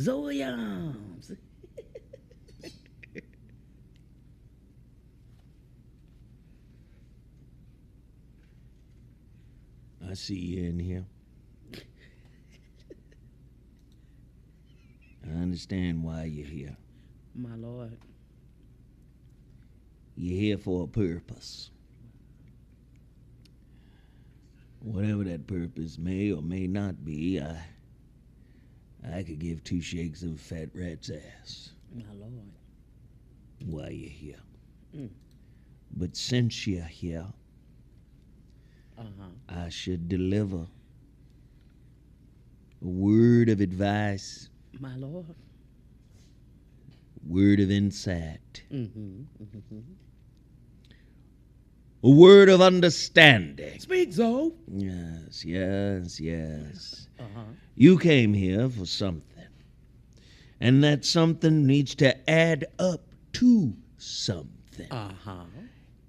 Williams. I see you in here. I understand why you're here. My Lord. You're here for a purpose. Whatever that purpose may or may not be, I could give two shakes of a fat rat's ass My Lord. why you're here. Mm. But since you're here, I should deliver a word of advice, My Lord. word of insight, Mm-hmm. Mm-hmm. a word of understanding. Speak, Zoe. Yes, yes, yes. Uh-huh. You came here for something, and that something needs to add up to something. Uh-huh.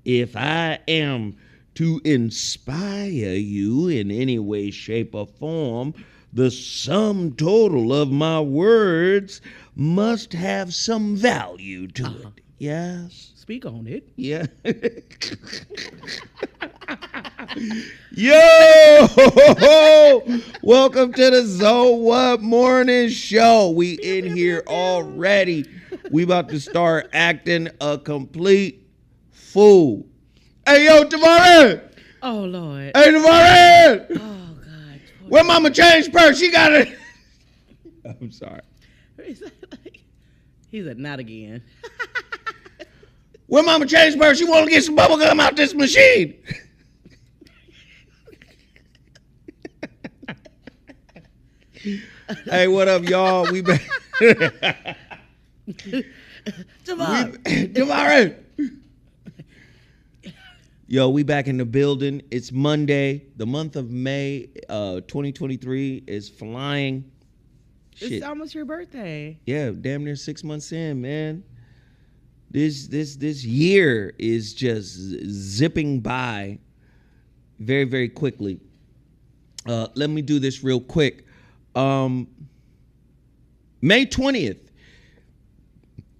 If I am to inspire you in any way, shape, or form, the sum total of my words must have some value to it. Yes? Speak on it. Yeah. Yo! Welcome to the So What Morning Show. We in here already. We about to start acting a complete fool. Hey, yo, Tavares! Oh, Lord. Hey, Tavares! Oh, God. Where mama changed purse? She got it. I'm sorry. He said, not again. Where mama changed purse? She want to get some bubble gum out this machine. Hey, what up, y'all? We back. Tavares. Yo, we back in the building. It's Monday. The month of May 2023 is flying. Shit. It's almost your birthday. Yeah, damn near 6 months in, man. This year is just zipping by very, very quickly. Let me do this real quick. May 20th,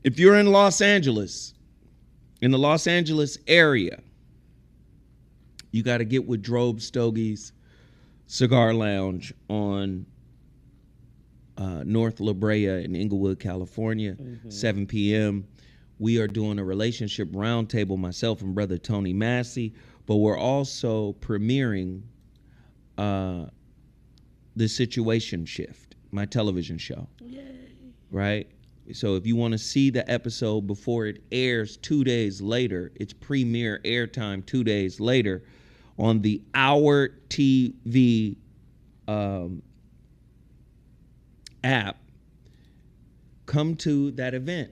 if you're in Los Angeles, in the Los Angeles area, you got to get with Drobe Stogie's Cigar Lounge on North La Brea in Inglewood, California, 7 p.m. We are doing a relationship roundtable, myself and brother Tony Massey, but we're also premiering The Situation Shift, my television show. Yay. Right? So if you want to see the episode before it airs 2 days later, it's premiere airtime 2 days later on the Our TV app. Come to that event,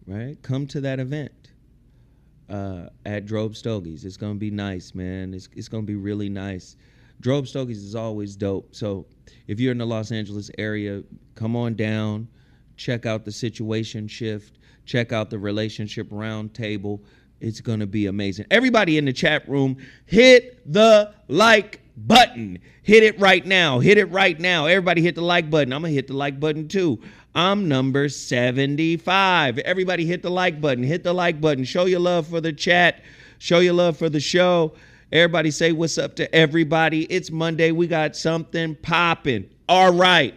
right? Come to that event at Drobe Stogie's. It's going to be nice, man. It's going to be really nice. Drobe Stogie's is always dope. So if you're in the Los Angeles area, come on down. Check out The Situation Shift. Check out the Relationship Roundtable. It's going to be amazing. Everybody in the chat room, hit the like button. Hit it right now. Hit it right now. Everybody hit the like button. I'm going to hit the like button too. I'm number 75. Everybody hit the like button. Hit the like button. Show your love for the chat. Show your love for the show. Everybody say what's up to everybody. It's Monday. We got something popping. All right.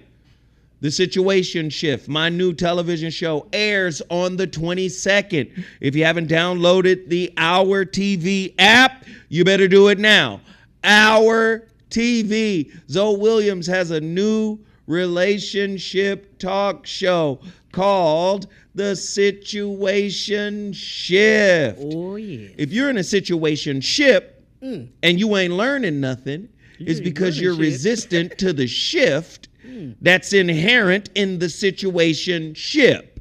The Situation Shift, my new television show, airs on the 22nd. If you haven't downloaded the Our TV app, you better do it now. Our TV. Zoe Williams has a new relationship talk show called The Situation Shift. Oh, yeah. If you're in a situation ship and you ain't learning nothing, it's because you're resistant to the shift that's inherent in the situation ship.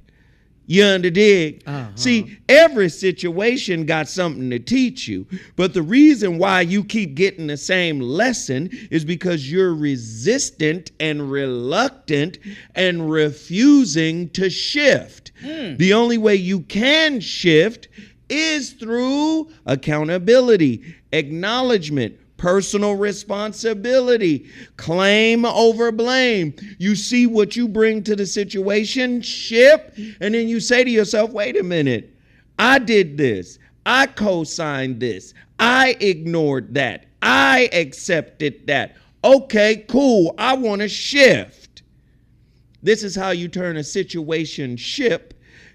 You underdig? See, every situation got something to teach you, but the reason why you keep getting the same lesson is because you're resistant and reluctant and refusing to shift. The only way you can shift is through accountability, acknowledgement, Personal responsibility. Claim over blame. You see what you bring to the situation, and then you say to yourself, wait a minute, I did this. I co-signed this. I ignored that. I accepted that. Okay, cool. I want to shift. This is how you turn a situation ship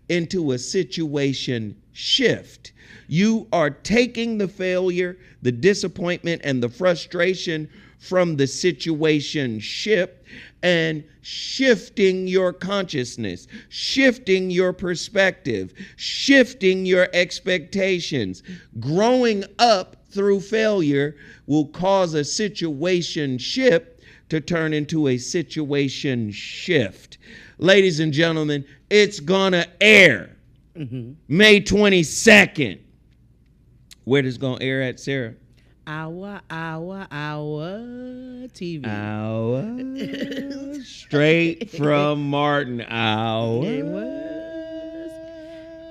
into a situation shift. You are taking the failure, the disappointment, and the frustration from the situation ship and shifting your consciousness, shifting your perspective, shifting your expectations. Growing up through failure will cause a situation ship to turn into a situation shift. Ladies and gentlemen, it's gonna air May 22nd. Where is it gonna air at, Sarah? Our TV. Our straight from Martin. Our. It was.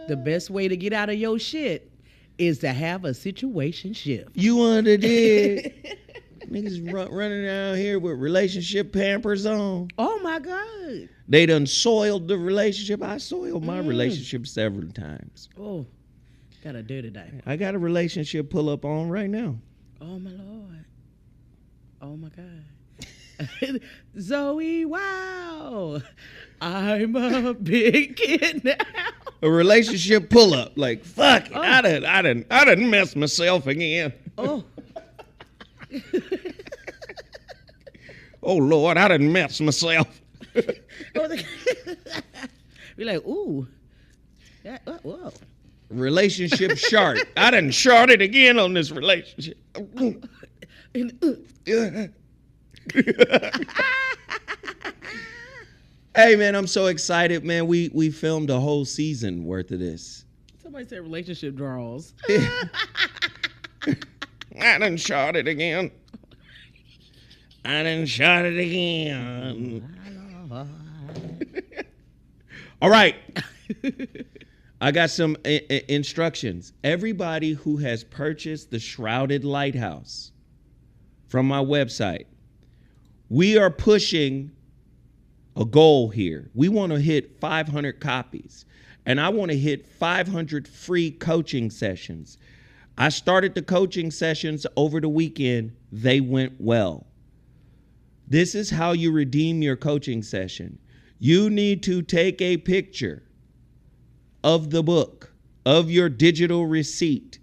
The best way to get out of your shit is to have a situation shift. You underdid. Niggas running around here with relationship pampers on. Oh my God. They done soiled the relationship. I soiled my relationship several times. Oh, got a dirty day. I got a relationship pull up on right now. Oh my Lord. Oh my God. Zoe, wow. I'm a big kid now. A relationship pull up. Like, fuck it. I done messed myself again. Oh. Oh Lord, I done messed myself. Be like, ooh. Whoa. Relationship shark. I done sharted again on this relationship. Hey man, I'm so excited, man. We filmed a whole season worth of this. Somebody said relationship draws. I done shot it again. I done shot it again. All right. I got some instructions. Everybody who has purchased the Shrouded Lighthouse from my website, we are pushing a goal here. We want to hit 500 copies, and I want to hit 500 free coaching sessions. I started the coaching sessions over the weekend. They went well. This is how you redeem your coaching session. You need to take a picture of the book, of your digital receipt.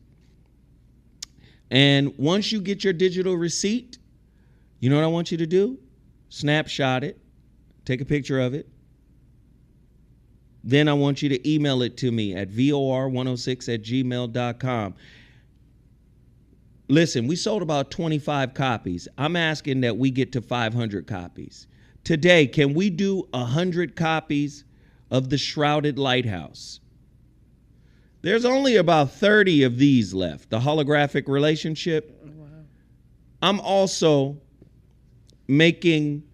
And once you get your digital receipt, you know what I want you to do? Snapshot it, take a picture of it. Then I want you to email it to me at vor106@gmail.com. Listen, we sold about 25 copies. I'm asking that we get to 500 copies. Today, can we do 100 copies of the Shrouded Lighthouse? There's only about 30 of these left, the holographic relationship. Wow. I'm also making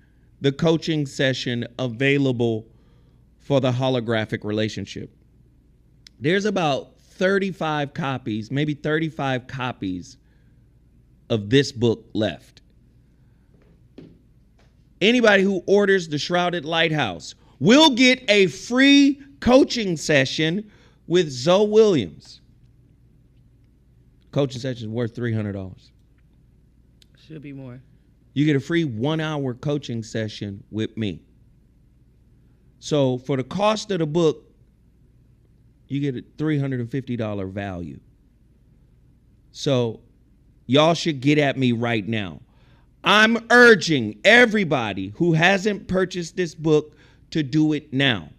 the coaching session available for the holographic relationship. There's about 35 copies, maybe 35 copies of this book left. Anybody who orders the Shrouded Lighthouse will get a free coaching session with Zoe Williams. Coaching session is worth $300. Should be more. You get a free 1-hour coaching session with me. So for the cost of the book, you get a $350 value. So y'all should get at me right now. I'm urging everybody who hasn't purchased this book to do it now,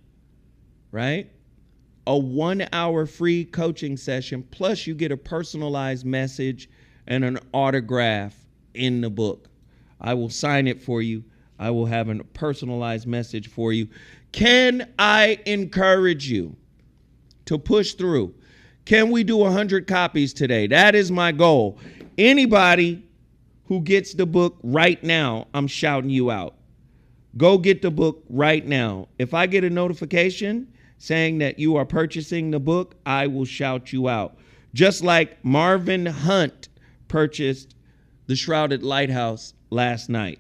right? A 1-hour free coaching session, plus you get a personalized message and an autograph in the book. I will sign it for you. I will have a personalized message for you. Can I encourage you to push through? Can we do 100 copies today? That is my goal. Anybody who gets the book right now, I'm shouting you out. Go get the book right now. If I get a notification saying that you are purchasing the book, I will shout you out. Just like Marvin Hunt purchased the Shrouded Lighthouse last night.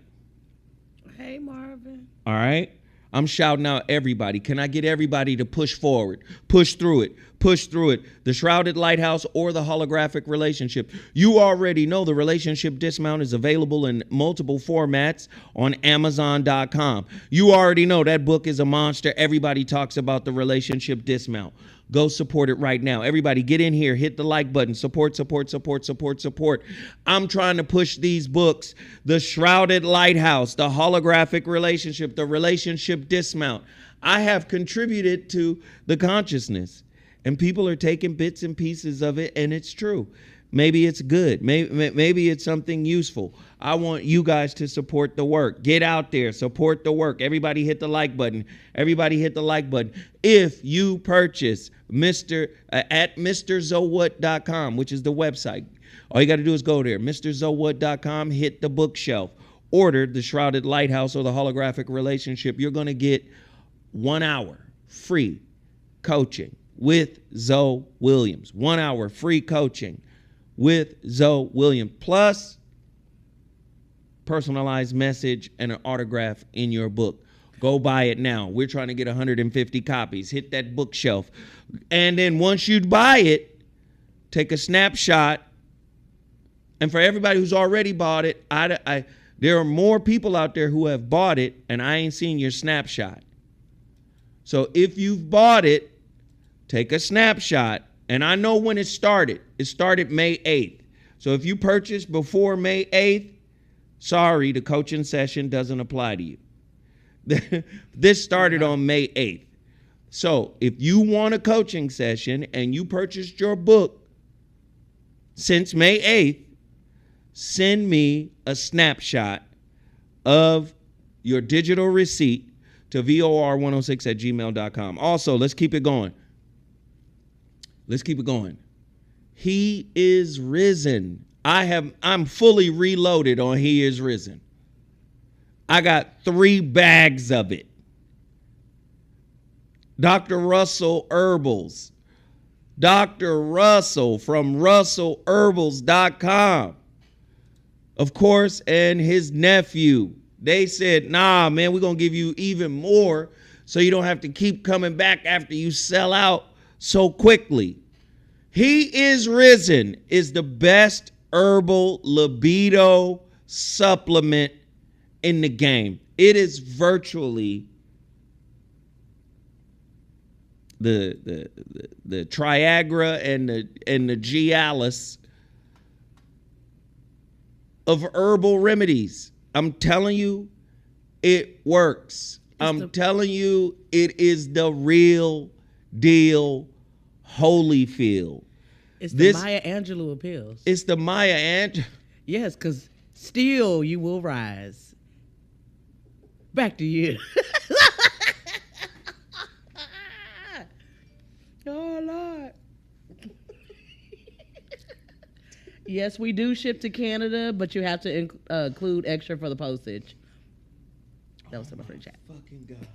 Hey, Marvin. All right? I'm shouting out everybody. Can I get everybody to push forward? Push through it. Push through it. The Shrouded Lighthouse or the Holographic Relationship. You already know the Relationship Dismount is available in multiple formats on Amazon.com. You already know that book is a monster. Everybody talks about the Relationship Dismount. Go support it right now. Everybody get in here, hit the like button. Support, support, support, support, support. I'm trying to push these books. The Shrouded Lighthouse, the Holographic Relationship, the Relationship Dismount. I have contributed to the consciousness, and people are taking bits and pieces of it, and it's true. Maybe it's good. Maybe it's something useful. I want you guys to support the work. Get out there, support the work. Everybody hit the like button. Everybody hit the like button. If you purchase at MrZoWhat.com, which is the website, all you got to do is go there, MrZoWhat.com, hit the bookshelf, order the Shrouded Lighthouse or the Holographic Relationship. You're going to get 1 hour free coaching with Zoe Williams. 1 hour free coaching with Zoe Williams, plus personalized message and an autograph in your book. Go buy it now. We're trying to get 150 copies. Hit that bookshelf. And then once you buy it, take a snapshot. And for everybody who's already bought it, there are more people out there who have bought it, and I ain't seen your snapshot. So if you've bought it, take a snapshot. And I know when it started. It started May 8th. So if you purchased before May 8th, sorry, the coaching session doesn't apply to you. This started on May 8th. So if you want a coaching session and you purchased your book since May 8th, send me a snapshot of your digital receipt to VOR106@gmail.com. Also, let's keep it going. Let's keep it going. He is risen. I'm fully reloaded on He is risen. I got 3 bags of it. Dr. Russell Herbals. Dr. Russell from RussellHerbals.com. Of course, and his nephew. They said, nah, man, we're going to give you even more so you don't have to keep coming back after you sell out so quickly. He is risen is the best herbal libido supplement in the game. It is virtually the Triagra and the Gialis of herbal remedies. I'm telling you, it works. I'm telling you, it is the real deal. Holyfield. It's the Maya Angelou pills. It's the Maya Angelou. Yes, because still you will rise. Back to you. Oh, Lord. Yes, we do ship to Canada, but you have to include extra for the postage. That was in my friend chat. Fucking God.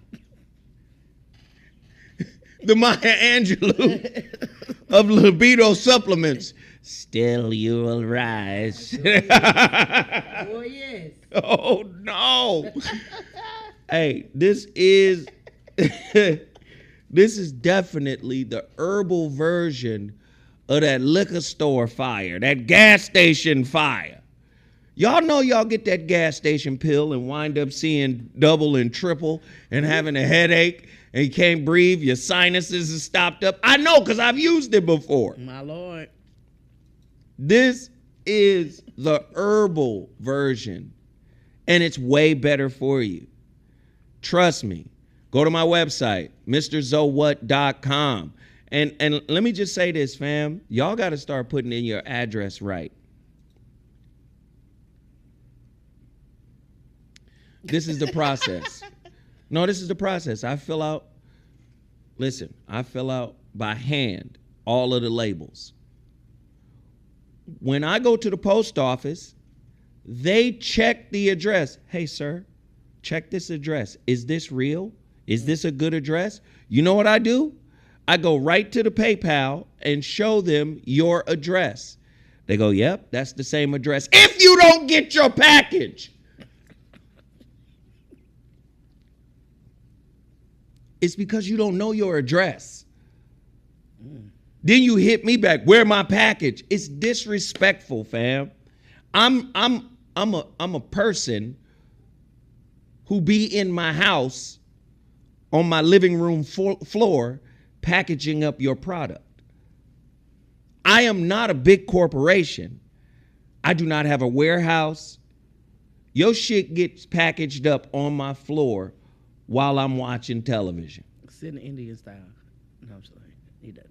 The Maya Angelou of libido supplements. Still you will rise. Oh, yes. Oh, no. Hey, this is definitely the herbal version of that liquor store fire, that gas station fire. Y'all know y'all get that gas station pill and wind up seeing double and triple and having a headache and you can't breathe, your sinuses are stopped up. I know because I've used it before. My Lord. This is the herbal version, and it's way better for you. Trust me. Go to my website, MrZoWhat.com. And let me just say this, fam. Y'all got to start putting in your address right. This is the process. No, this is the process. I fill out by hand all of the labels. When I go to the post office, they check the address. Hey, sir, check this address. Is this real? Is this a good address? You know what I do? I go right to the PayPal and show them your address. They go, yep, that's the same address. If you don't get your package, it's because you don't know your address. Then you hit me back, where my package? It's disrespectful, fam. I'm a person who be in my house on my living room floor packaging up your product. I am not a big corporation. I do not have a warehouse. Your shit gets packaged up on my floor while I'm watching television. It's in Indian style. No, I'm sorry. He doesn't.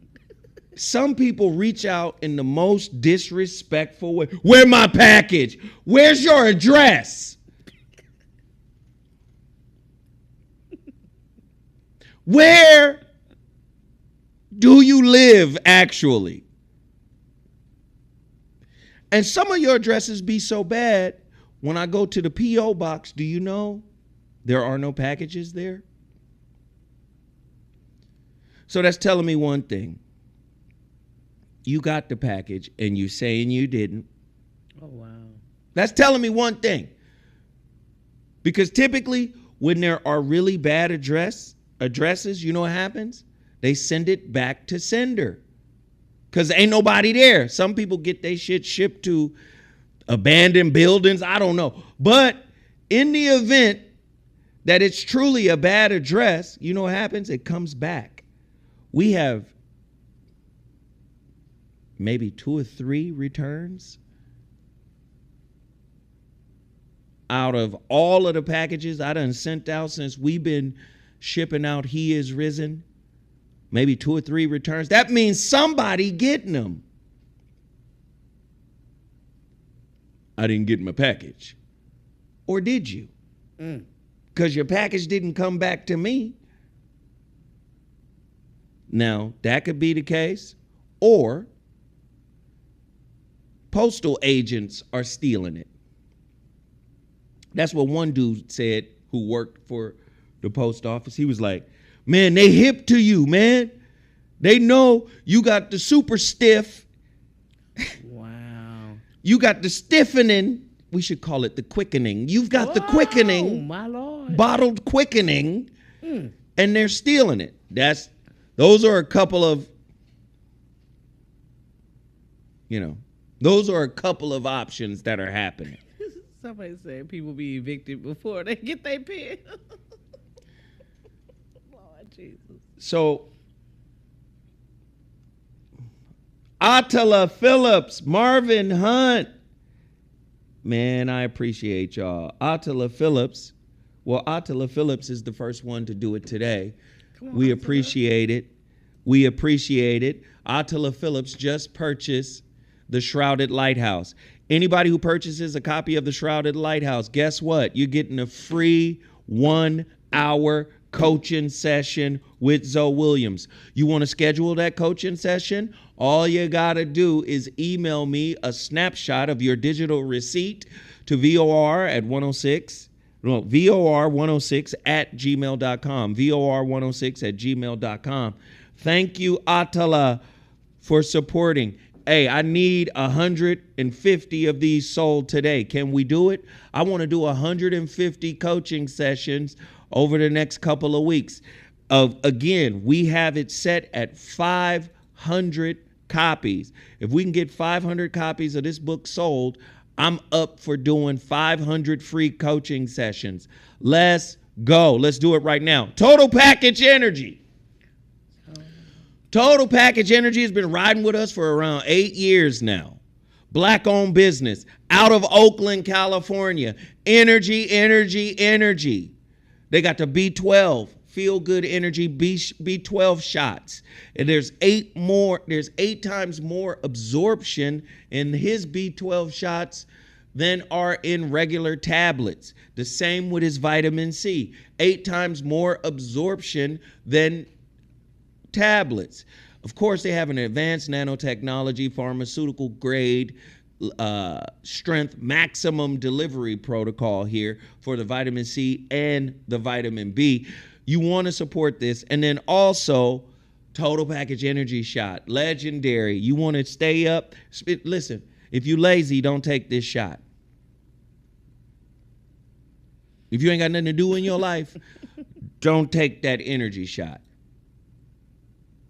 Some people reach out in the most disrespectful way. Where my package? Where's your address? Where do you live actually? And some of your addresses be so bad, when I go to the P.O. box, do you know there are no packages there? So that's telling me one thing. You got the package and you saying you didn't. Oh, wow. That's telling me one thing. Because typically when there are really bad addresses, you know what happens? They send it back to sender. Because ain't nobody there. Some people get their shit shipped to abandoned buildings. I don't know. But in the event that it's truly a bad address, you know what happens? It comes back. We have maybe 2 or 3 returns out of all of the packages I done sent out since we've been shipping out He Is Risen. Maybe 2 or 3 returns. That means somebody getting them. I didn't get my package. Or did you? Because your package didn't come back to me. Now, that could be the case. Or postal agents are stealing it. That's what one dude said who worked for the post office. He was like, man, they hip to you, man. They know you got the super stiff. Wow. You got the stiffening. We should call it the quickening. You've got the quickening. My Lord. Bottled quickening. And they're stealing it. Those are a couple of, those are a couple of options that are happening. Somebody said people be evicted before they get their pen. Lord Jesus. So, Attila Phillips, Marvin Hunt. Man, I appreciate y'all. Attila Phillips. Well, Attila Phillips is the first one to do it today. We appreciate it. We appreciate it. Attila Phillips just purchased the Shrouded Lighthouse. Anybody who purchases a copy of the Shrouded Lighthouse, guess what? You're getting a free 1-hour coaching session with Zoe Williams. You want to schedule that coaching session? All you got to do is email me a snapshot of your digital receipt to VOR106 at gmail.com. Thank you, Attila, for supporting. Hey, I need 150 of these sold today. Can we do it? I want to do 150 coaching sessions over the next couple of weeks. Again, we have it set at 500 copies. If we can get 500 copies of this book sold, I'm up for doing 500 free coaching sessions. Let's go. Let's do it right now. Total Package Energy. Total Package Energy has been riding with us for around 8 years now. Black-owned business out of Oakland, California. Energy, energy, energy. They got the B12, Feel Good Energy B12 shots. And there's 8 times more absorption in his B12 shots than are in regular tablets. The same with his vitamin C. 8 times more absorption than tablets. Of course, they have an advanced nanotechnology, pharmaceutical grade, strength maximum delivery protocol here for the vitamin C and the vitamin B. You want to support this. And then also Total Package Energy Shot, legendary. You want to stay up. Listen, If you lazy, don't take this shot. If you ain't got nothing to do in your life, don't take that energy shot.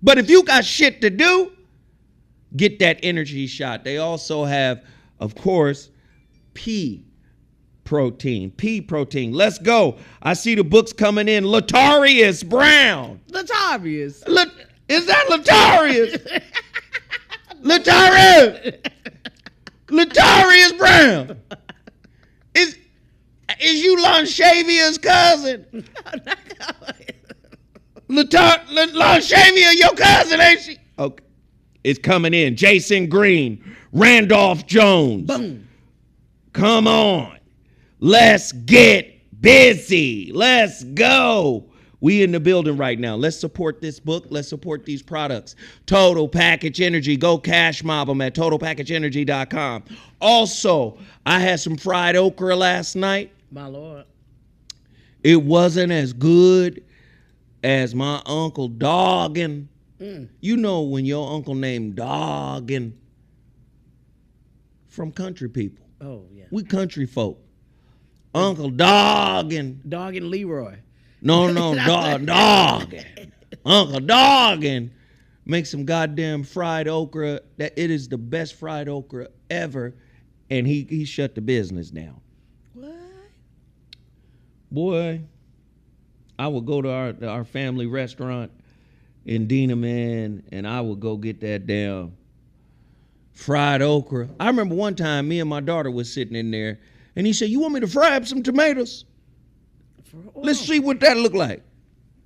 But if you got shit to do, get that energy shot. They also have, of course, pea protein. Pea protein. Let's go. I see the books coming in. Latarius Brown. Latarius. Is that Latarius? Latarius. Latarius Brown. Is you Lonshavia's cousin? Lonshavia, your cousin, ain't she? Okay. It's coming in. Jason Green, Randolph Jones. Boom. Come on. Let's get busy. Let's go. We in the building right now. Let's support this book. Let's support these products. Total Package Energy. Go cash mob them at totalpackageenergy.com. Also, I had some fried okra last night. My Lord. It wasn't as good as my Uncle Doggin. You know when your uncle named Doggin. From country people. Oh, yeah. We country folk. Uncle Doggin. Doggin Leroy. No, Doggin. Uncle Doggin makes some goddamn fried okra. That it is the best fried okra ever. And he shut the business down. What? Boy, I would go to our family restaurant in Dina, man, and I would go get that damn fried okra. I remember one time me and my daughter was sitting in there, and he said, "You want me to fry up some tomatoes? Let's see what that look like."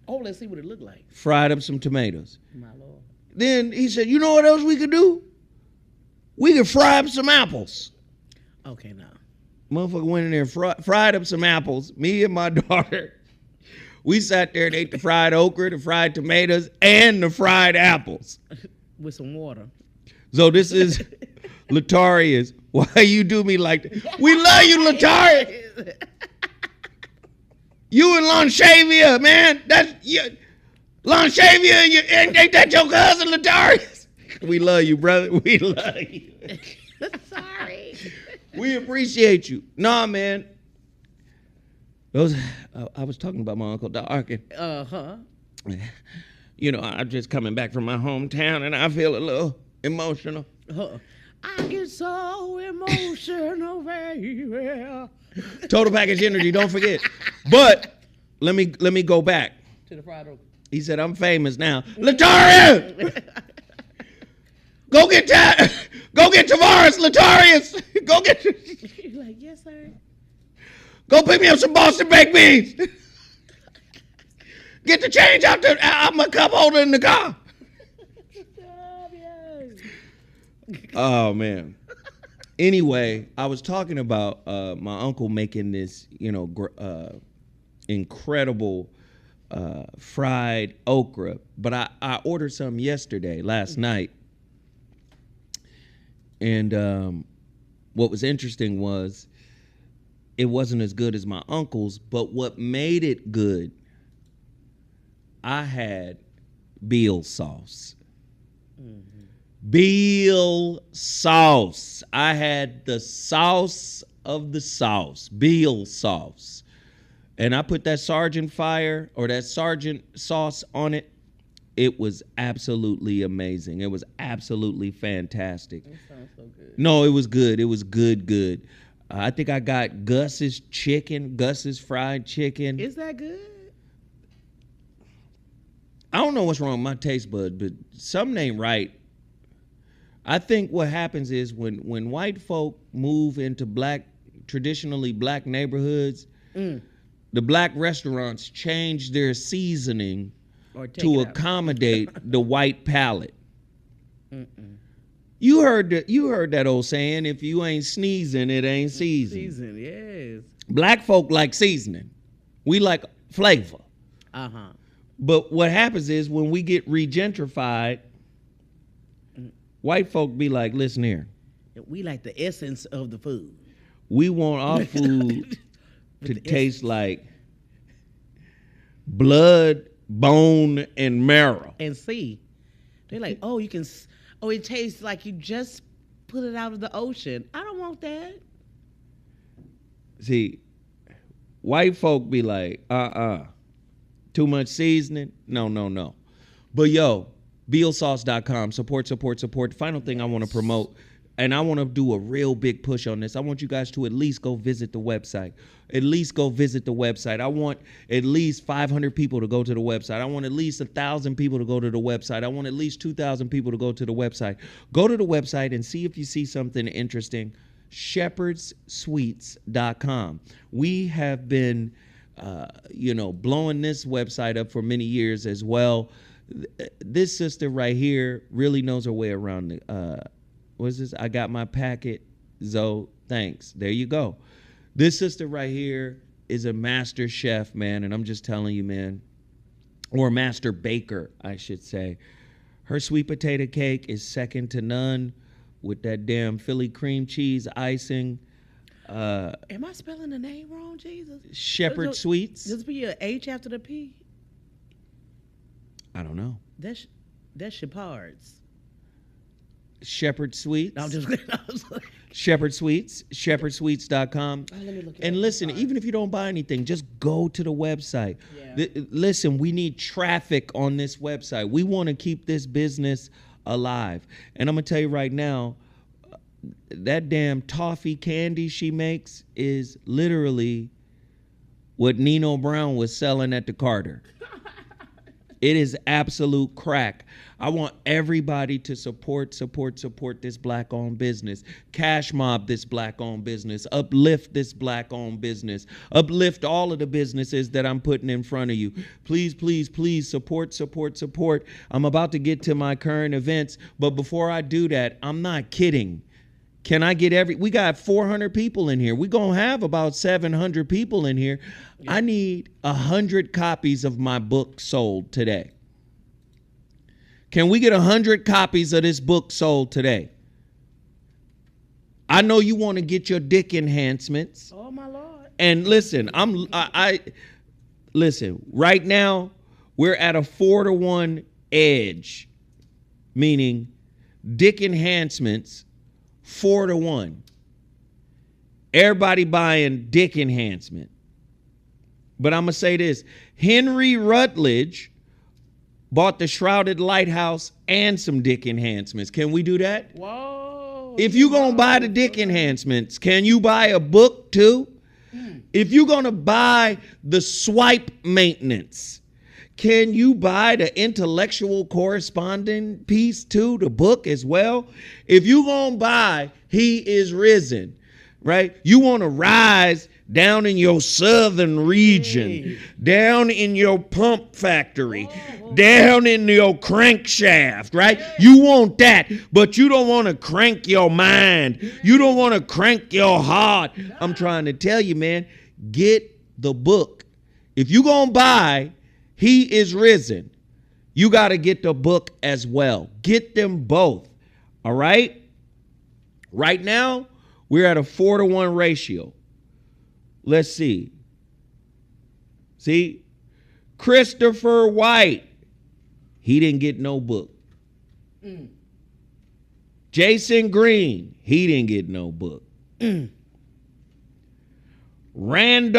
Oh, let's see what it looked like. Fried up some tomatoes. My Lord. Then he said, "You know what else we could do? We could fry up some apples." Okay, now. Motherfucker went in there and fried up some apples. Me and my daughter, we sat there and ate the fried okra, the fried tomatoes, and the fried apples. With some water. So this is Latarius. Why you do me like that? We love you, Latarius. You and Lonshavia, man. That's you. Lonshavia, ain't that your cousin, Latarius? We love you, brother. We love you. Sorry. We appreciate you. Nah, man. Those I was talking about my Uncle Darkin. Uh-huh. You know, I'm just coming back from my hometown and I feel a little emotional. I get so emotional, baby. Total Package Energy, don't forget. But let me go back. To the fried okra. He said, "I'm famous now." Latarius! Go get Tavares, Latarius. Go get. You're like, yes, sir. Go pick me up some Boston baked beans. Get the change out my cup holder in the car. Oh man. Anyway, I was talking about my uncle making this, incredible fried okra, but I ordered some last night. And what was interesting was it wasn't as good as my uncle's, but what made it good, I had Beal sauce. Mm-hmm. Beal sauce. I had the sauce of the sauce, Beal sauce. And I put that Sergeant Fire or that Sergeant sauce on it. It was absolutely amazing. It was absolutely fantastic. It sounds so good. No, it was good. It was good. I think I got Gus's fried chicken. Is that good? I don't know what's wrong with my taste bud, but something ain't right. I think what happens is when white folk move into traditionally black neighborhoods, the black restaurants change their seasoning to accommodate the white palate. You heard that old saying, if you ain't sneezing, it ain't seasoning. Season, yes. Black folk like seasoning. We like flavor. Uh-huh. But what happens is when we get regentrified, white folk be like, listen here. We like the essence of the food. We want our food to taste like blood, bone, and marrow. And see, they're like, it tastes like you just put it out of the ocean. I don't want that. See, white folk be like, too much seasoning? No. But yo, BealSauce.com, support. The final thing I want to promote, and I want to do a real big push on this. I want you guys to at least go visit the website. I want at least 500 people to go to the website. I want at least 1,000 people to go to the website. I want at least 2,000 people to go to the website. Go to the website and see if you see something interesting. ShepherdSweets.com. We have been, blowing this website up for many years as well. This sister right here really knows her way around the, what's this? I got my packet. Zoe, thanks. There you go. This sister right here is a master chef, man, and I'm just telling you, man, or master baker, I should say. Her sweet potato cake is second to none with that damn Philly cream cheese icing. Am I spelling the name wrong, Jesus? Shepherd Sweets. Just be an H after the P. I don't know. That's Shepard's. Shepherd Sweets. No, I'm just kidding. Shepherd Sweets, ShepherdSweets.com. Let me look it And up. listen, even if you don't buy anything, just go to the website. Yeah. Listen, we need traffic on this website. We want to keep this business alive. And I'm going to tell you right now, that damn toffee candy she makes is literally what Nino Brown was selling at the Carter. It is absolute crack. I want everybody to support this black-owned business. Cash mob this black-owned business. Uplift this black-owned business. Uplift all of the businesses that I'm putting in front of you. Please support. I'm about to get to my current events, but before I do that, I'm not kidding. Can I get we got 400 people in here. We're going to have about 700 people in here. Yeah. I need 100 copies of my book sold today. Can we get 100 copies of this book sold today? I know you want to get your dick enhancements. Oh, my Lord. And listen, listen, right now, we're at a 4-to-1 edge, meaning dick enhancements 4-to-1. Everybody buying dick enhancement. But I'm going to say this. Henry Rutledge bought the Shrouded Lighthouse and some dick enhancements. Can we do that? Whoa. If you're going to buy the dick enhancements, can you buy a book too? If you're going to buy the swipe maintenance, can you buy the intellectual corresponding piece to the book as well? If you're going to buy He Is Risen, right? You want to rise down in your southern region, down in your pump factory, down in your crankshaft, right? You want that, but you don't want to crank your mind. You don't want to crank your heart. I'm trying to tell you, man, get the book. If you're going to buy He Is Risen, you got to get the book as well. Get them both, all right? Right now, we're at a 4-to-1 ratio. Let's see. See? Christopher White, he didn't get no book. Jason Green, he didn't get no book. Randy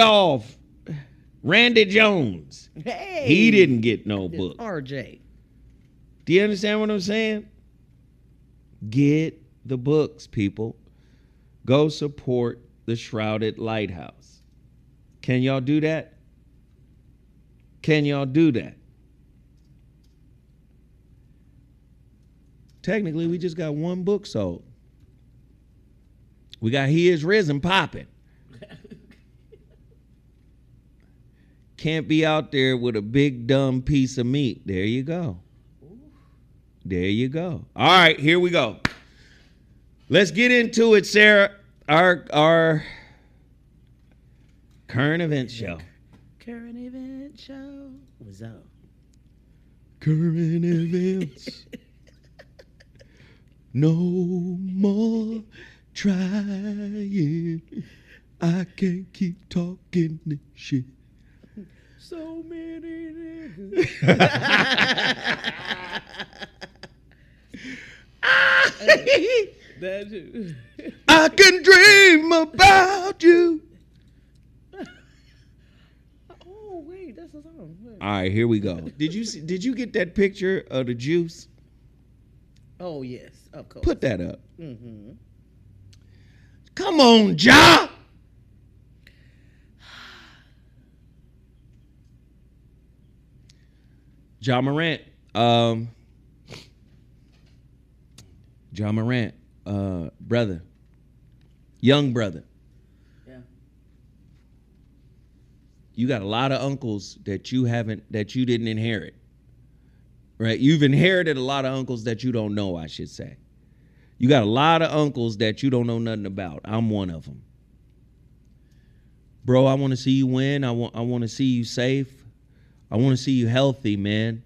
Jones, he didn't get no book. RJ. Do you understand what I'm saying? Get the books, people. Go support the Shrouded Lighthouse. Can y'all do that? Can y'all do that? Technically, we just got one book sold. We got He Is Risen popping. Can't be out there with a big dumb piece of meat. There you go. There you go. All right, here we go. Let's get into it, Sarah. Our current event show. Current event show. What's up? Current events. No more trying. I can't keep talking this shit. So many niggas. That too. I can dream about you. Oh wait, that's a song. Wait. All right, here we go. Did you get that picture of the juice? Oh yes, of course. Put that up. Mm-hmm. Come on, Ja. Ja Morant. Ja Morant, brother. Young brother. Yeah. You got a lot of uncles that you didn't inherit. Right? You've inherited a lot of uncles that you don't know, I should say. You got a lot of uncles that you don't know nothing about. I'm one of them. Bro, I want to see you win. I want to see you safe. I want to see you healthy, man.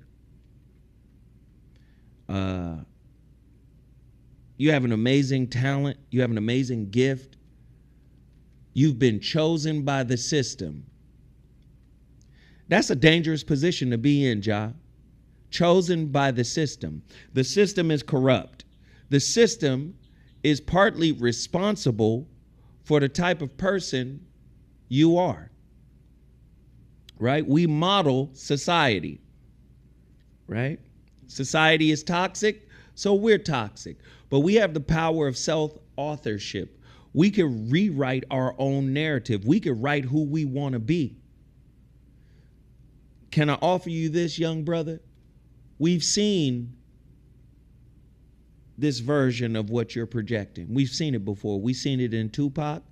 You have an amazing talent. You have an amazing gift. You've been chosen by the system. That's a dangerous position to be in, Ja. Chosen by the system. The system is corrupt. The system is partly responsible for the type of person you are. Right? We model society. Right? Society is toxic, so we're toxic. But we have the power of self-authorship. We can rewrite our own narrative. We can write who we want to be. Can I offer you this, young brother? We've seen this version of what you're projecting. We've seen it before. We've seen it in Tupac.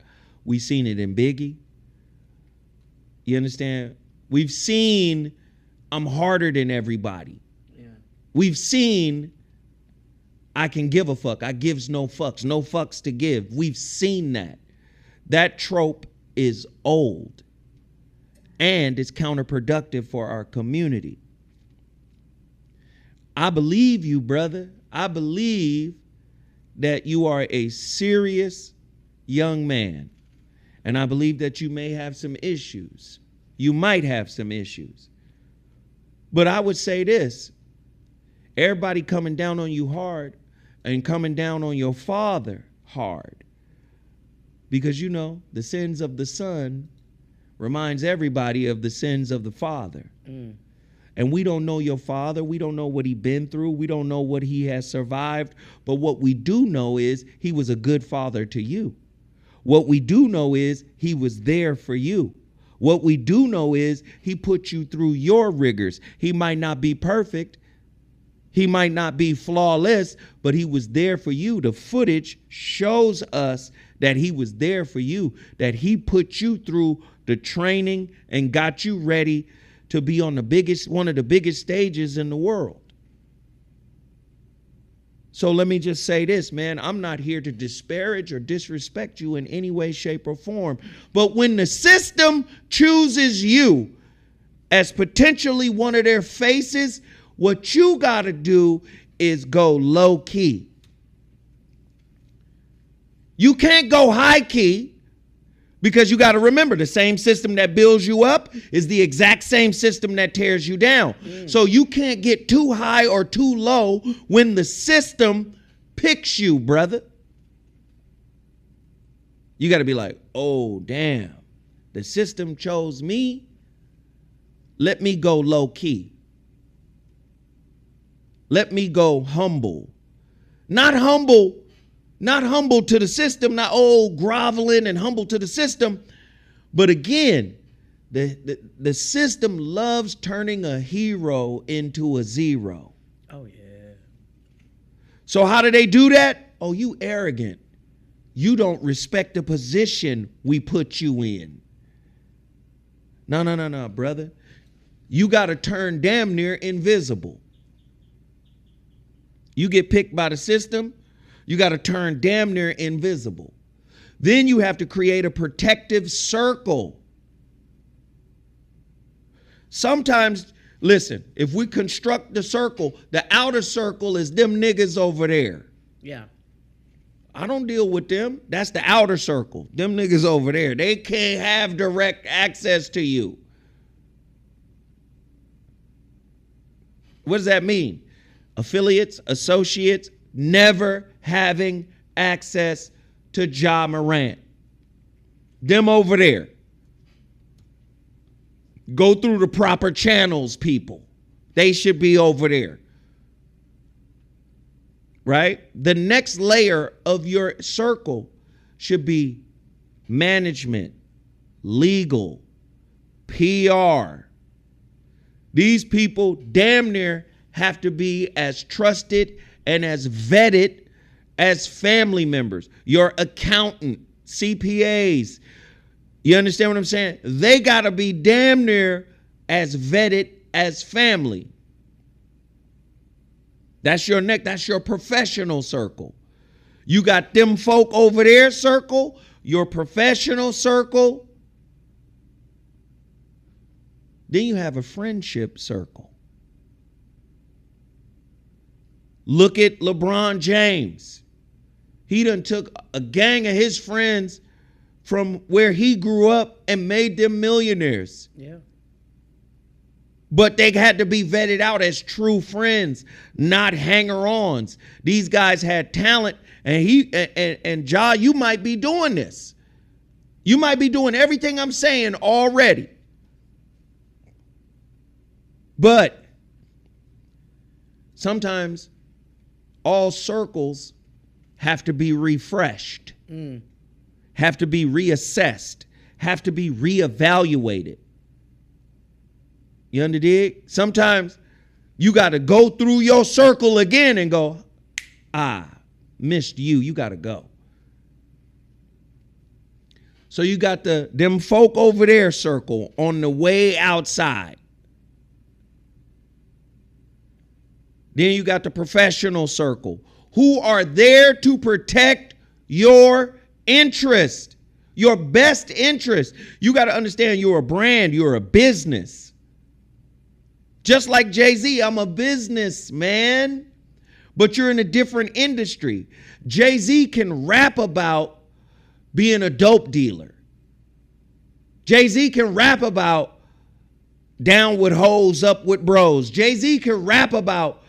We've seen it in Biggie. You understand? We've seen I'm harder than everybody. Yeah. We've seen I can give a fuck. I gives no fucks to give. We've seen that. That trope is old and it's counterproductive for our community. I believe you, brother. I believe that you are a serious young man. And I believe that you may have some issues. You might have some issues. But I would say this. Everybody coming down on you hard and coming down on your father hard. Because, you know, the sins of the son reminds everybody of the sins of the father. Mm. And we don't know your father. We don't know what he's been through. We don't know what he has survived. But what we do know is he was a good father to you. What we do know is he was there for you. What we do know is he put you through your rigors. He might not be perfect. He might not be flawless, but he was there for you. The footage shows us that he was there for you, that he put you through the training and got you ready to be on one of the biggest stages in the world. So let me just say this, man. I'm not here to disparage or disrespect you in any way, shape, or form. But when the system chooses you as potentially one of their faces, what you got to do is go low key. You can't go high key. Because you got to remember, the same system that builds you up is the exact same system that tears you down. Mm. So you can't get too high or too low when the system picks you, brother. You got to be like, oh, damn, the system chose me. Let me go low key. Let me go humble. Not humble to the system, not groveling and humble to the system. But again, the system loves turning a hero into a zero. Oh, yeah. So how do they do that? Oh, you arrogant. You don't respect the position we put you in. No, brother. You got to turn damn near invisible. You get picked by the system, you got to turn damn near invisible. Then you have to create a protective circle. Sometimes, listen, if we construct the circle, the outer circle is them niggas over there. Yeah. I don't deal with them. That's the outer circle. Them niggas over there. They can't have direct access to you. What does that mean? Affiliates, associates, never having access to Ja Morant. Them over there. Go through the proper channels, people. They should be over there. Right? The next layer of your circle should be management, legal, PR. These people damn near have to be as trusted and as vetted as family members. Your accountant, CPAs. You understand what I'm saying? They got to be damn near as vetted as family. That's your neck. That's your professional circle. You got them folk over there circle, your professional circle. Then you have a friendship circle. Look at LeBron James. He done took a gang of his friends from where he grew up and made them millionaires. Yeah. But they had to be vetted out as true friends, not hanger-ons. These guys had talent, and Ja, you might be doing this. You might be doing everything I'm saying already. But sometimes all circles have to be refreshed, have to be reassessed, have to be reevaluated. You understand? Sometimes you got to go through your circle again and go, missed you. You got to go. So you got them folk over there circle on the way outside. Then you got the professional circle who are there to protect your interest, your best interest. You got to understand you're a brand, you're a business. Just like Jay-Z, I'm a businessman, but you're in a different industry. Jay-Z can rap about being a dope dealer. Jay-Z can rap about down with hoes, up with bros. Jay-Z can rap about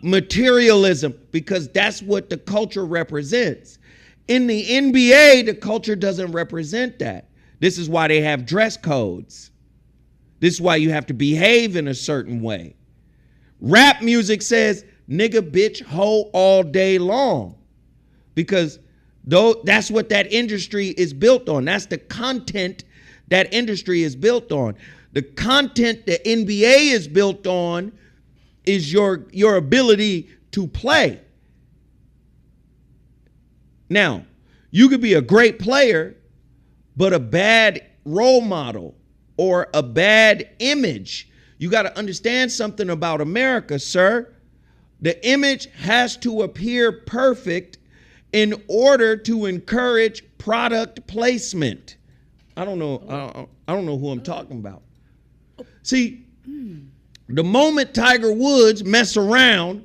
materialism because that's what the culture represents. In the NBA, the culture doesn't represent that. This is why they have dress codes. This is why you have to behave in a certain way. Rap music says nigga, bitch, hoe all day long. Because that's what that industry is built on. That's the content that industry is built on. The content the NBA is built on is your ability to play. Now, you could be a great player, but a bad role model or a bad image. You got to understand something about America, sir. The image has to appear perfect in order to encourage product placement. I don't know who I'm talking about. See, the moment Tiger Woods mess around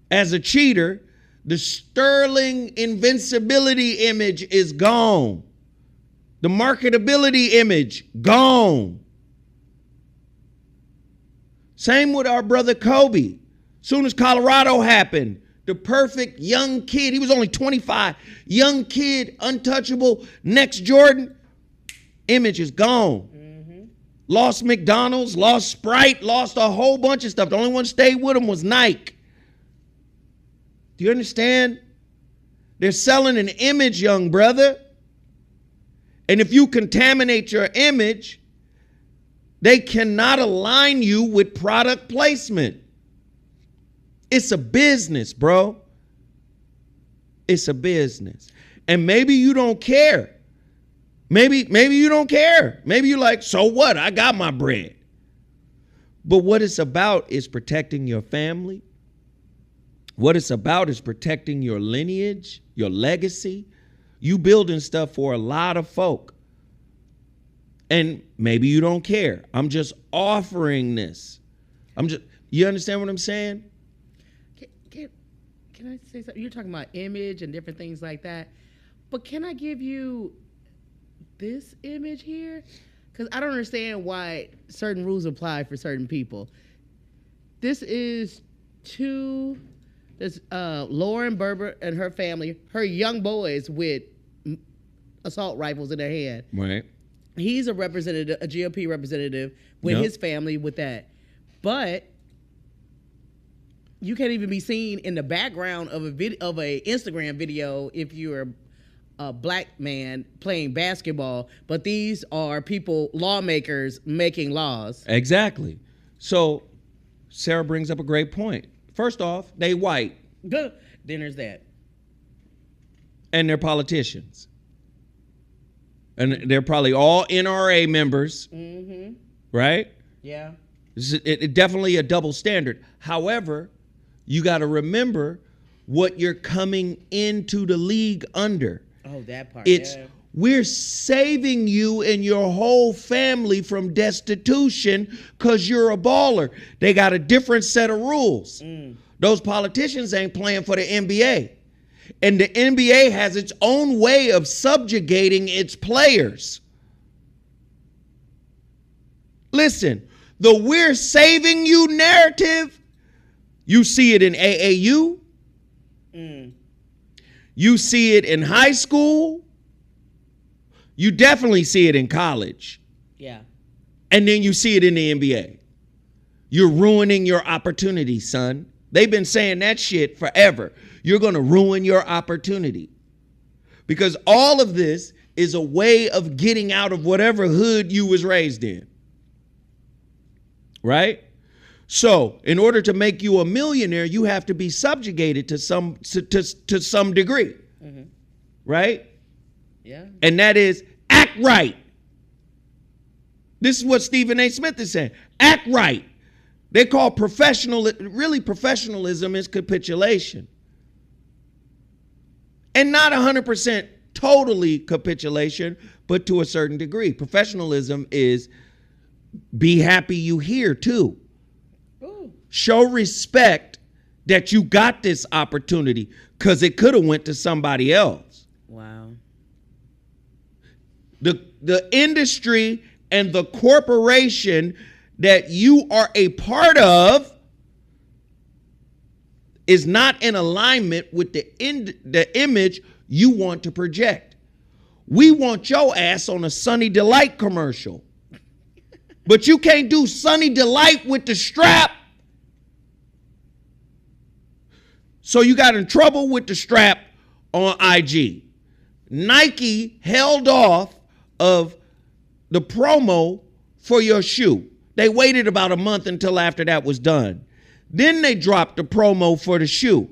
as a cheater, the sterling invincibility image is gone. The marketability image, gone. Same with our brother Kobe. Soon as Colorado happened, the perfect young kid, he was only 25, young kid, untouchable, next Jordan, image is gone. Lost McDonald's, lost Sprite, lost a whole bunch of stuff. The only one that stayed with him was Nike. Do you understand? They're selling an image, young brother. And if you contaminate your image, they cannot align you with product placement. It's a business, bro. It's a business. And maybe you don't care. Maybe you don't care. Maybe you're like, so what? I got my bread. But what it's about is protecting your family. What it's about is protecting your lineage, your legacy. You building stuff for a lot of folk. And maybe you don't care. I'm just offering this. You understand what I'm saying? Can I say something? You're talking about image and different things like that. But can I give you this image here? Because I don't understand why certain rules apply for certain people. This is two There's Lauren Berber and her family, her young boys with assault rifles in their hand. Right. He's a representative, a GOP representative with his family with that. But you can't even be seen in the background of a Instagram video if you're a black man playing basketball. But these are people, lawmakers making laws. Exactly. So Sarah brings up a great point. First off, they white. Then there's that. And they're politicians. And they're probably all NRA members. Mm-hmm. Right? Yeah. It definitely a double standard. However, you got to remember what you're coming into the league under. Oh, that part. We're saving you and your whole family from destitution because you're a baller. They got a different set of rules. Those politicians ain't playing for the NBA. And the NBA has its own way of subjugating its players. Listen, the we're saving you narrative, you see it in AAU. You see it in high school. You definitely see it in college. Yeah. And then you see it in the NBA. You're ruining your opportunity, son. They've been saying that shit forever. You're going to ruin your opportunity. Because all of this is a way of getting out of whatever hood you was raised in. Right? So, in order to make you a millionaire, you have to be subjugated to some degree. Mm-hmm. Right? Yeah. And that is act right. This is what Stephen A. Smith is saying. Act right. They call professionalism is capitulation. And not 100% totally capitulation, but to a certain degree. Professionalism is be happy you here too. Ooh. Show respect that you got this opportunity because it could have went to somebody else. Wow. The industry and the corporation that you are a part of is not in alignment with the image you want to project. We want your ass on a Sunny Delight commercial. But you can't do Sunny Delight with the strap. So you got in trouble with the strap on IG. Nike held off of the promo for your shoe. They waited about a month until after that was done. Then they dropped the promo for the shoe.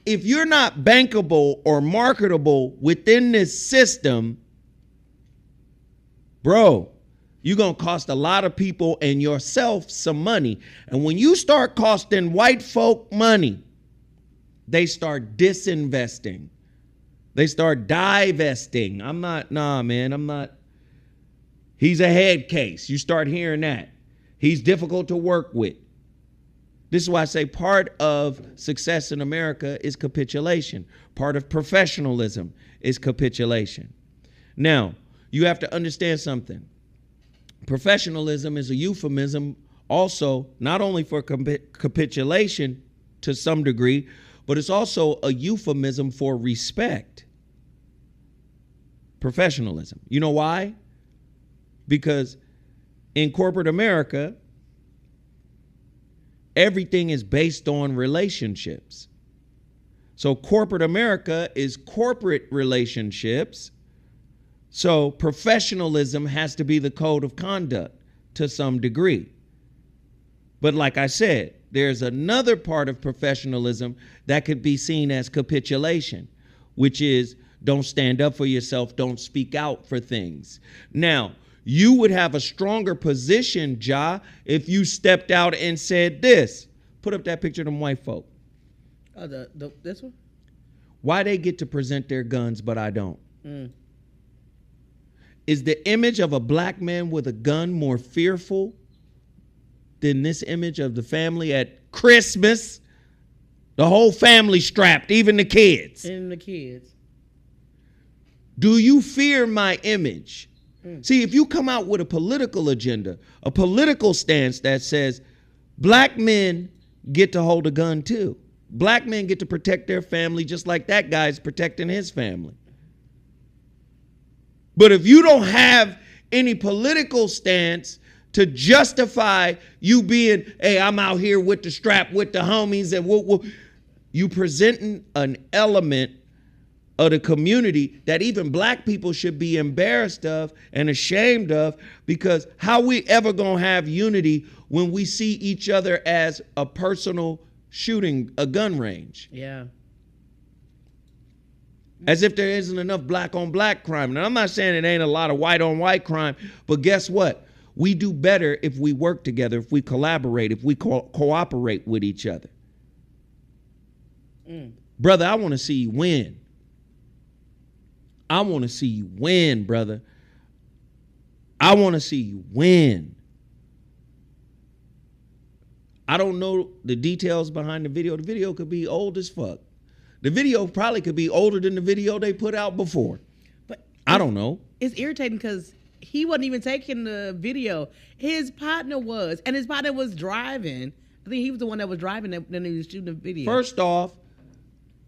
If you're not bankable or marketable within this system, bro, you're going to cost a lot of people and yourself some money. And when you start costing white folk money, they start disinvesting. They start divesting. He's a head case. You start hearing that. He's difficult to work with. This is why I say part of success in America is capitulation. Part of professionalism is capitulation. Now, you have to understand something. Professionalism is a euphemism also not only for capitulation to some degree, but it's also a euphemism for respect. Professionalism. You know why? Because in corporate America, everything is based on relationships. So corporate America is corporate relationships. So professionalism has to be the code of conduct to some degree. But like I said, there's another part of professionalism that could be seen as capitulation, which is don't stand up for yourself, don't speak out for things. Now, you would have a stronger position, Ja, if you stepped out and said this. Put up that picture of them white folk. Oh, this one? Why they get to present their guns, but I don't? Is the image of a black man with a gun more fearful than this image of the family at Christmas? The whole family strapped, even the kids. And the kids. Do you fear my image? See, if you come out with a political agenda, a political stance that says black men get to hold a gun too, Black men get to protect their family just like that guy's protecting his family. But if you don't have any political stance to justify you being, hey, I'm out here with the strap, with the homies, and you presenting an element of the community that even black people should be embarrassed of and ashamed of, because how we ever gonna have unity when we see each other as a personal shooting, a gun range? Yeah. As if there isn't enough black on black crime. Now, I'm not saying it ain't a lot of white on white crime, but guess what? We do better if we work together, if we collaborate, if we cooperate with each other. Brother, I want to see you win. I want to see you win, brother. I want to see you win. I don't know the details behind the video. The video could be old as fuck. The video probably could be older than the video they put out before. But I don't know. It's irritating because he wasn't even taking the video. His partner was, and his partner was driving. I think he was the one that was driving when he was shooting the video. First off,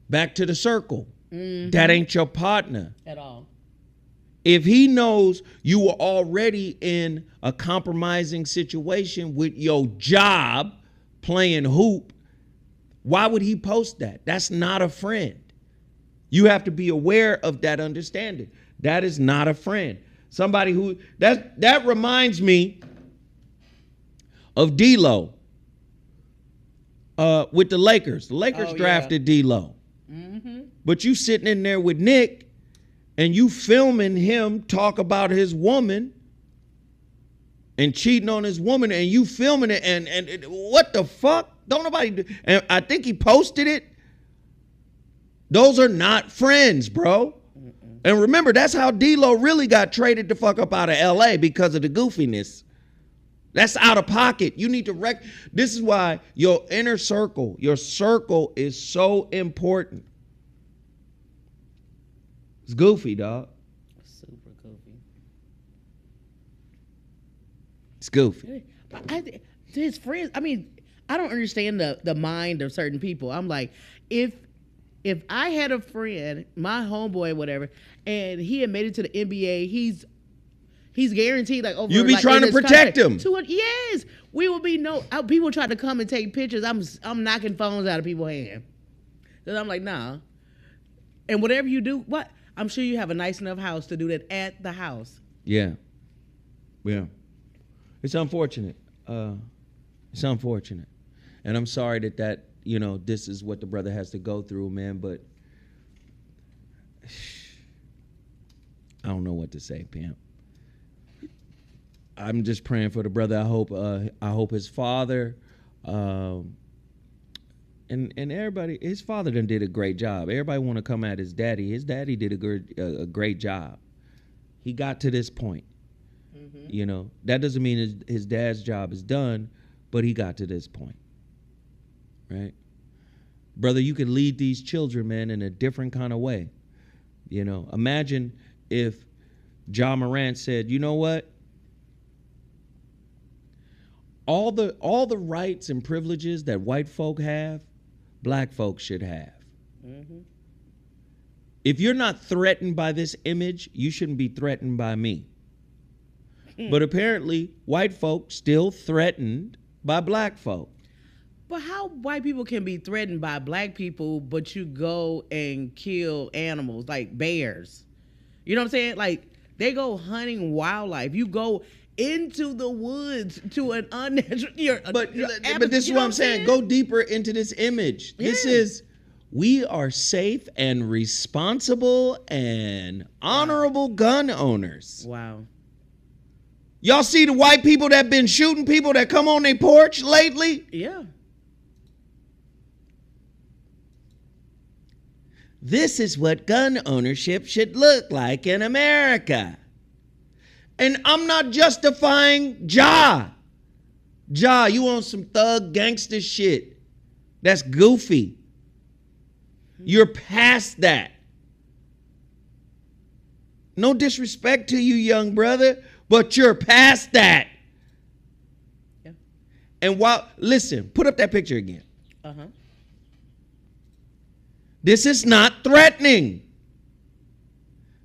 back to the circle. That ain't your partner. At all. If he knows you were already in a compromising situation with your job, playing hoop, why would he post that? That's not a friend. You have to be aware of that understanding. That is not a friend. Somebody who, that reminds me of D-Lo with the Lakers. The Lakers drafted D-Lo. But you sitting in there with Nick and you filming him talk about his woman and cheating on his woman, and you filming it, and what the fuck? Don't nobody do. And I think he posted it. Those are not friends, bro. And remember, that's how D-Lo really got traded the fuck up out of LA, because of the goofiness. That's out of pocket. You need to this is why your inner circle, your circle is so important. It's goofy, dog. Super goofy. It's goofy. But his friends, I mean, I don't understand the mind of certain people. I'm like, if I had a friend, my homeboy, whatever, and he had made it to the NBA, he's guaranteed like over. You be like, trying to protect him. Yes, we will be people try to come and take pictures. I'm knocking phones out of people's hands. Cause I'm like, nah. And whatever you do, what? I'm sure you have a nice enough house to do that at the house. Yeah. It's unfortunate. It's unfortunate. And I'm sorry that this is what the brother has to go through, man, but I don't know what to say, Pimp. I'm just praying for the brother. I hope his father and everybody, his father done did a great job. Everybody want to come at his daddy. His daddy did a great job. He got to this point. That doesn't mean his dad's job is done, but he got to this point. Right? Brother, you could lead these children, man, in a different kind of way. Imagine if Ja Morant said, you know what? All the rights and privileges that white folk have, black folk should have. If you're not threatened by this image, you shouldn't be threatened by me. But apparently, white folk still threatened by black folk. But how white people can be threatened by black people, but you go and kill animals like bears? You know what I'm saying? Like, they go hunting wildlife. You go into the woods to an unnatural. But this is what I'm saying. Go deeper into this image. Yeah. This is, we are safe and responsible and honorable gun owners. Wow. Y'all see the white people that been shooting people that come on their porch lately? Yeah. This is what gun ownership should look like in America. And I'm not justifying Ja. Ja, you on some thug gangster shit. That's goofy. You're past that. No disrespect to you, young brother, but you're past that. Yeah. And listen, put up that picture again. This is not threatening.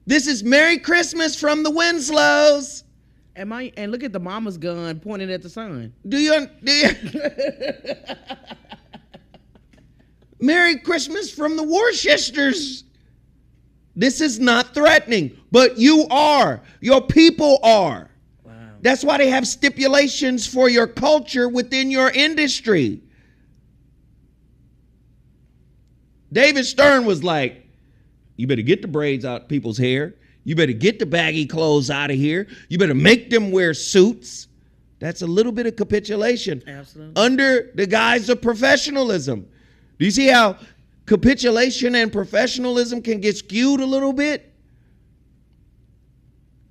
This is Merry Christmas from the Winslows. And look at the mama's gun pointed at the son. Do you Merry Christmas from the Worcesters. This is not threatening, but you are. Your people are. Wow. That's why they have stipulations for your culture within your industry. David Stern was like, you better get the braids out people's hair. You better get the baggy clothes out of here. You better make them wear suits. That's a little bit of capitulation. Absolutely. Under the guise of professionalism. Do you see how capitulation and professionalism can get skewed a little bit?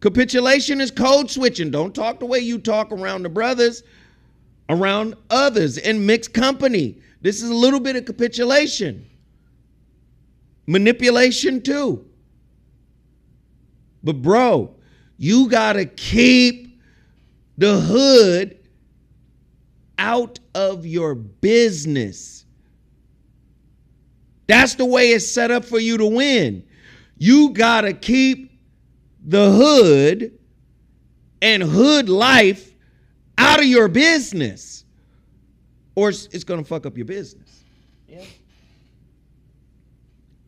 Capitulation is code switching. Don't talk the way you talk around the brothers, around others in mixed company. This is a little bit of capitulation. Manipulation too. But bro, you gotta keep the hood out of your business. That's the way it's set up for you to win. You gotta keep the hood and hood life out of your business, or it's gonna fuck up your business. Yeah.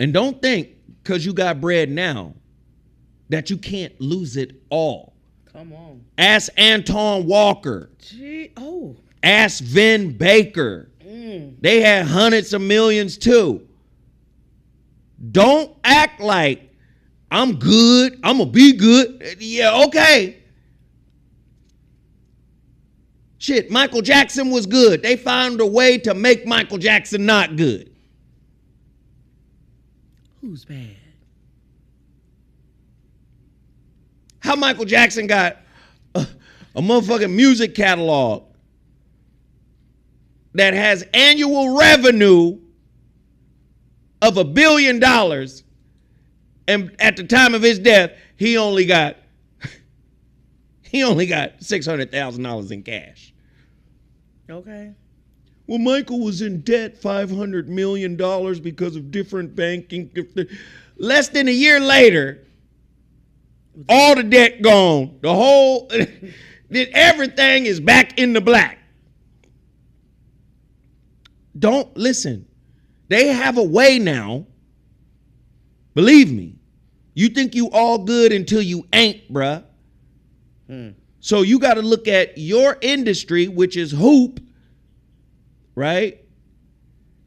And don't think because you got bread now that you can't lose it all. Come on. Ask Anton Walker. Gee. Oh. Ask Vin Baker. They had hundreds of millions too. Don't act like I'm good. I'm going to be good. Yeah, okay. Shit, Michael Jackson was good. They found a way to make Michael Jackson not good. Who's bad? How Michael Jackson got a motherfucking music catalog that has annual revenue of $1 billion, and at the time of his death, he only got $600,000 in cash. Okay. Well, Michael was in debt $500 million because of different banking. Less than a year later, all the debt gone. The whole, everything is back in the black. Don't listen. They have a way now. Believe me. You think you all good until you ain't, bruh. So you got to look at your industry, which is hoop, right,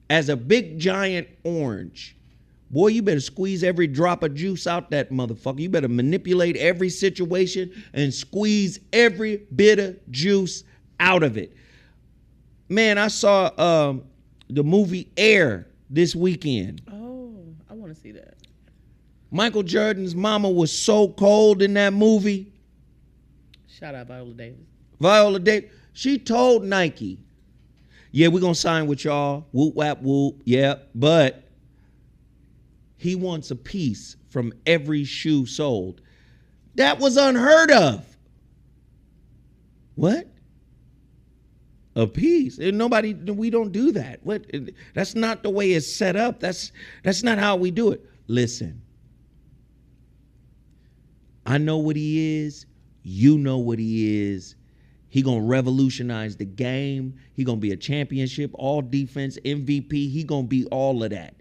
as a big giant orange. Boy, you better squeeze every drop of juice out that motherfucker. You better manipulate every situation and squeeze every bit of juice out of it. Man, I saw the movie Air this weekend. Oh, I want to see that. Michael Jordan's mama was so cold in that movie. Shout out Viola Davis. Viola Davis. She told Nike, yeah, we're going to sign with y'all. Whoop, whap, whoop. Yeah, but he wants a piece from every shoe sold. That was unheard of. What? A piece? And we don't do that. What? That's not the way it's set up. That's not how we do it. Listen. I know what he is. You know what he is. He gonna revolutionize the game. He gonna be a championship, all defense, MVP. He gonna be all of that.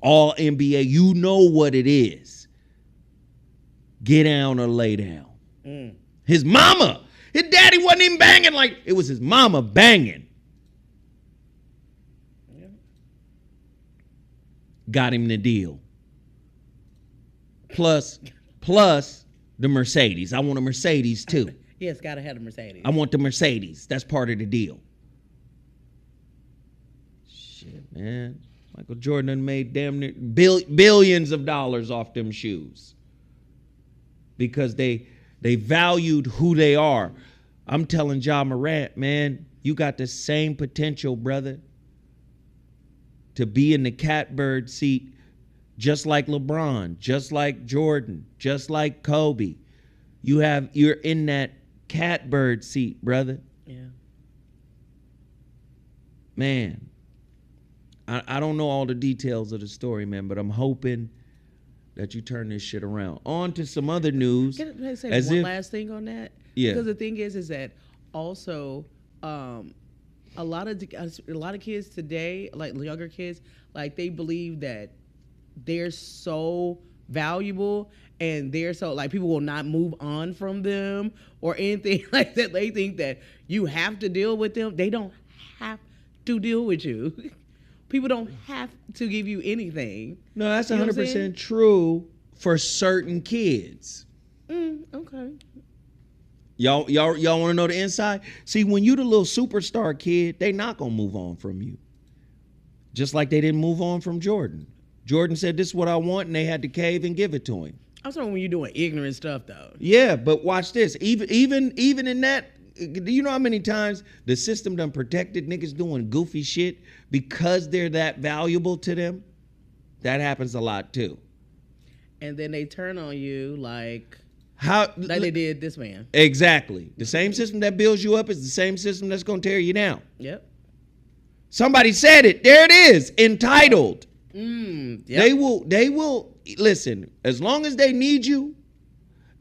All NBA. You know what it is. Get down or lay down. His mama. His daddy wasn't even banging like it was his mama banging. Yeah. Got him the deal. Plus the Mercedes. I want a Mercedes too. Yes, gotta have a Mercedes. I want the Mercedes. That's part of the deal. Shit, man. Michael Jordan done made damn near billions of dollars off them shoes because they valued who they are. I'm telling Ja Morant, man, you got the same potential, brother, to be in the catbird seat just like LeBron, just like Jordan, just like Kobe. You're in that catbird seat, brother. Yeah. Man, I don't know all the details of the story, man, but I'm hoping that you turn this shit around. On to some other news. Can I say as one if- last thing on that? Yeah. Because the thing is that also a lot of kids today, like younger kids, like they believe that they're so valuable and they're so like people will not move on from them or anything like that. They think that you have to deal with them. They don't have to deal with you. People don't have to give you anything. No, that's You know what I'm 100% true for certain kids. Okay. Y'all want to know the inside? See, when you the little superstar kid, they not gonna move on from you. Just like they didn't move on from Jordan. Jordan said, "This is what I want," and they had to cave and give it to him. I'm talking when you're doing ignorant stuff though. Yeah, but watch this. Even in that, do you know how many times the system done protected niggas doing goofy shit because they're that valuable to them? That happens a lot too. And then they turn on you like How they did this man. Exactly. The same system that builds you up is the same system that's gonna tear you down. Yep. Somebody said it. There it is. Entitled. Yep. They will listen, as long as they need you,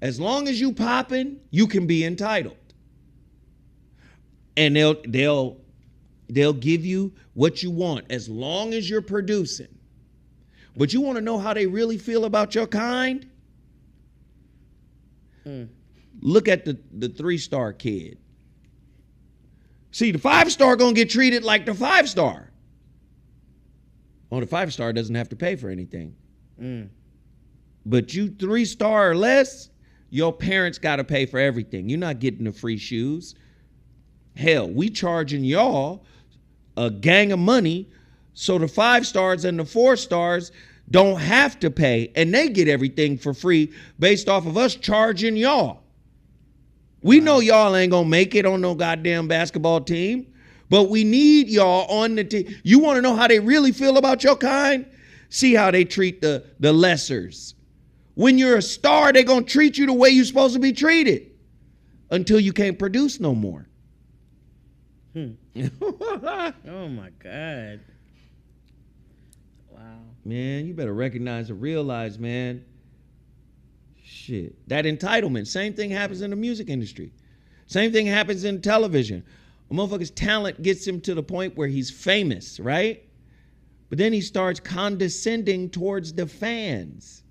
as long as you popping, you can be entitled. And they'll give you what you want as long as you're producing. But you want to know how they really feel about your kind? Look at the 3-star kid. See, the 5-star gonna get treated like the 5-star. Oh, the 5-star doesn't have to pay for anything. But you 3-star or less, your parents gotta pay for everything. You're not getting the free shoes. Hell, we charging y'all a gang of money so the 5-stars and the 4-stars don't have to pay, and they get everything for free based off of us charging y'all. We know y'all ain't gonna make it on no goddamn basketball team, but we need y'all on the team. You want to know how they really feel about your kind? See how they treat the lessers. When you're a star, they're gonna treat you the way you're supposed to be treated until you can't produce no more. Oh my God. Wow. Man, you better recognize and realize, man. Shit. That entitlement. Same thing happens in the music industry. Same thing happens in television. A motherfucker's talent gets him to the point where he's famous, right? But then he starts condescending towards the fans.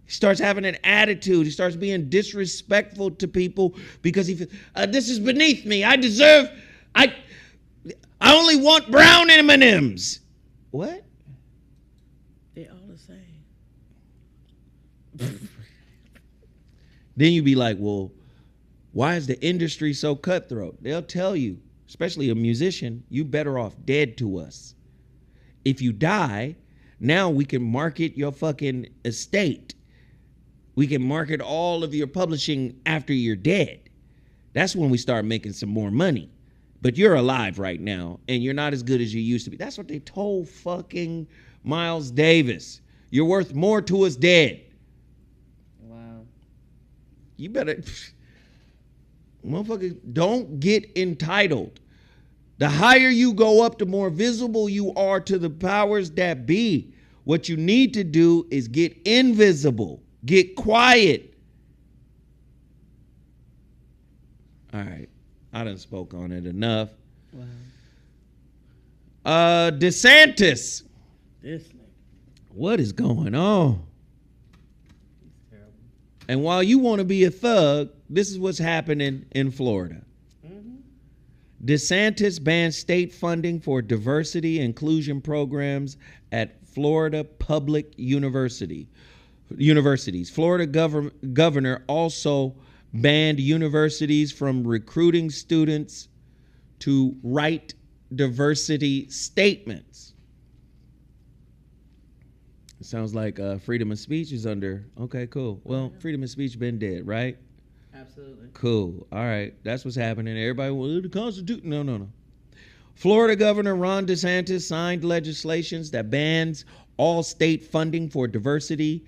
He starts having an attitude. He starts being disrespectful to people because he feels, this is beneath me. I only want brown M&Ms. What? They're all the same. Then you be like, well, why is the industry so cutthroat? They'll tell you, especially a musician, you better off dead to us. If you die, now we can market your fucking estate. We can market all of your publishing after you're dead. That's when we start making some more money. But you're alive right now, and you're not as good as you used to be. That's what they told fucking Miles Davis. You're worth more to us dead. Wow. You better, motherfucker, don't get entitled. The higher you go up, the more visible you are to the powers that be. What you need to do is get invisible. Get quiet. All right. I done spoke on it enough. Wow. DeSantis. This nigga. What is going on? He's terrible. And while you want to be a thug, this is what's happening in Florida. DeSantis bans state funding for diversity inclusion programs at Florida public universities. Florida governor also banned universities from recruiting students to write diversity statements. It sounds like freedom of speech is under. Okay, cool. Well, freedom of speech been dead, right? Absolutely. Cool. All right. That's what's happening. Everybody, well, the Constitution. No. Florida Governor Ron DeSantis signed legislation that bans all state funding for diversity,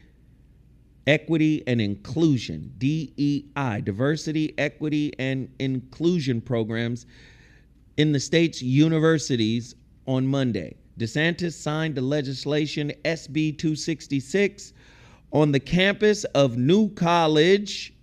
equity, and inclusion, DEI, diversity, equity, and inclusion programs in the state's universities on Monday. DeSantis signed the legislation SB 266 on the campus of New College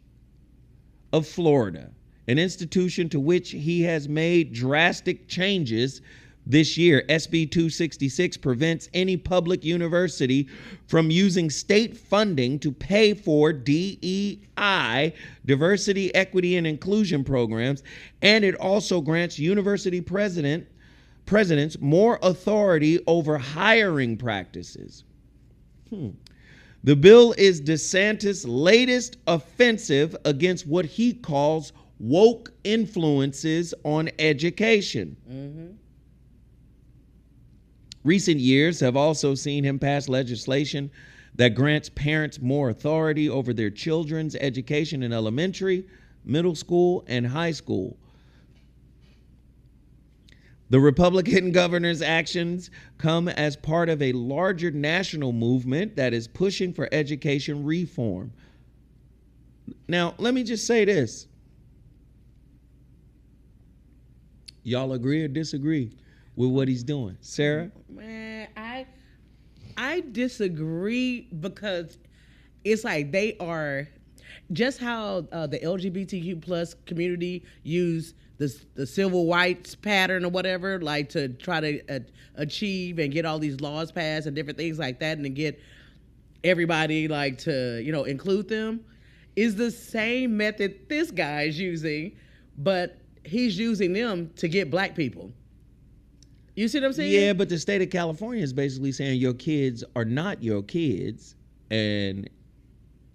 of Florida, an institution to which he has made drastic changes this year. SB 266 prevents any public university from using state funding to pay for DEI, diversity, equity, and inclusion programs, and it also grants university presidents more authority over hiring practices. The bill is DeSantis' latest offensive against what he calls woke influences on education. Recent years have also seen him pass legislation that grants parents more authority over their children's education in elementary, middle school, and high school. The Republican governor's actions come as part of a larger national movement that is pushing for education reform. Now, let me just say this. Y'all agree or disagree with what he's doing? Sarah? Man, I disagree because it's like they are just how the LGBTQ plus community use the civil rights pattern or whatever, like to try to achieve and get all these laws passed and different things like that, and to get everybody like to include them, is the same method this guy is using, but he's using them to get black people. You see what I'm saying? Yeah, but the state of California is basically saying your kids are not your kids, and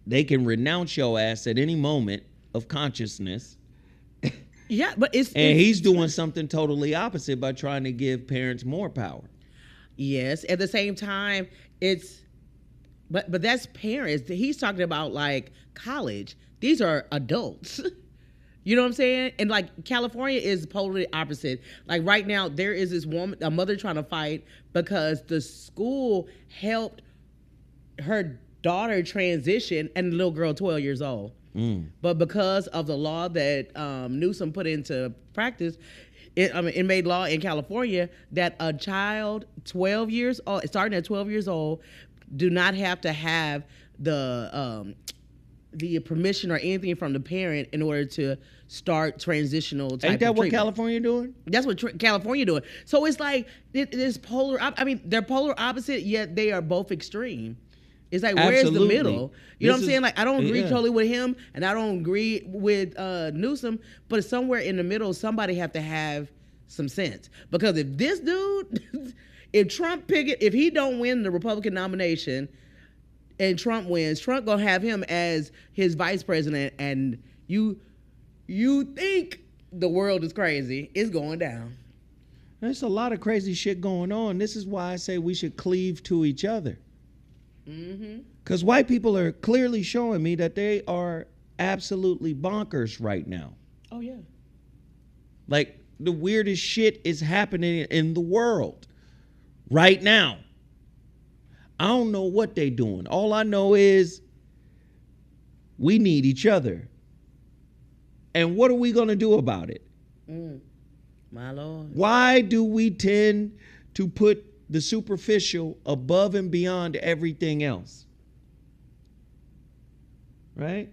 they can renounce your ass at any moment of consciousness. Yeah, but he's doing something totally opposite by trying to give parents more power. Yes, at the same time, but that's parents. He's talking about like college. These are adults. You know what I'm saying? And like California is polarly opposite. Like right now, there is this woman, a mother trying to fight because the school helped her daughter transition, and the little girl, 12 years old. But because of the law that Newsom put into practice, it made law in California that a child 12 years old, starting at 12 years old, do not have to have the permission or anything from the parent in order to start transitional type Ain't that of what treatment. California doing? That's what California doing. So it's like it is polar. I mean, they're polar opposite, yet they are both extreme. It's like, where's the Absolutely. middle? You know what I'm saying? Like, I don't agree Yeah. totally with him, and I don't agree with Newsom, but somewhere in the middle, somebody have to have some sense. Because if this dude, if Trump if he don't win the Republican nomination, and Trump wins, Trump gonna have him as his vice president, and you think the world is crazy, it's going down. There's a lot of crazy shit going on. This is why I say we should cleave to each other. Because white people are clearly showing me that they are absolutely bonkers right now. Oh, yeah. Like, the weirdest shit is happening in the world right now. I don't know what they doing. All I know is we need each other. And what are we going to do about it? My Lord. Why do we tend to put the superficial above and beyond everything else? Right?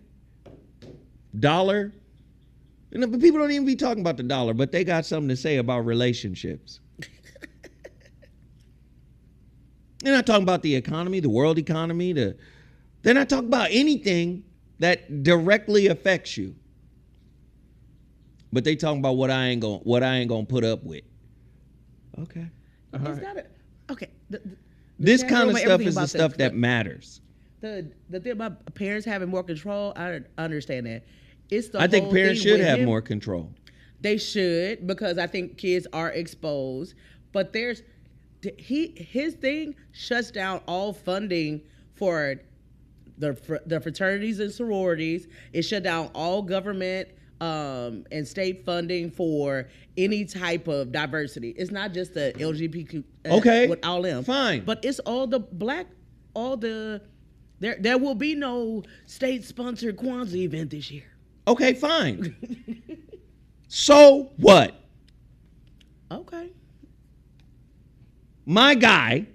Dollar. But people don't even be talking about the dollar, but they got something to say about relationships. They're not talking about the economy, the world economy. They're not talking about anything that directly affects you. But they talking about what I ain't gonna put up with. Okay. All It's right. gotta, okay. This chat kind room of and stuff everything is the about stuff that matters. The thing about parents having more control, I understand that. It's the I think whole parents thing should with have him. more control. They should, because I think kids are exposed. But his thing shuts down all funding for the fraternities and sororities. It shut down all government and state funding for any type of diversity. It's not just the LGBTQ. Okay, with all them. fine. But it's all the black, there will be no state-sponsored Kwanzaa event this year. Okay, fine. So what? Okay. my guy,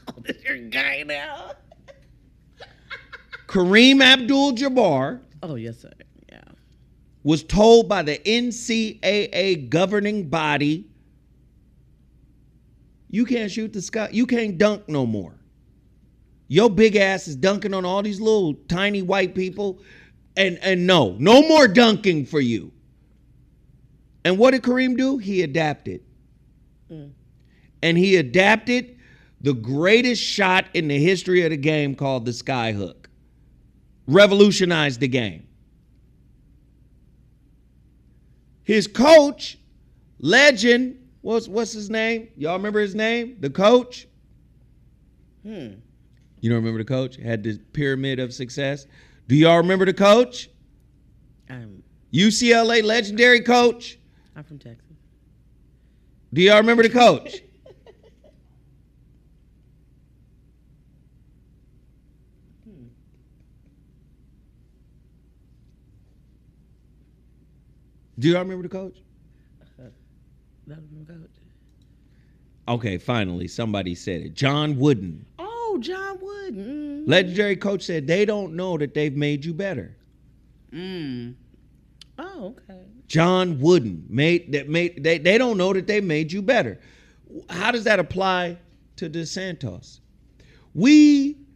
Oh, this your guy now? Kareem Abdul-Jabbar, Oh, yes, sir. Yeah. was told by the NCAA governing body, you can't shoot the sky, you can't dunk no more. Your big ass is dunking on all these little tiny white people, and no more dunking for you. And what did Kareem do? He adapted. And he adapted the greatest shot in the history of the game called the sky hook. Revolutionized the game. His coach, legend, what's his name? Y'all remember his name? The coach? You don't remember the coach? Had the pyramid of success. Do y'all remember the coach? I'm UCLA legendary coach. from Texas. Do y'all remember the coach? Do y'all remember the coach? That was my coach. Okay, finally, somebody said it. John Wooden. Oh, John Wood. Legendary coach said they don't know that they've made you better. Oh, okay. John Wooden they don't know that they made you better. How does that apply to DeSantis?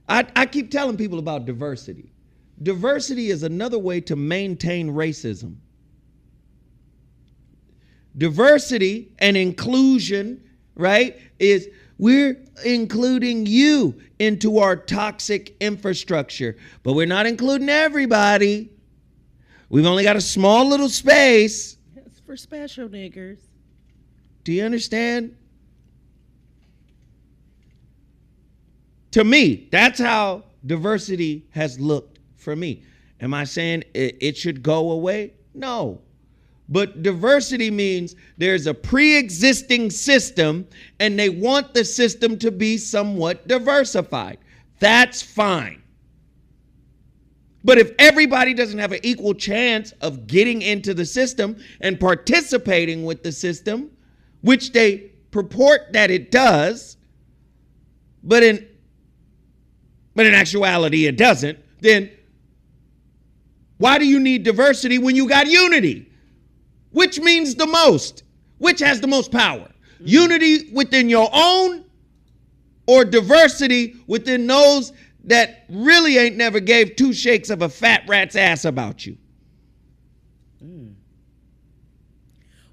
I keep telling people about diversity. Diversity is another way to maintain racism. Diversity and inclusion, right, is we're including you into our toxic infrastructure, but we're not including everybody. We've only got a small little space. It's for special niggers. Do you understand? To me, that's how diversity has looked for me. Am I saying it should go away? No. But diversity means there's a pre-existing system and they want the system to be somewhat diversified. That's fine. But if everybody doesn't have an equal chance of getting into the system and participating with the system, which they purport that it does, but in actuality it doesn't, then why do you need diversity when you got unity? Which means the most? Which has the most power? Unity within your own or diversity within those that really ain't never gave two shakes of a fat rat's ass about you?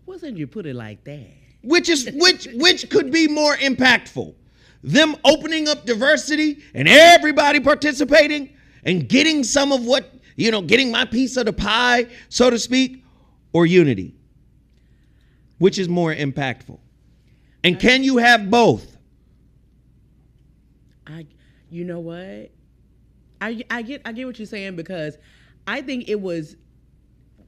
Wasn't you put it like that? Which could be more impactful? Them opening up diversity and everybody participating and getting some of what, getting my piece of the pie, so to speak, or unity? Which is more impactful? And can you have both? You know what? I get what you're saying, because I think it was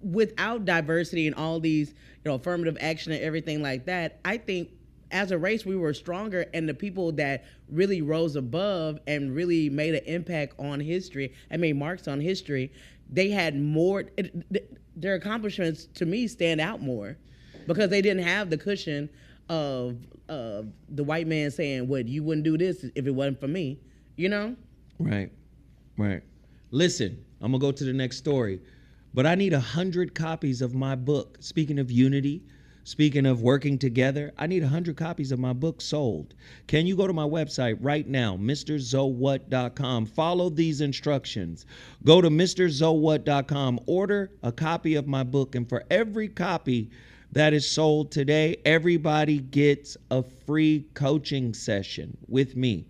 without diversity and all these, affirmative action and everything like that. I think as a race we were stronger, and the people that really rose above and really made an impact on history and made marks on history, they had more. Their accomplishments to me stand out more because they didn't have the cushion of the white man saying, "What, you wouldn't do this if it wasn't for me," Right. Listen, I'm gonna go to the next story, but I need 100 copies of my book. Speaking of unity, speaking of working together, I need 100 copies of my book sold. Can you go to my website right now, MrZoWhat.com? Follow these instructions. Go to MrZoWhat.com, order a copy of my book, and for every copy that is sold today, everybody gets a free coaching session with me.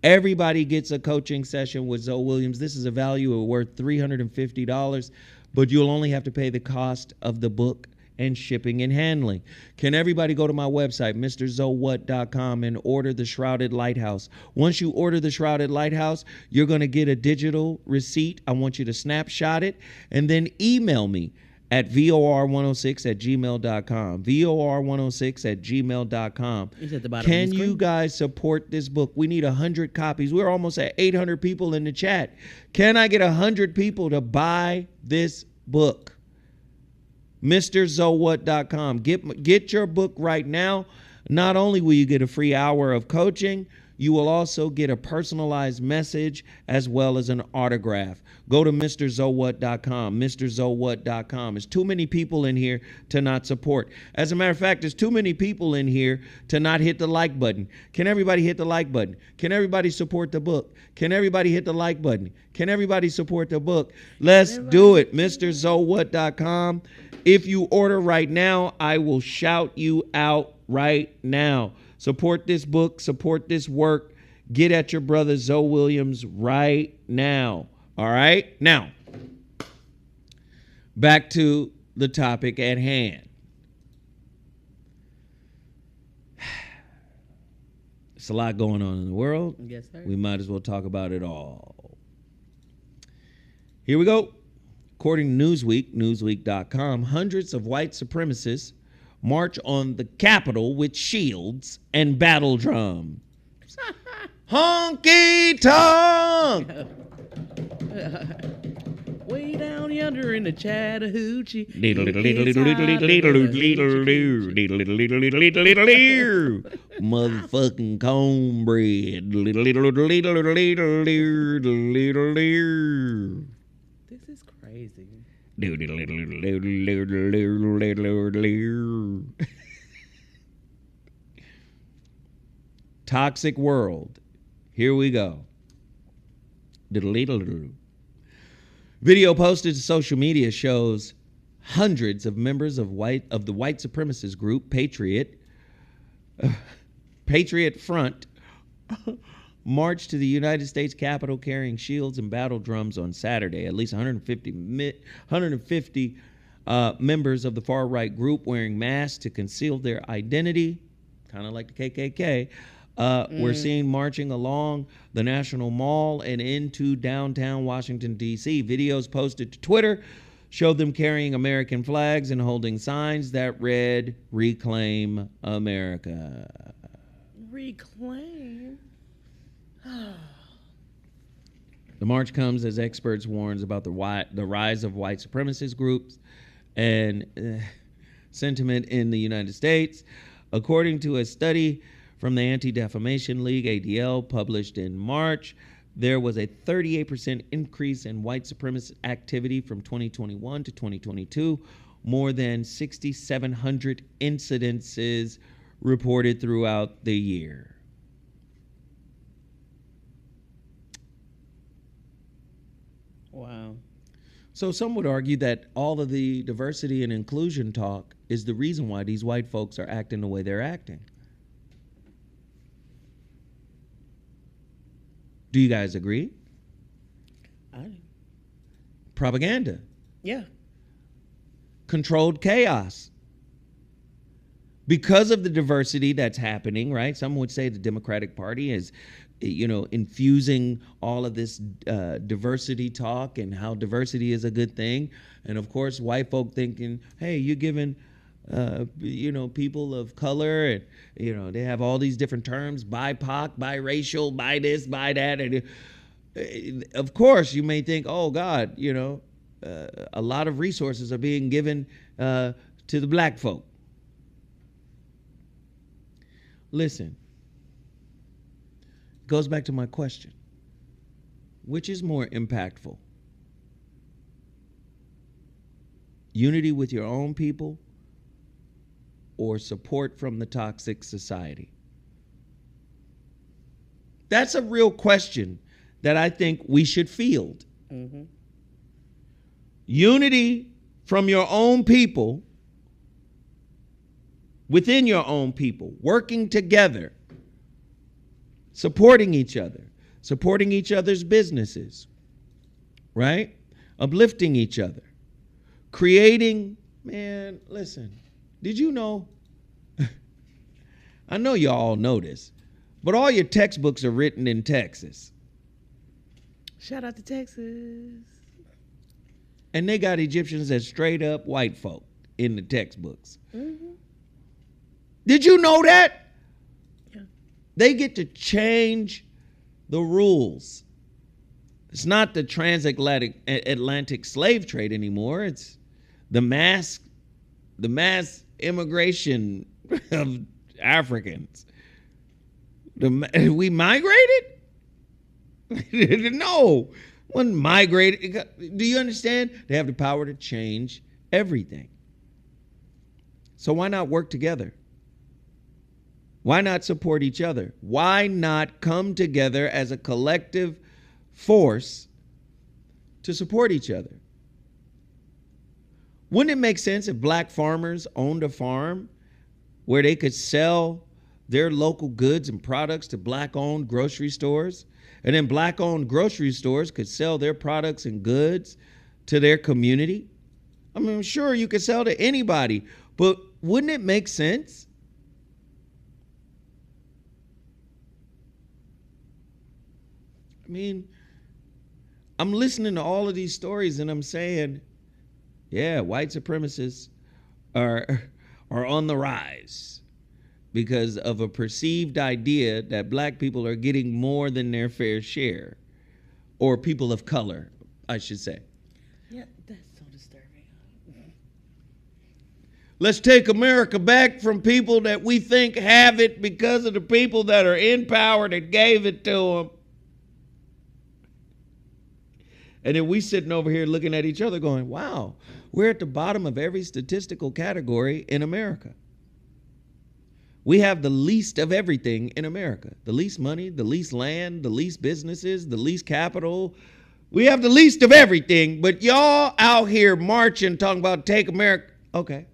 Everybody gets a coaching session with Zoe Williams. This is a value worth $350, but you'll only have to pay the cost of the book and shipping and handling. Can everybody go to my website, MrZoWhat.com, and order the Shrouded Lighthouse? Once you order the Shrouded Lighthouse, you're going to get a digital receipt. I want you to snapshot it and then email me at VOR106@gmail.com. VOR106@gmail.com. It's at the bottom Can of the screen. you guys support this book? We need 100 copies. We're almost at 800 people in the chat. Can I get 100 people to buy this book? MrZoWhat.com. Get your book right now. Not only will you get a free hour of coaching, you will also get a personalized message as well as an autograph. Go to MrZoWhat.com, MrZoWhat.com. There's too many people in here to not support. As a matter of fact, there's too many people in here to not hit the like button. Can everybody hit the like button? Can everybody support the book? Can everybody hit the like button? Can everybody support the book? Let's do it. MrZoWhat.com. If you order right now, I will shout you out right now. Support this book, support this work. Get at your brother Zoe Williams right now. All right? Now, back to the topic at hand. It's a lot going on in the world. Yes, sir. We might as well talk about it all. Here we go. According to Newsweek, Newsweek.com, hundreds of white supremacists march on the Capitol with shields and battle drum. Honky tonk! Way down yonder in the Chattahoochee. Motherfucking cornbread. This is crazy. Toxic world. Here we go. Video posted to social media shows hundreds of members of the white supremacist group Patriot Front marched to the United States Capitol carrying shields and battle drums on Saturday. At least 150 members of the far-right group wearing masks to conceal their identity, kind of like the KKK, were seen marching along the National Mall and into downtown Washington, D.C. Videos posted to Twitter showed them carrying American flags and holding signs that read, "Reclaim America." Reclaim? The march comes as experts warns about the rise of white supremacist groups and sentiment in the United States. According to a study from the Anti-Defamation League, ADL, published in March, there was a 38% increase in white supremacist activity from 2021 to 2022, more than 6,700 incidences reported throughout the year. Wow. So some would argue that all of the diversity and inclusion talk is the reason why these white folks are acting the way they're acting. Do you guys agree? Propaganda. Yeah. Controlled chaos. Because of the diversity that's happening, right? Some would say the Democratic Party is, infusing all of this diversity talk and how diversity is a good thing. And of course, white folk thinking, hey, you're giving, people of color, and, they have all these different terms, BIPOC, biracial, by this, by that. And of course, you may think, oh, God, a lot of resources are being given to the black folk. Listen, goes back to my question. Which is more impactful? Unity with your own people or support from the toxic society? That's a real question that I think we should field. Mm-hmm. Unity from your own people, within your own people, working together, supporting each other, supporting each other's businesses, right? Uplifting each other, creating, man, listen, did you know? I know you all know this, but all your textbooks are written in Texas. Shout out to Texas. And they got Egyptians as straight up white folk in the textbooks. Mm-hmm. Did you know that? Yeah. They get to change the rules. It's not the transatlantic slave trade anymore. It's the mass immigration of Africans. We migrated? No. Wasn't migrated. Do you understand? They have the power to change everything. So why not work together? Why not support each other? Why not come together as a collective force to support each other? Wouldn't it make sense if black farmers owned a farm where they could sell their local goods and products to black-owned grocery stores, and then black-owned grocery stores could sell their products and goods to their community? I mean, sure, you could sell to anybody, but wouldn't it make sense? I mean, I'm listening to all of these stories and I'm saying, yeah, white supremacists are on the rise because of a perceived idea that black people are getting more than their fair share, or people of color, I should say. Yeah, that's so disturbing. Let's take America back from people that we think have it because of the people that are in power that gave it to them. And then we sitting over here looking at each other going, wow, we're at the bottom of every statistical category in America. We have the least of everything in America. The least money, the least land, the least businesses, the least capital. We have the least of everything, but y'all out here marching, talking about take America. Okay.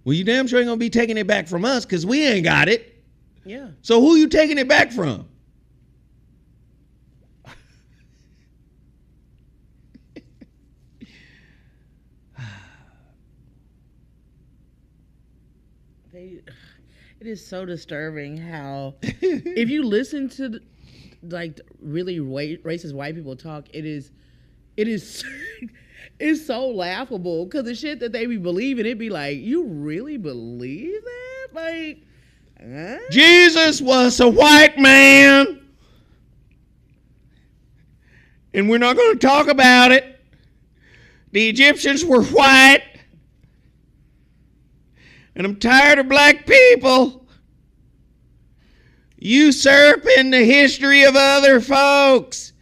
Well, you damn sure ain't gonna be taking it back from us because we ain't got it. Yeah. So who you taking it back from? It is so disturbing how, if you listen to like really racist white people talk, it is it's so laughable because the shit that they be believing, it be like, you really believe that? Like, huh? Jesus was a white man, and we're not going to talk about it. The Egyptians were white. And I'm tired of black people usurping the history of other folks.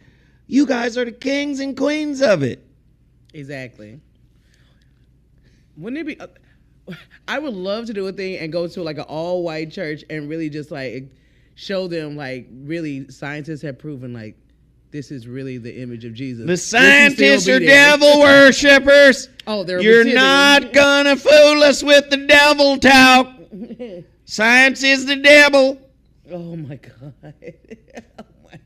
You guys are the kings and queens of it. Exactly. Wouldn't it be? I would love to do a thing and go to like an all-white church and really just like show them like really scientists have proven like this is really the image of Jesus. The scientists are devil worshippers. Oh, you're not gonna fool us with the devil talk. Science is the devil. Oh my God. Oh my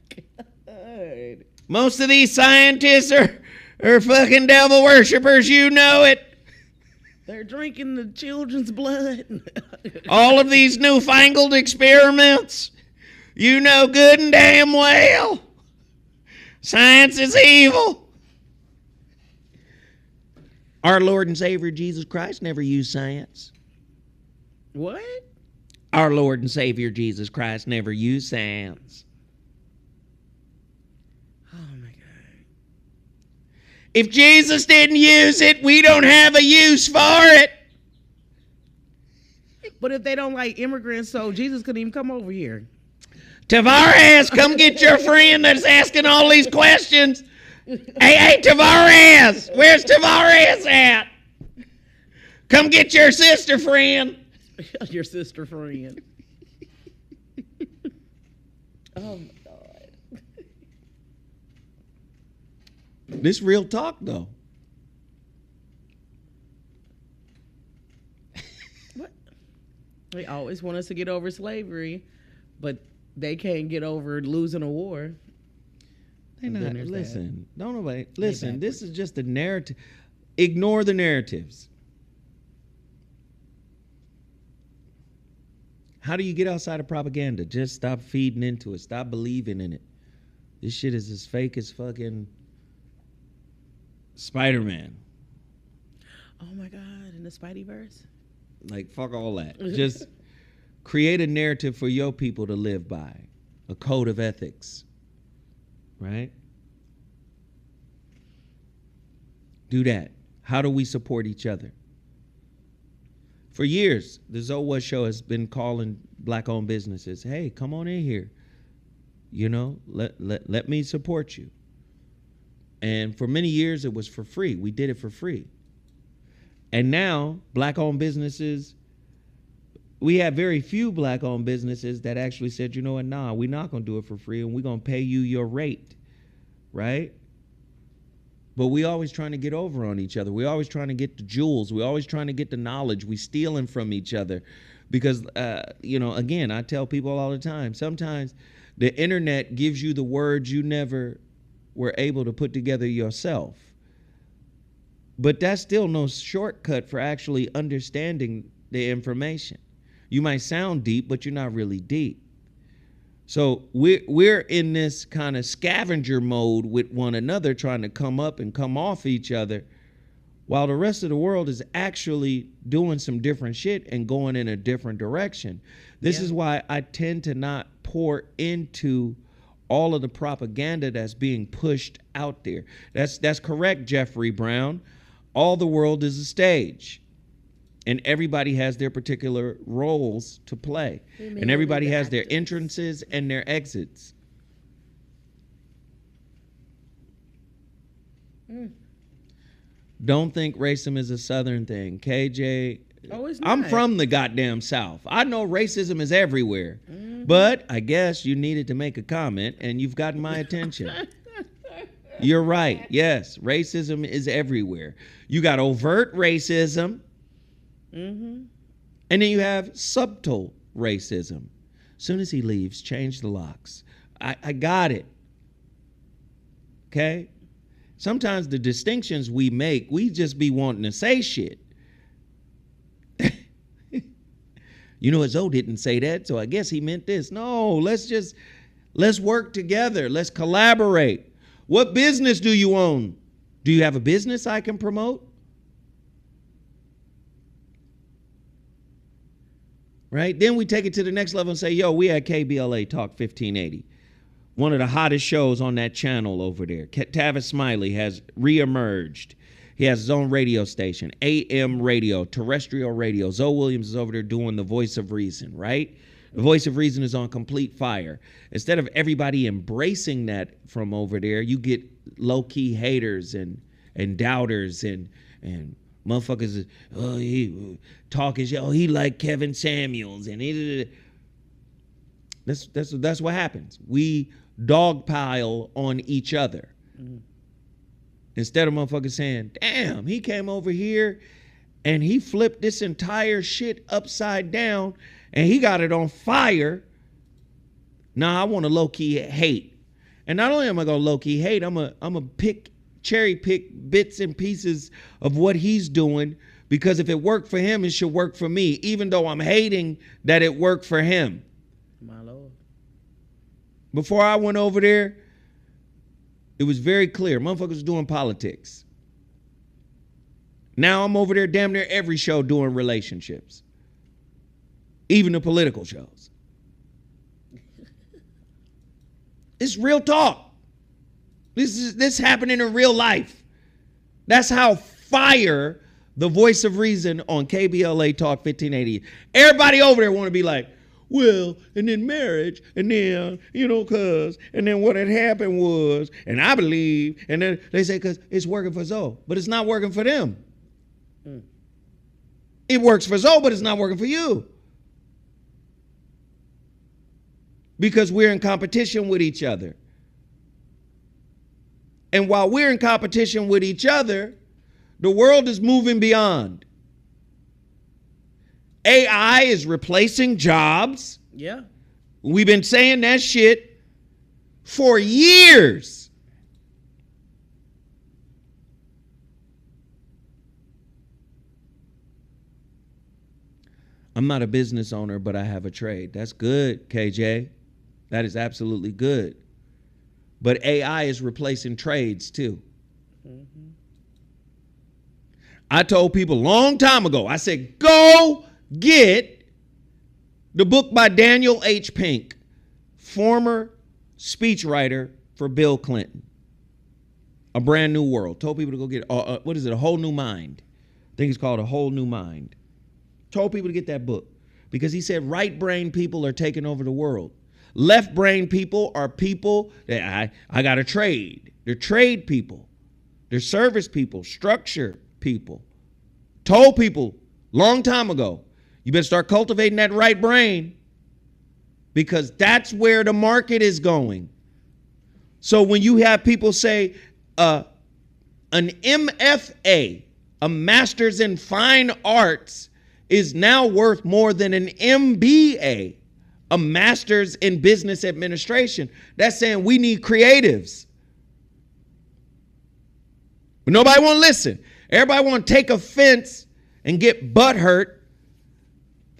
God. Most of these scientists are fucking devil worshippers. You know it. They're drinking the children's blood. All of these newfangled experiments. You know good and damn well. Science is evil. Our Lord and Savior Jesus Christ never used science. What? Our Lord and Savior Jesus Christ never used science. Oh my God. If Jesus didn't use it, we don't have a use for it. But if they don't like immigrants, so Jesus couldn't even come over here. Tavares, come get your friend that's asking all these questions. Hey, Tavares, where's Tavares at? Come get your sister friend. Your sister friend. Oh my God. This real talk though. What? They always want us to get over slavery, but they can't get over losing a war. They're not. Listen, don't nobody listen. This is just a narrative. Ignore the narratives. How do you get outside of propaganda? Just stop feeding into it. Stop believing in it. This shit is as fake as fucking Spider-Man. Oh my God, in the Spideyverse? Like, fuck all that. Just create a narrative for your people to live by. A code of ethics. Right? Do that. How do we support each other? For years, the Zoe Show has been calling black-owned businesses, hey, come on in here. You know, let me support you. And for many years, it was for free. We did it for free. And now, black-owned businesses, we have very few black-owned businesses that actually said, you know what, nah, we're not going to do it for free, and we're going to pay you your rate, right? But we always trying to get over on each other. We always trying to get the jewels. We always trying to get the knowledge. We stealing from each other. Because, you know, again, I tell people all the time, sometimes the internet gives you the words you never were able to put together yourself. But that's still no shortcut for actually understanding the information. You might sound deep, but you're not really deep. So we're in this kind of scavenger mode with one another, trying to come up and come off each other, while the rest of the world is actually doing some different shit and going in a different direction. This is why I tend to not pour into all of the propaganda that's being pushed out there. That's correct, Jeffrey Brown. All the world is a stage. And everybody has their particular roles to play. And everybody has their entrances and their exits. Don't think racism is a Southern thing. KJ, Oh, it's not. I'm from the goddamn South. I know racism is everywhere. But I guess you needed to make a comment, and you've gotten my attention. You're right. Yes, racism is everywhere. You got overt racism. And then you have subtle racism. Soon as he leaves, change the locks. I got it. Okay? Sometimes the distinctions we make, we just be wanting to say shit. You know, Zoe didn't say that, so I guess he meant this. No, let's work together. Let's collaborate. What business do you own? Do you have a business I can promote? Right? Then we take it to the next level and say, yo, we at KBLA Talk 1580. One of the hottest shows on that channel over there. Tavis Smiley has reemerged. He has his own radio station, AM radio, terrestrial radio. Zoe Williams is over there doing the Voice of Reason, right? The Voice of Reason is on complete fire. Instead of everybody embracing that from over there, you get low-key haters and doubters and motherfuckers, oh, he talking shit. Oh, he like Kevin Samuels, and that's what happens. We dogpile on each other instead of motherfuckers saying, "Damn, he came over here and he flipped this entire shit upside down and he got it on fire." Now I want to low key hate, and not only am I gonna low key hate, I'm a cherry pick bits and pieces of what he's doing, because if it worked for him, it should work for me, even though I'm hating that it worked for him. My Lord. Before I went over there, it was very clear. Motherfuckers was doing politics. Now I'm over there damn near every show doing relationships. Even the political shows. It's real talk. This happening in real life. That's how fire the Voice of Reason on KBLA Talk 1580. Everybody over there want to be like, well, and then marriage, and then, you know, and then what had happened was, and I believe, and then they say, because it's working for Zoe, but it's not working for them. It works for Zoe, but it's not working for you. Because we're in competition with each other. And while we're in competition with each other, the world is moving beyond. AI is replacing jobs. Yeah. We've been saying that shit for years. I'm not a business owner, but I have a trade. That's good, KJ. That is absolutely good. But AI is replacing trades too. I told people a long time ago, I said, go get the book by Daniel H. Pink, former speechwriter for Bill Clinton, A Brand New World. Told people to go get, what is it, A Whole New Mind. I think it's called A Whole New Mind. Told people to get that book because he said right brain people are taking over the world. Left brain people are people that I got to trade. They're trade people. They're service people, structure people. Told people long time ago, you better start cultivating that right brain because that's where the market is going. So when you have people say an MFA, a master's in fine arts, is now worth more than an MBA, a master's in business administration, that's saying we need creatives. But nobody want to listen. Everybody want to take offense and get butthurt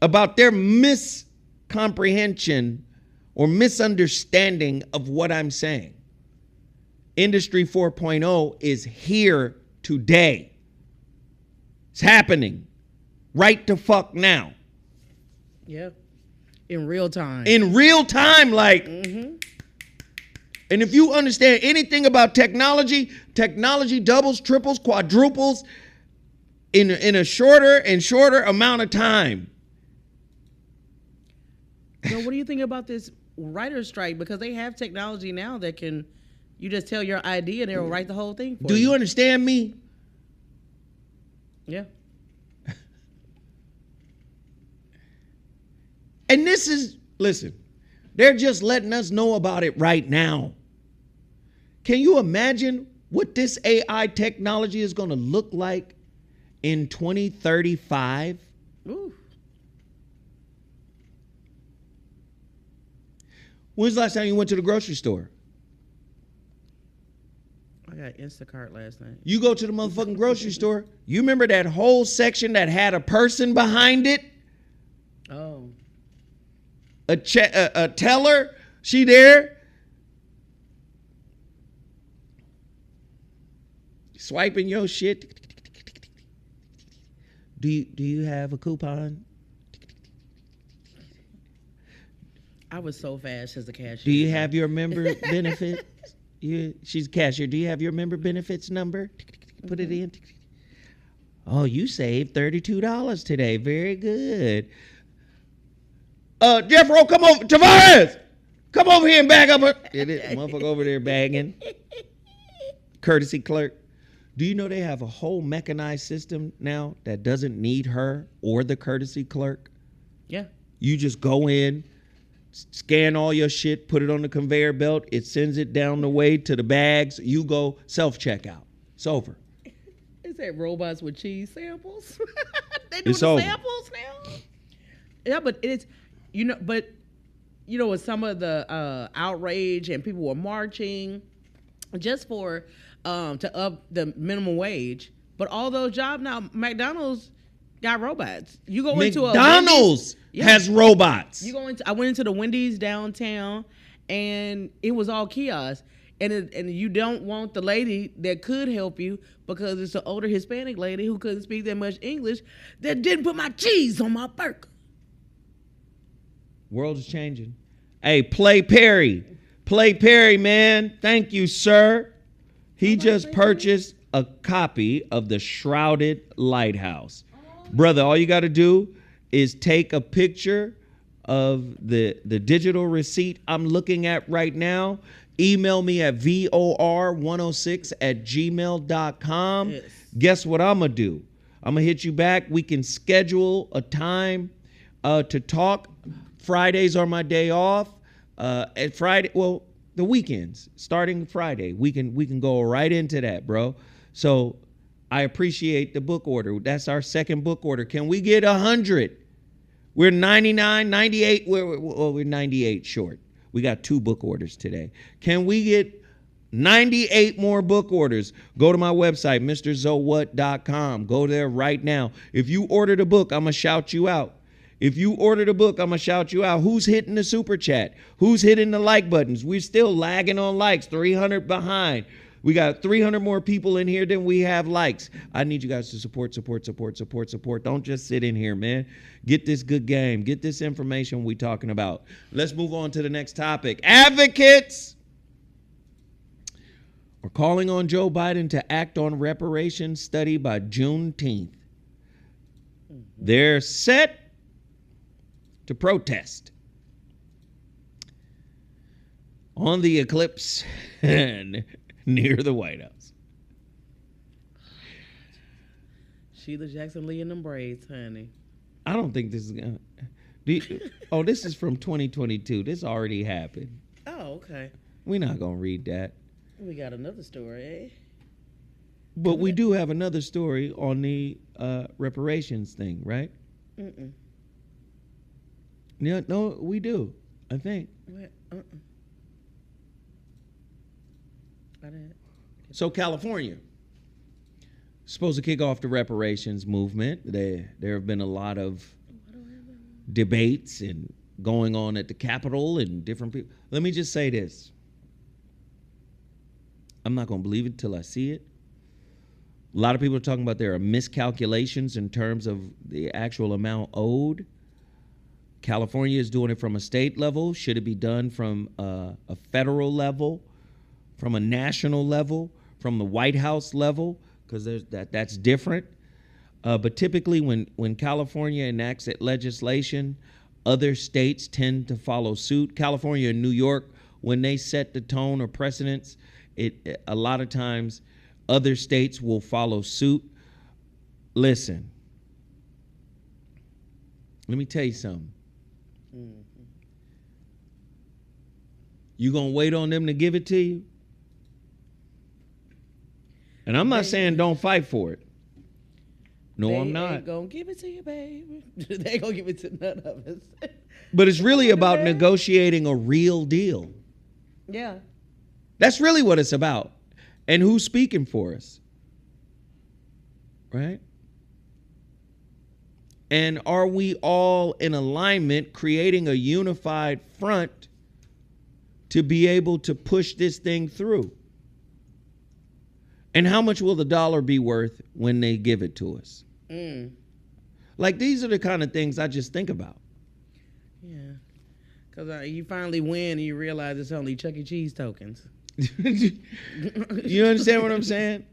about their miscomprehension or misunderstanding of what I'm saying. Industry 4.0 is here today. It's happening right the fuck now. Yeah. In real time. In real time, like. Mm-hmm. And if you understand anything about technology, technology doubles, triples, quadruples in a shorter and shorter amount of time. So what do you think about this writer's strike? Because they have technology now that can, you just tell your idea and they'll write the whole thing for you. Do you understand me? Yeah. And this is, listen, they're just letting us know about it right now. Can you imagine what this AI technology is going to look like in 2035? Ooh. When's the last time you went to the grocery store? I got Instacart last night. You go to the motherfucking grocery store. You remember that whole section that had a person behind it? Oh. A teller? She there? Swiping your shit. Do you have a coupon? I was so fast as a cashier. Do you have your member benefits? She's a cashier. Do you have your member benefits number? Put it in. Oh, you saved $32 today. Very good. Jeffro, come over. Tavares, come over here and bag up her. Motherfucker over there bagging. Courtesy clerk. Do you know they have a whole mechanized system now that doesn't need her or the courtesy clerk? Yeah. You just go in, scan all your shit, put it on the conveyor belt. It sends it down the way to the bags. You go self-checkout. It's over. Is that robots with cheese samples? They do It's the over. samples now? Yeah, but it's, with some of the outrage and people were marching just for to up the minimum wage. But all those jobs now, McDonald's got robots. You go into a McDonald's has robots. I went into the Wendy's downtown, and it was all kiosks. And you don't want the lady that could help you because it's an older Hispanic lady who couldn't speak that much English that didn't put my cheese on my burger. World is changing. Hey, Play Perry, man. Thank you, sir. He just purchased a copy of The Shrouded Lighthouse. Brother, all you got to do is take a picture of the digital receipt I'm looking at right now. Email me at vor106@gmail.com. Yes. Guess what I'm going to do? I'm going to hit you back. We can schedule a time to talk. Fridays are my day off. And Friday, the weekends, starting Friday, we can go right into that, bro. So I appreciate the book order. That's our second book order. Can we get 100? We're 99, 98. We're 98 short. We got 2 book orders today. Can we get 98 more book orders? Go to my website, MrZoWhat.com. Go there right now. If you ordered a book, I'm going to shout you out. If you ordered a book, I'm going to shout you out. Who's hitting the super chat? Who's hitting the like buttons? We're still lagging on likes, 300 behind. We got 300 more people in here than we have likes. I need you guys to support. Don't just sit in here, man. Get this good game. Get this information we're talking about. Let's move on to the next topic. Advocates are calling on Joe Biden to act on reparations study by Juneteenth. They're set to protest on the eclipse near the White House. Sheila Jackson Lee in them braids, honey. I don't think this is gonna. Oh, this is from 2022. This already happened. Oh, okay. We're not gonna read that. We got another story, eh? But we do have another story on the reparations thing, right? Mm-mm. Yeah, no, we do. I think. What? I didn't. So California supposed to kick off the reparations movement. There have been a lot of debates and going on at the Capitol and different people. Let me just say this. I'm not going to believe it till I see it. A lot of people are talking about there are miscalculations in terms of the actual amount owed. California is doing it from a state level. Should it be done from a federal level, from a national level, from the White House level? Because that's different. But typically when California enacts legislation, other states tend to follow suit. California and New York, when they set the tone or precedents, a lot of times other states will follow suit. Listen, let me tell you something. Mm-hmm. You gonna wait on them to give it to you? And I'm not saying don't fight for it. No, I'm not. They ain't gonna give it to you, baby. They ain't gonna give it to none of us. But it's really about negotiating a real deal. Yeah. That's really what it's about. And who's speaking for us? Right? And are we all in alignment, creating a unified front to be able to push this thing through? And how much will the dollar be worth when they give it to us? Like, these are the kind of things I just think about. Yeah. Because you finally win and you realize it's only Chuck E. Cheese tokens. You understand what I'm saying?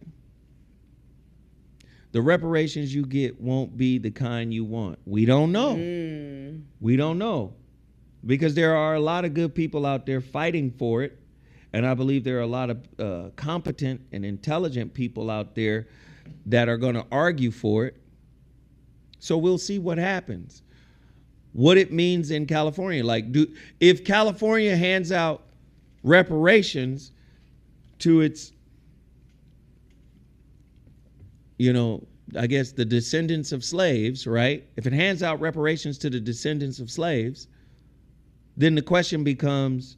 The reparations you get won't be the kind you want. We don't know. We don't know. Because there are a lot of good people out there fighting for it. And I believe there are a lot of competent and intelligent people out there that are going to argue for it. So we'll see what happens. What it means in California. Like, if California hands out reparations to its, I guess the descendants of slaves, right? If it hands out reparations to the descendants of slaves, then the question becomes,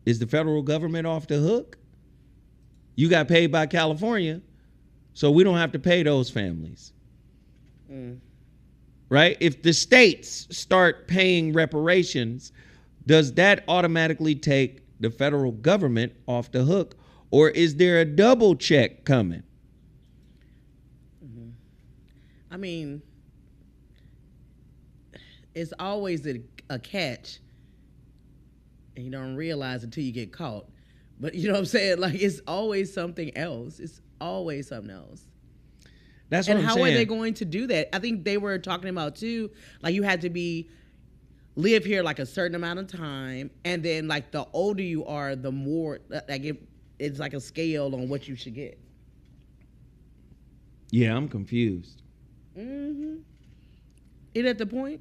is the federal government off the hook? You got paid by California, so we don't have to pay those families. Right? If the states start paying reparations, does that automatically take the federal government off the hook? Or is there a double check coming? I mean, it's always a catch. And you don't realize until you get caught. But you know what I'm saying? Like, it's always something else. It's always something else. That's what I'm saying. And how are they going to do that? I think they were talking about, too, like, you had to live here like a certain amount of time. And then, like, the older you are, the more, like, it's like a scale on what you should get. Yeah, I'm confused. Is it at the point?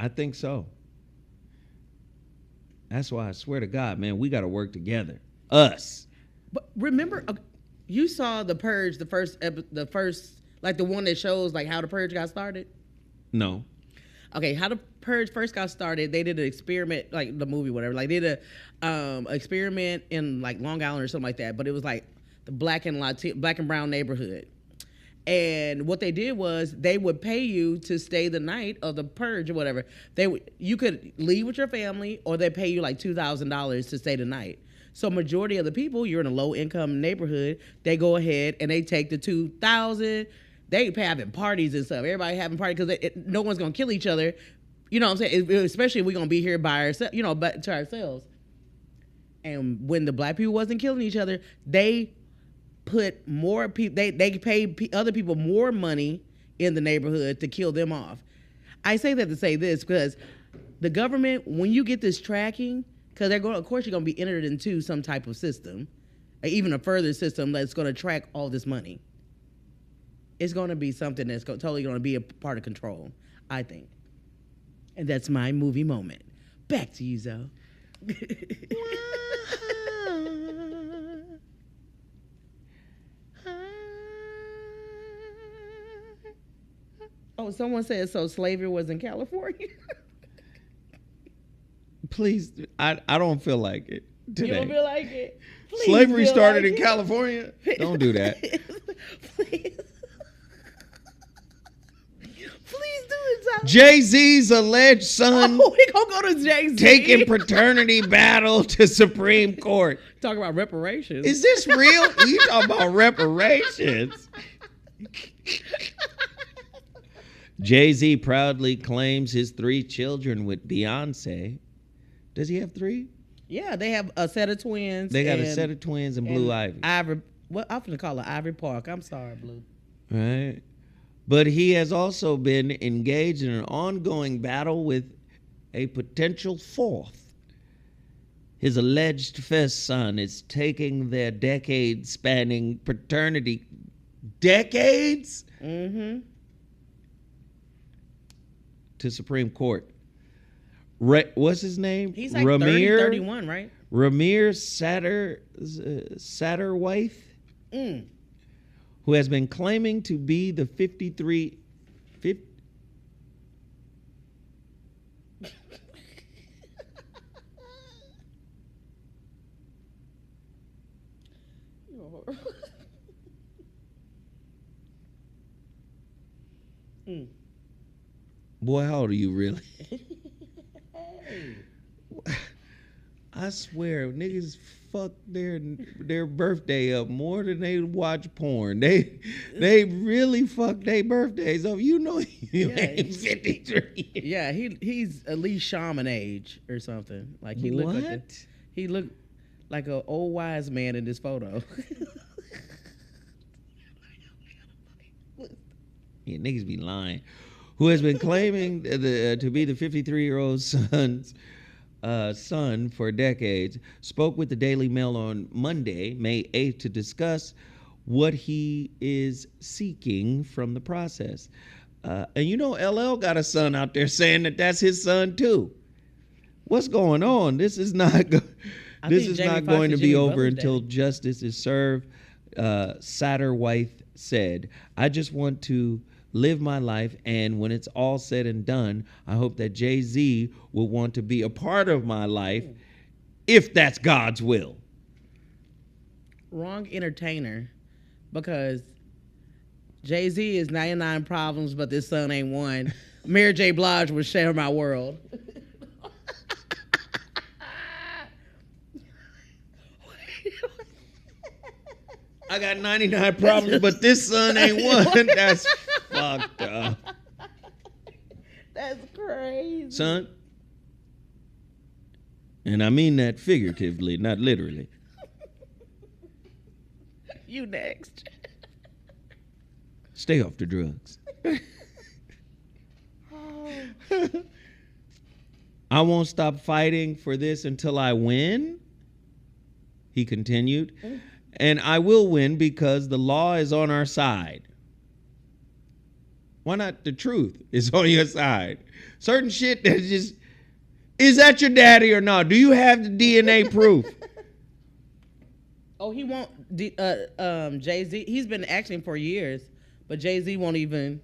I think so. That's why I swear to God, man, we got to work together. Us. But remember, you saw The Purge, the first, like the one that shows like how The Purge got started? No. Okay, how The Purge first got started, they did an experiment, like the movie, whatever. Like they did a experiment in like Long Island or something like that, but it was like the black and brown neighborhood. And what they did was they would pay you to stay the night of the purge or whatever. You could leave with your family, or they pay you like $2,000 to stay the night. So majority of the people, you're in a low income neighborhood, they go ahead and they take the $2,000. They having parties and stuff. Everybody having parties because no one's gonna kill each other. You know what I'm saying? Especially if we're gonna be here by ourselves, to ourselves. And when the black people wasn't killing each other, they put more people. They pay other people more money in the neighborhood to kill them off. I say that to say this because the government, when you get this tracking, because they're going, of course, you're going to be entered into some type of system, or even a further system that's going to track all this money. It's going to be something that's totally going to be a part of control, I think. And that's my movie moment. Back to you, Zoe. Oh, someone said so slavery was in California. Please, I don't feel like it today. You don't feel like it? Please Slavery feel started like in it. California. Don't do that. Please. Please do it, Zoe. Jay-Z's alleged son Oh, we gonna go to Jay-Z. taking paternity battle to Supreme Court. Talk about reparations. Is this real? You talking about reparations? Jay-Z proudly claims his 3 children with Beyonce. Does he have 3? Yeah, they have a set of twins. They got a set of twins and Blue Ivy. Ivory. What I'm gonna call her Ivory Park. I'm sorry, Blue. Right. But he has also been engaged in an ongoing battle with a potential 4th. His alleged first son is taking their decade-spanning paternity... Decades? Mm-hmm. To Supreme Court. What's his name? He's like 30, 31, right? Ramir Satterwhite, who has been claiming to be the 50, Boy, how old are you really? I swear, niggas fuck their birthday up more than they watch porn. They really fuck their birthdays up. You know you ain't 53. Yeah, he's at least shaman age or something. Like he looked like an old wise man in this photo. Yeah, niggas be lying. Who has been claiming to be the 53-year-old son for decades, spoke with the Daily Mail on Monday, May 8th, to discuss what he is seeking from the process. And you know, LL got a son out there saying that that's his son too. What's going on? This is not going to be over until justice is served. Satterwhite said, "I just want to live my life, and when it's all said and done, I hope that Jay-Z will want to be a part of my life if that's God's will." Wrong entertainer, because Jay-Z is 99 problems, but this son ain't one. Mary J. Blige would share my world. I got 99 problems, but this son ain't one. That's fucked up. That's crazy. Son, and I mean that figuratively, not literally. You next. Stay off the drugs. I won't stop fighting for this until I win, he continued. And I will win because the law is on our side. Why not the truth is on your side? Certain shit that just, is that your daddy or not? Do you have the DNA proof? Oh, he won't. Jay-Z, he's been acting for years, but Jay-Z won't even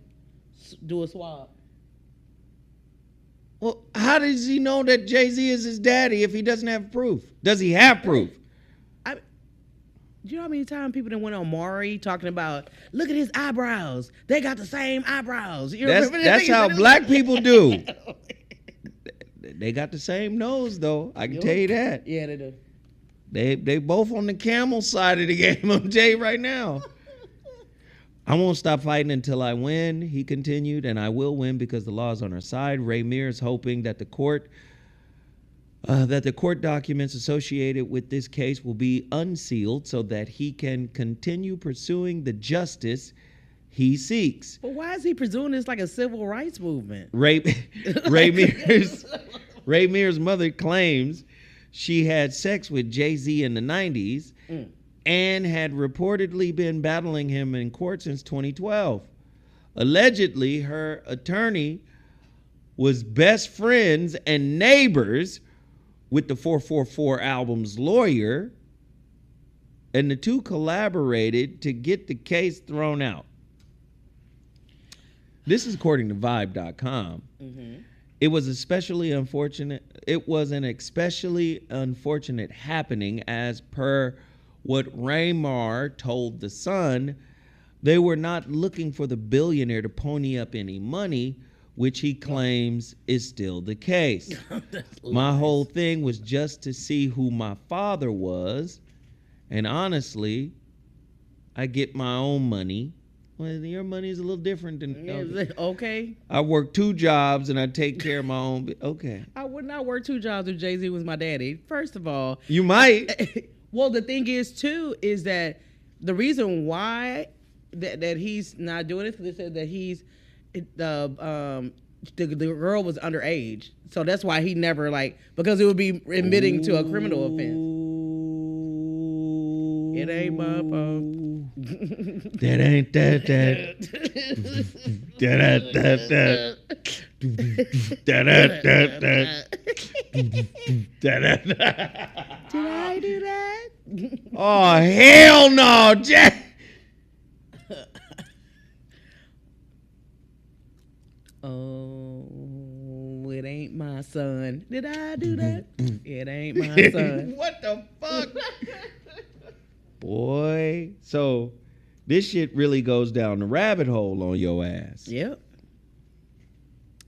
do a swab. Well, how does he know that Jay-Z is his daddy if he doesn't have proof? Does he have proof? Do you know how many times people that went on Maury talking about, look at his eyebrows. They got the same eyebrows. You That's how black people do. They got the same nose, though. I can tell you that. Yeah, they do. They both on the camel side of the game of Jay right now. I won't stop fighting until I win, he continued, and I will win because the law is on our side. Ray Mears hoping that the court that the court documents associated with this case will be unsealed so that he can continue pursuing the justice he seeks. But why is he presuming it's like a civil rights movement? Ray Mears' mother claims she had sex with Jay-Z in the 90s and had reportedly been battling him in court since 2012. Allegedly, her attorney was best friends and neighbors with the 444 album's lawyer, and the two collaborated to get the case thrown out. This is according to Vibe.com. It was especially unfortunate. It was an especially unfortunate happening, as per what Raymar told The Sun. They were not looking for the billionaire to pony up any money, which he claims is still the case. My whole thing was just to see who my father was, and honestly, I get my own money. Well, your money is a little different than okay. I work 2 jobs and I take care of my own. Okay. I would not work 2 jobs if Jay-Z was my daddy. First of all, You might. well, the thing is too is that the reason why that he's not doing it, they said that he's the girl was underage, so that's why he never because it would be admitting to a criminal offense. It ain't my fault. That ain't that. Did I do that? Oh, hell no, Jack. Oh, it ain't my son. Did I do that? It ain't my son. What the fuck? Boy. So this shit really goes down the rabbit hole on your ass. Yep.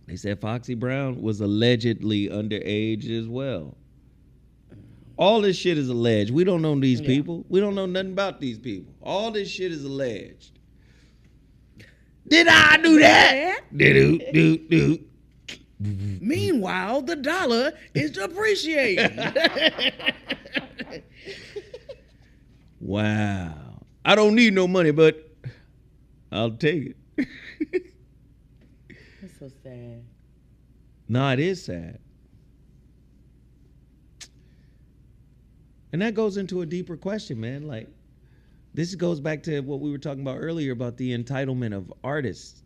They said Foxy Brown was allegedly underage as well. All this shit is alleged. We don't know these people. We don't know nothing about these people. All this shit is alleged. Did I do that? Do. Meanwhile, the dollar is depreciating. Wow. I don't need no money, but I'll take it. That's so sad. No, it is sad. And that goes into a deeper question, man. This goes back to what we were talking about earlier about the entitlement of artists.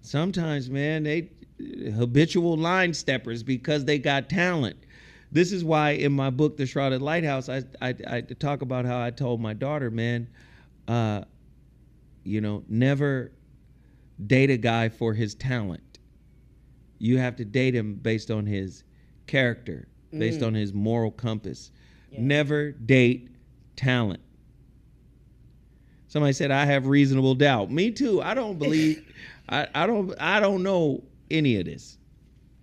Sometimes, man, they habitual line steppers because they got talent. This is why in my book, The Shrouded Lighthouse, I talk about how I told my daughter, man, never date a guy for his talent. You have to date him based on his character, based on his moral compass. Yeah. Never date talent. Somebody said, I have reasonable doubt. Me too. I don't believe, I don't know any of this.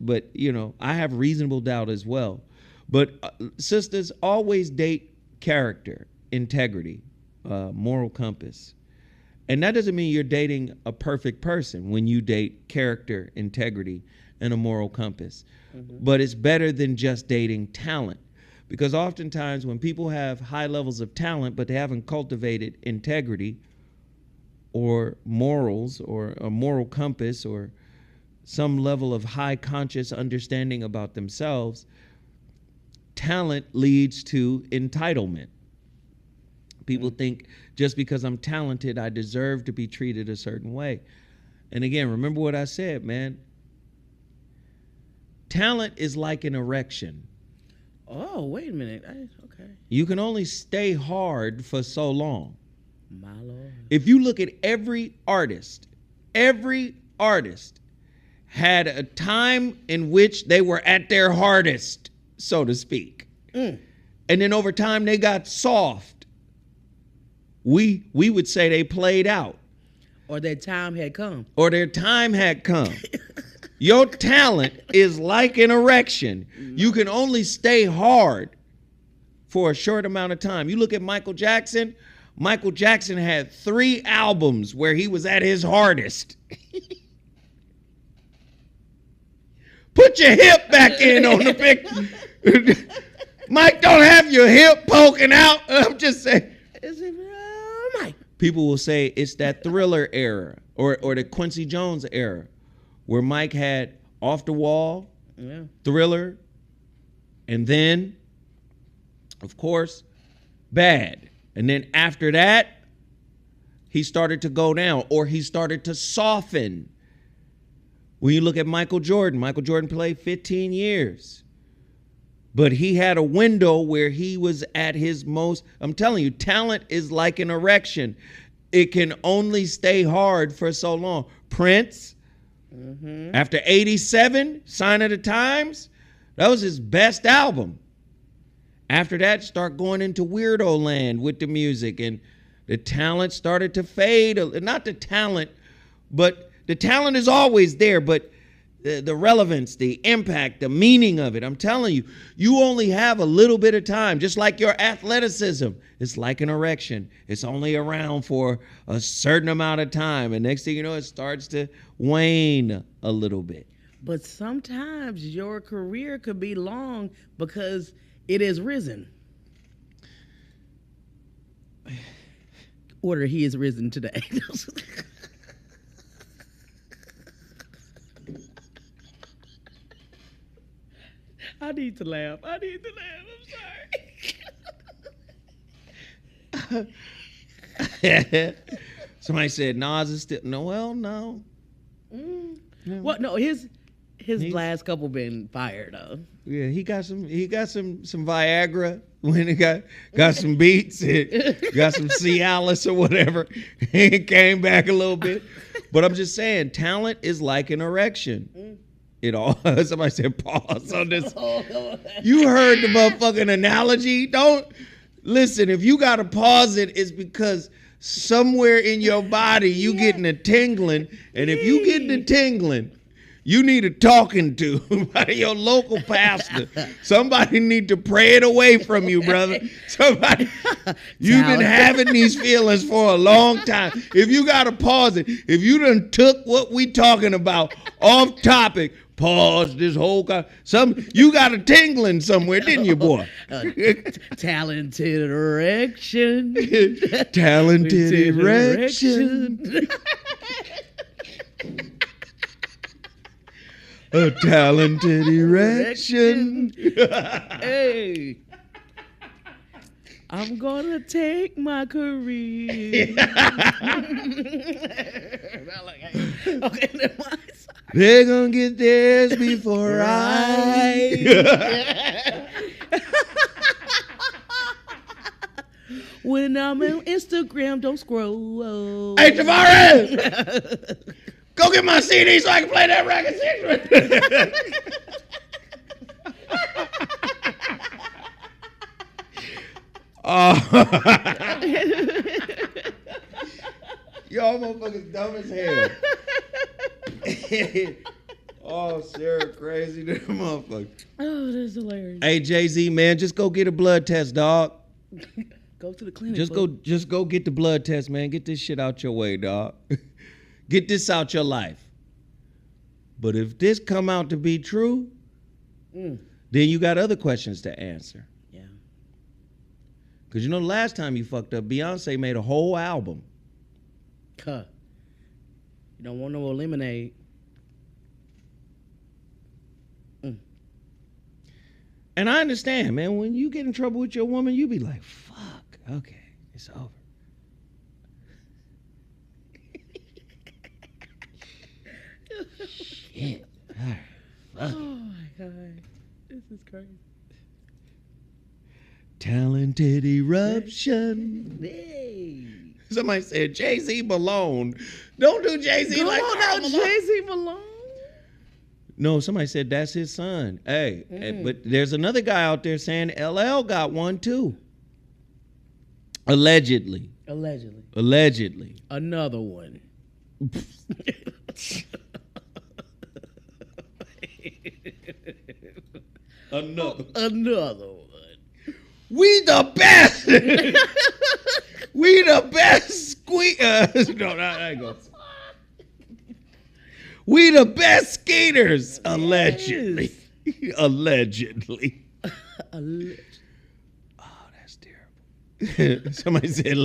But, I have reasonable doubt as well. But sisters, always date character, integrity, moral compass. And that doesn't mean you're dating a perfect person when you date character, integrity, and a moral compass. But it's better than just dating talent. Because oftentimes when people have high levels of talent, but they haven't cultivated integrity or morals or a moral compass or some level of high conscious understanding about themselves, talent leads to entitlement. People think just because I'm talented, I deserve to be treated a certain way. And again, remember what I said, man. Talent is like an erection. Oh, wait a minute. Okay. You can only stay hard for so long. My Lord. If you look at every artist had a time in which they were at their hardest, so to speak. And then over time they got soft. We would say they played out. Or their time had come. Your talent is like an erection. You can only stay hard for a short amount of time. You look at Michael Jackson. Michael Jackson had 3 albums where he was at his hardest. Put your hip back in on the picture. Mike, don't have your hip poking out. I'm just saying. Is it Mike? People will say it's that Thriller era or the Quincy Jones era where Mike had Off the Wall, Yeah. Thriller, and then, of course, Bad. And then after that, he started to go down or he started to soften. When you look at Michael Jordan played 15 years. But he had a window where he was at his most. I'm telling you, talent is like an erection. It can only stay hard for so long. Prince, after 87, Sign of the Times, that was his best album. After that, start going into weirdo land with the music, and the talent started to fade. Not the talent, but the talent is always there, but the relevance, the impact, the meaning of it. I'm telling you, you only have a little bit of time, just like your athleticism. It's like an erection. It's only around for a certain amount of time. And next thing you know, it starts to wane a little bit. But sometimes your career could be long because it has risen. Order, he is risen today. I need to laugh. I'm sorry. Somebody said Nas is still no. No. What? No, his last couple been fired though. Yeah, he got some Viagra when he got some beats, got some Cialis or whatever, and came back a little bit. But I'm just saying, talent is like an erection. It all. Somebody said pause on this. You heard the motherfucking analogy. Don't listen. If you gotta pause it, it's because somewhere in your body you getting a tingling, and if you getting a tingling, you need a talking to by your local pastor. Somebody need to pray it away from you, brother. Somebody, you've been having these feelings for a long time. If you gotta pause it, if you done took what we talking about off topic, pause this whole you got a tingling somewhere, didn't you, boy? Talented erection. Talented erection. A talented erection. Hey. I'm gonna take my career. Okay, never mind. They're gonna get theirs before I. When I'm on Instagram, don't scroll. Hey, Tavares! Go get my CD so I can play that record. Y'all motherfuckers dumb as hell. Oh, Sarah, crazy that motherfucker. Oh, that's hilarious. Hey, Jay-Z, man, just go get a blood test, dog. Go to the clinic. Just go get the blood test, man. Get this shit out your way, dog. Get this out your life. But if this come out to be true, then you got other questions to answer. Yeah. Because you know the last time you fucked up, Beyonce made a whole album. You don't want no lemonade. And I understand, man, when you get in trouble with your woman, you be like, fuck, okay, it's over. Shit. All right, fuck. Oh my God. This is crazy. Talented eruption. Hey. Somebody said Jay-Z Malone. Don't do Jay-Z Come like on Karl now, Malone. Jay-Z Malone. No, somebody said that's his son. Hey, but there's another guy out there saying LL got one too. Allegedly. Another one. Another one. We the best. We the best. No, I go. We the best skaters, allegedly. Allegedly. Oh, that's terrible. Somebody said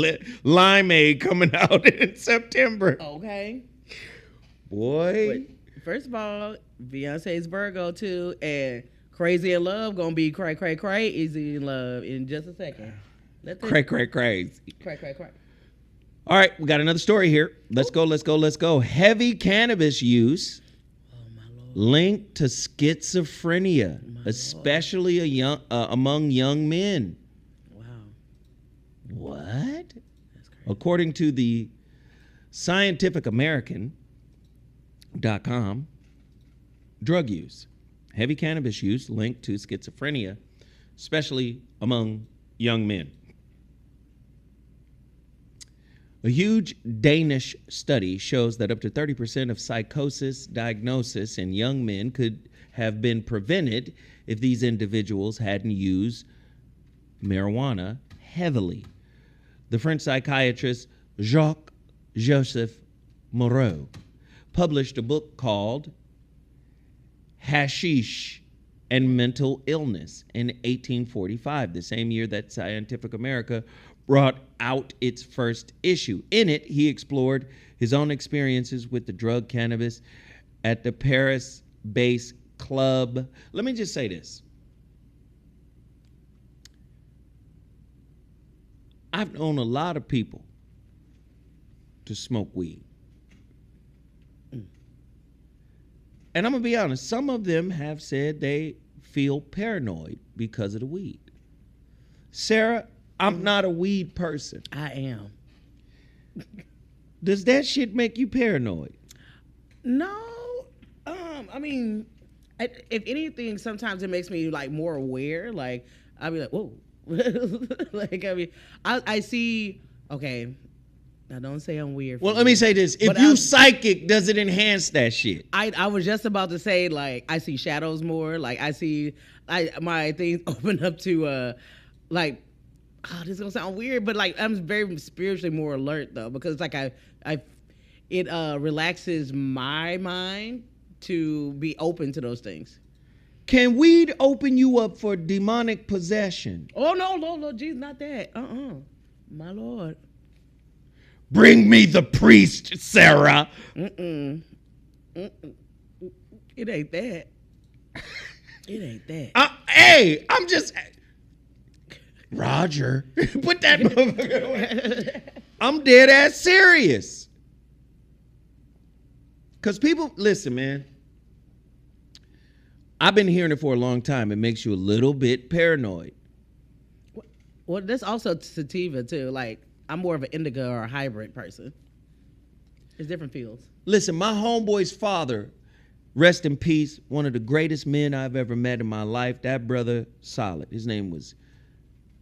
Limeade coming out in September. Okay. Boy. Wait, first of all, Beyonce's Virgo too, and Crazy in Love gonna be crazy in love in just a second. Crazy. Cray. All right, we got another story here. Let's go. Heavy cannabis use Oh my lord. linked to schizophrenia, especially among young men. Wow. What? That's crazy. According to the Scientific American.com, drug use, heavy cannabis use linked to schizophrenia, especially among young men. A huge Danish study shows that up to 30% of psychosis diagnosis in young men could have been prevented if these individuals hadn't used marijuana heavily. The French psychiatrist Jacques-Joseph Moreau published a book called Hashish and Mental Illness in 1845, the same year that Scientific America brought out its first issue. In it, he explored his own experiences with the drug cannabis at the Paris-based club. Let me just say this. I've known a lot of people to smoke weed. And I'm going to be honest, some of them have said they feel paranoid because of the weed. Sarah, I'm not a weed person. I am. Does that shit make you paranoid? No. I mean, if anything, sometimes it makes me like more aware. Like I'll be like, whoa. Like I mean, I see. Okay, now don't say I'm weird. Well, let me say this: if But you psychic, does it enhance that shit? I was just about to say like I see shadows more. Like I see my things open up to like. Oh, this is gonna sound weird, but like I'm very spiritually more alert though, because like it relaxes my mind to be open to those things. Can weed open you up for demonic possession? Oh no, Jesus, not that. My Lord. Bring me the priest, Sarah. It ain't that. It ain't that. Hey, I'm just. Roger, put that motherfucker away. I'm dead ass serious. Because people, listen, man. I've been hearing it for a long time. It makes you a little bit paranoid. Well, that's also sativa too. Like I'm more of an indica or a hybrid person. It's different fields. Listen, my homeboy's father, rest in peace, one of the greatest men I've ever met in my life. That brother, solid. His name was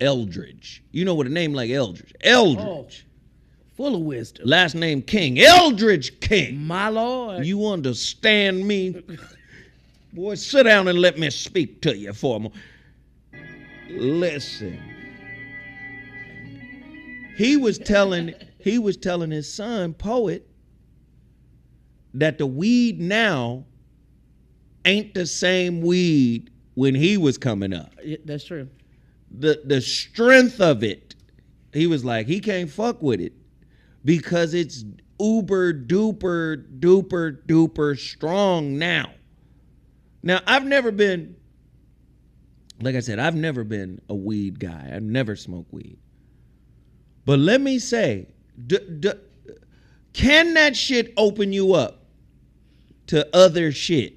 Eldridge. You know what a name like Eldridge? Eldridge. Oh, full of wisdom. Last name King. Eldridge King. My Lord. You understand me? Boy, sit down and let me speak to you for a moment. Listen. He was telling his son, Poet, that the weed now ain't the same weed when he was coming up. That's true. The strength of it, he was like, he can't fuck with it because it's uber duper duper duper strong now. Now, I've never been, like I said, I've never been a weed guy. I've never smoked weed. But let me say, can that shit open you up to other shit?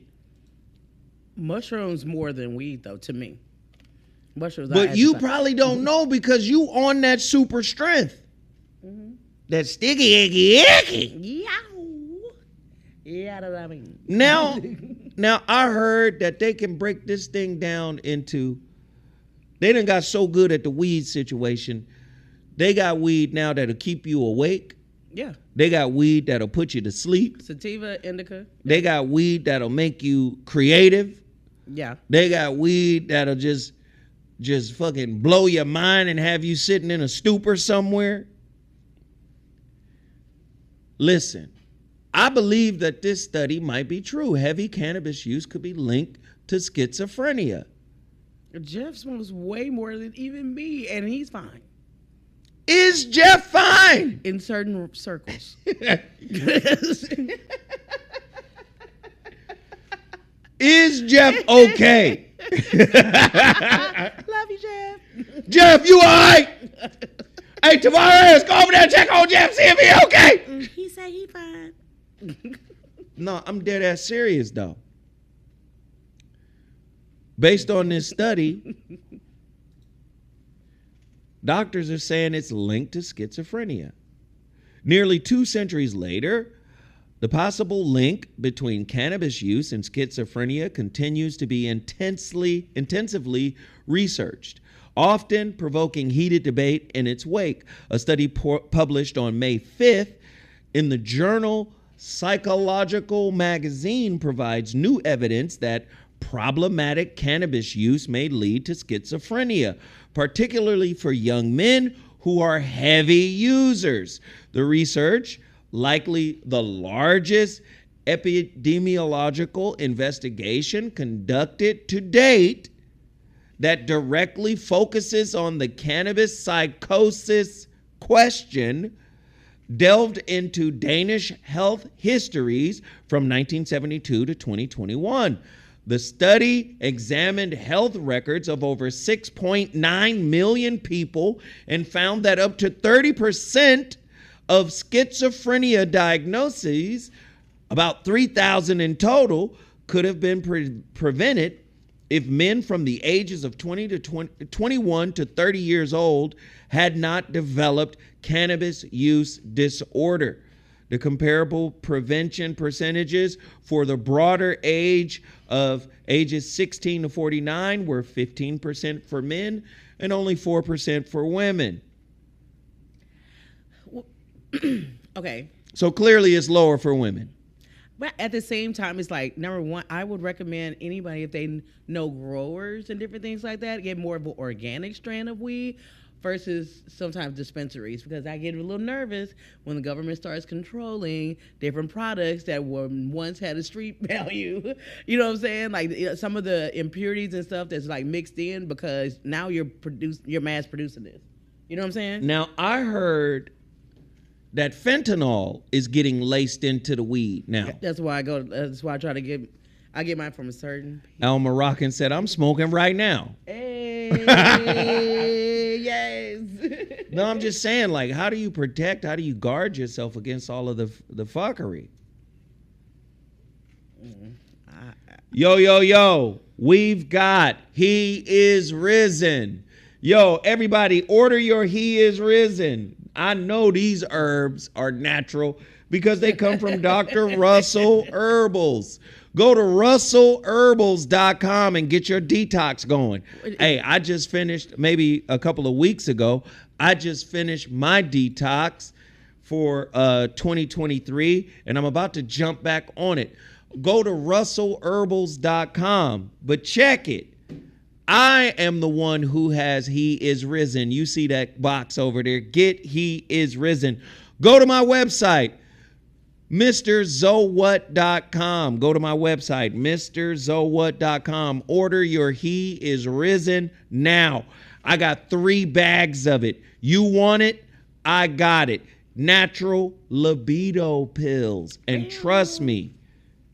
Mushrooms more than weed, though, to me. Mushrooms. But you probably don't know because you on that super strength. Mm-hmm. That sticky, icky. Yow. Yeah, that's what I mean. Now I heard that they can break this thing down into. They done got so good at the weed situation. They got weed now that'll keep you awake. Yeah. They got weed that'll put you to sleep. Sativa, indica. They got weed that'll make you creative. Yeah. They got weed that'll just fucking blow your mind and have you sitting in a stupor somewhere. Listen, I believe that this study might be true. Heavy cannabis use could be linked to schizophrenia. Jeff smokes way more than even me, and he's fine Is Jeff fine? in certain circles. Is Jeff okay? Love you, Jeff. Jeff, you all right? Hey, Tavares, go over there and check on Jeff, see if he okay. He said he fine. No, I'm dead ass serious, though. Based on this study, doctors are saying it's linked to schizophrenia. Nearly 2 centuries later, the possible link between cannabis use and schizophrenia continues to be intensively researched, often provoking heated debate in its wake. A study published on May 5th in the journal Psychological Magazine provides new evidence that problematic cannabis use may lead to schizophrenia, particularly for young men who are heavy users. The research, likely the largest epidemiological investigation conducted to date, that directly focuses on the cannabis psychosis question, delved into Danish health histories from 1972 to 2021. The study examined health records of over 6.9 million people and found that up to 30% of schizophrenia diagnoses, about 3,000 in total, could have been prevented if men from the ages of 21 to 30 years old had not developed cannabis use disorder. The comparable prevention percentages for the broader age of ages 16 to 49 were 15% for men and only 4% for women. Okay. So clearly it's lower for women. But at the same time, it's like, number one, I would recommend anybody, if they know growers and different things like that, get more of an organic strand of weed versus sometimes dispensaries, because I get a little nervous when the government starts controlling different products that were once had a street value. You know what I'm saying? Like some of the impurities and stuff that's like mixed in, because now you're mass producing this. You know what I'm saying? Now, I heard that fentanyl is getting laced into the weed now. That's why I try to get mine from a certain. Al Moroccan said, I'm smoking right now. Hey, yes. No, I'm just saying, like, how do you guard yourself against all of the fuckery? Yo, we've got He Is Risen. Yo, everybody, order your He Is Risen. I know these herbs are natural because they come from Dr. Russell Herbals. Go to russellherbals.com and get your detox going. Hey, I just finished, maybe a couple of weeks ago, I just finished my detox for 2023, and I'm about to jump back on it. Go to russellherbals.com, but check it. I am the one who has He Is Risen. You see that box over there. Get He Is Risen. Go to my website, MrZoWhat.com. Go to my website, MrZoWhat.com. Order your He Is Risen now. I got 3 bags of it. You want it? I got it. Natural libido pills. And trust me,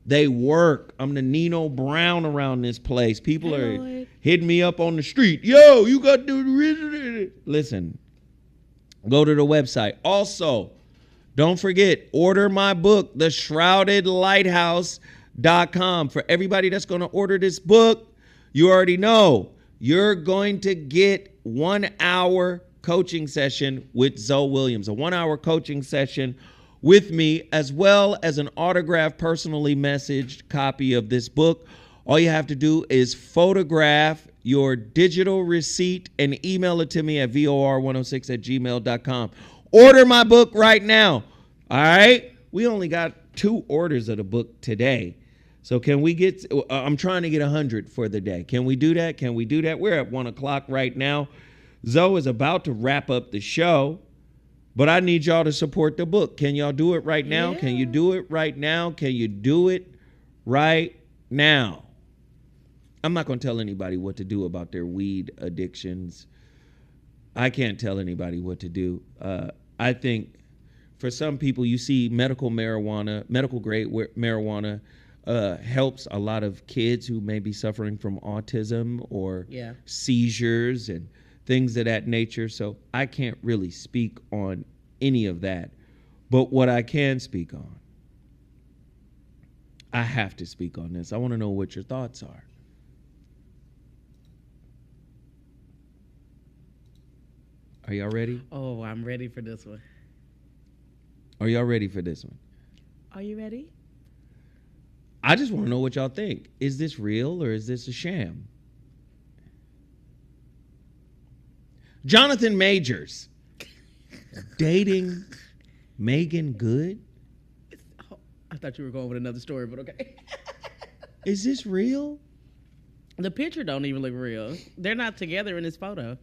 they work. I'm the Nino Brown around this place. People are hitting me up on the street. Yo, you got to listen. Go to the website. Also, don't forget, order my book, theshroudedlighthouse.com. For everybody that's going to order this book, you already know you're going to get 1 hour coaching session with Zoe Williams, a 1 hour coaching session with me, as well as an autographed, personally messaged copy of this book. All you have to do is photograph your digital receipt and email it to me at vor106@gmail.com. Order my book right now. All right? We only got 2 orders of the book today. So can we get, I'm trying to get 100 for the day. Can we do that? Can we do that? We're at 1 o'clock right now. Zoe is about to wrap up the show, but I need y'all to support the book. Can y'all do it right now? Yeah. Can you do it right now? Can you do it right now? I'm not going to tell anybody what to do about their weed addictions. I can't tell anybody what to do. I think for some people, you see medical grade marijuana helps a lot of kids who may be suffering from autism or seizures and things of that nature. So I can't really speak on any of that. But what I can speak on, I have to speak on this. I want to know what your thoughts are. Are y'all ready? Oh, I'm ready for this one. Are y'all ready for this one? Are you ready? I just want to know what y'all think. Is this real or is this a sham? Jonathan Majors dating Meagan Good? I thought you were going with another story, but okay. Is this real? The picture don't even look real. They're not together in this photo.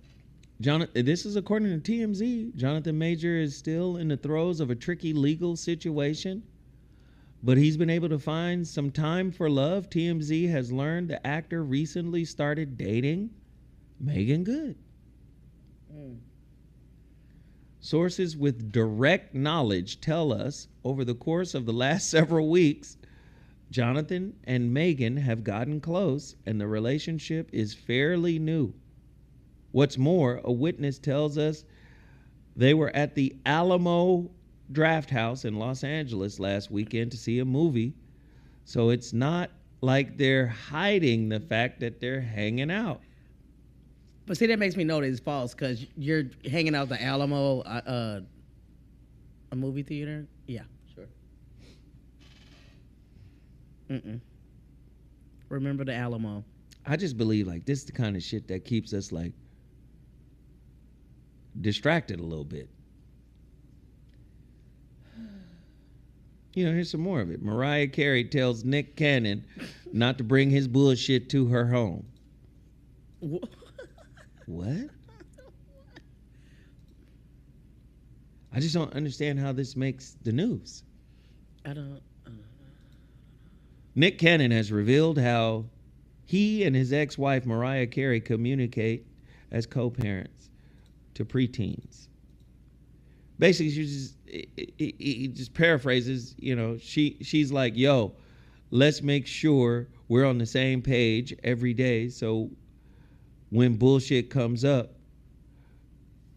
This is according to TMZ. Jonathan Major is still in the throes of a tricky legal situation, but he's been able to find some time for love. TMZ has learned the actor recently started dating Meagan Good. Sources with direct knowledge tell us over the course of the last several weeks, Jonathan and Meagan have gotten close and the relationship is fairly new. What's more, a witness tells us they were at the Alamo Drafthouse in Los Angeles last weekend to see a movie. So it's not like they're hiding the fact that they're hanging out. But see, that makes me know that it's false because you're hanging out at the Alamo, a movie theater. Yeah, sure. Remember the Alamo. I just believe like this is the kind of shit that keeps us like distracted a little bit. You know, here's some more of it. Mariah Carey tells Nick Cannon not to bring his bullshit to her home. What? I just don't understand how this makes the news. I don't. Nick Cannon has revealed how he and his ex-wife Mariah Carey communicate as co-parents to preteens. Basically, he just paraphrases. You know, she's like, "Yo, let's make sure we're on the same page every day, so when bullshit comes up,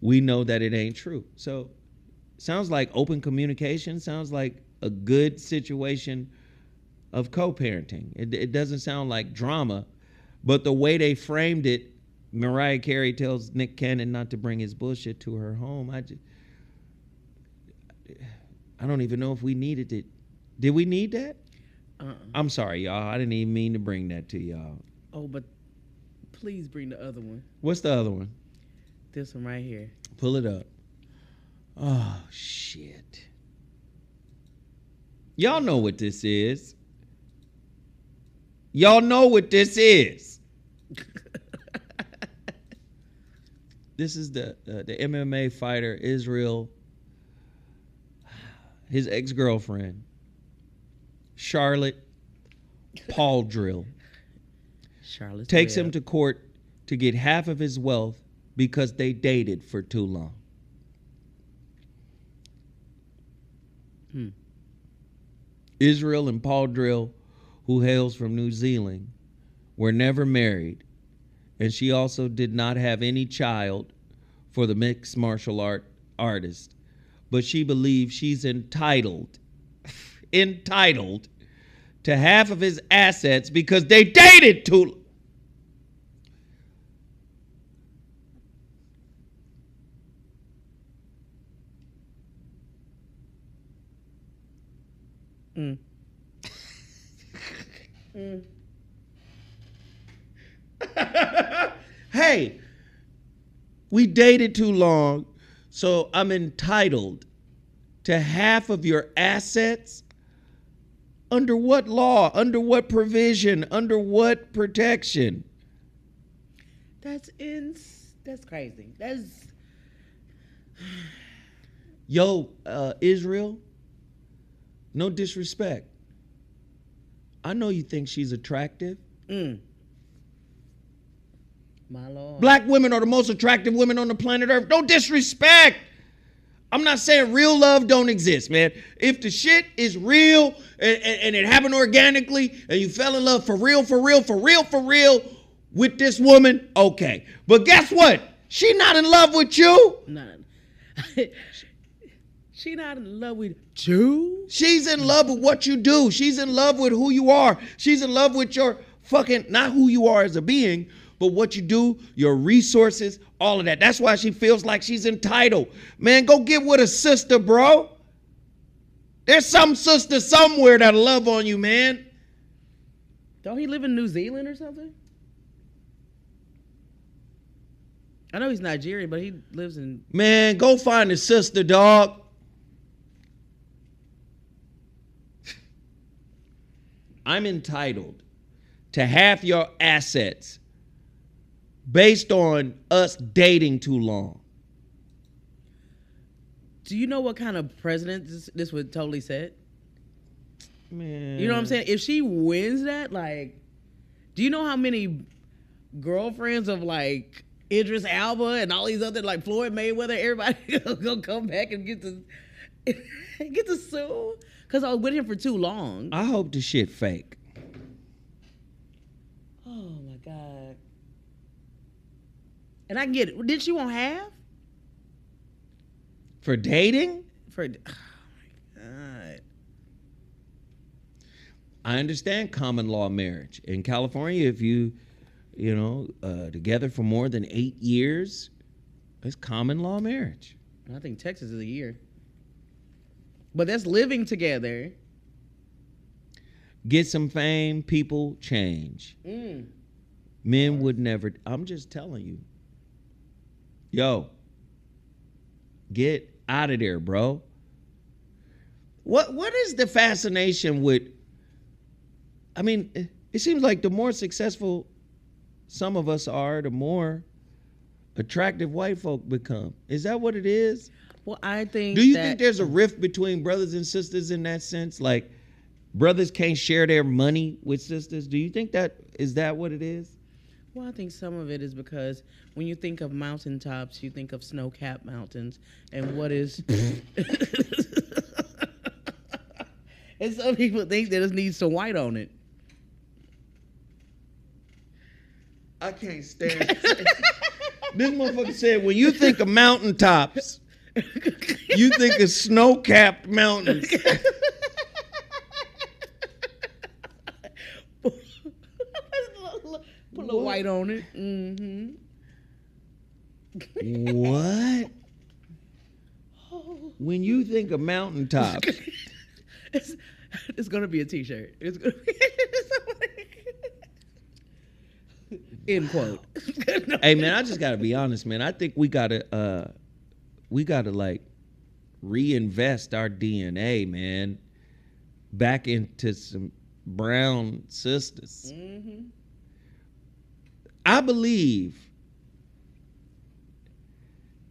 we know that it ain't true." So, sounds like open communication. Sounds like a good situation of co-parenting. It doesn't sound like drama, but the way they framed it, Mariah Carey tells Nick Cannon not to bring his bullshit to her home. I don't even know if we needed it. Did we need that? I'm sorry, y'all. I didn't even mean to bring that to y'all. Oh, but please bring the other one. What's the other one? This one right here. Pull it up. Oh, shit. Y'all know what this is. Y'all know what this is. This is the MMA fighter, Israel, his ex-girlfriend, Charlotte Paul-Drill, takes him to court to get half of his wealth because they dated for too long. Israel and Paul-Drill, who hails from New Zealand, were never married, and she also did not have any child for the mixed martial artist. But she believes she's entitled to half of his assets because they dated too. Hey, we dated too long, so I'm entitled to half of your assets? Under what law? Under what provision? Under what protection? That's crazy. That's Yo, Israel, no disrespect. I know you think she's attractive. My Lord. Black women are the most attractive women on the planet Earth. No disrespect. I'm not saying real love don't exist, man. If the shit is real and it happened organically and you fell in love for real with this woman, okay. But guess what? She not in love with you. No. She not in love with you. She's in love with what you do. She's in love with who you are. She's in love with your fucking, not who you are as a being, but what you do, your resources, all of that. That's why she feels like she's entitled. Man, go get with a sister, bro. There's some sister somewhere that'll love on you, man. Don't he live in New Zealand or something? I know he's Nigerian, but he lives in... Man, go find a sister, dog. I'm entitled to half your assets based on us dating too long. Do you know what kind of president this would totally set? Man. You know what I'm saying? If she wins that, like, do you know how many girlfriends of, like, Idris Elba and all these other, like, Floyd Mayweather, everybody gonna come back and get to sue? Because I was with him for too long. I hope the shit fake. Oh, my God. And I get it. Did she want half? For dating? Oh, my God. I understand common law marriage. In California, if you together for more than 8 years, it's common law marriage. I think Texas is a year. But that's living together. Get some fame, people change. Men would never, I'm just telling you. Yo, get out of there, bro. What is the fascination with, I mean, it seems like the more successful some of us are, the more attractive white folk become. Is that what it is? Well, I think. Do you think there's a rift between brothers and sisters in that sense? Like, brothers can't share their money with sisters? Do you think is that what it is? Well, I think some of it is because when you think of mountaintops, you think of snow-capped mountains, and what is... And some people think that it needs some white on it. I can't stand it. This motherfucker said, when you think of mountaintops, you think of snow-capped mountains. Put a little white on it. What? When you think of mountaintops. It's going to be a t-shirt. It's gonna be end quote. Hey, man, I just got to be honest, man. I think we got to like reinvest our DNA, man, back into some brown sisters. I believe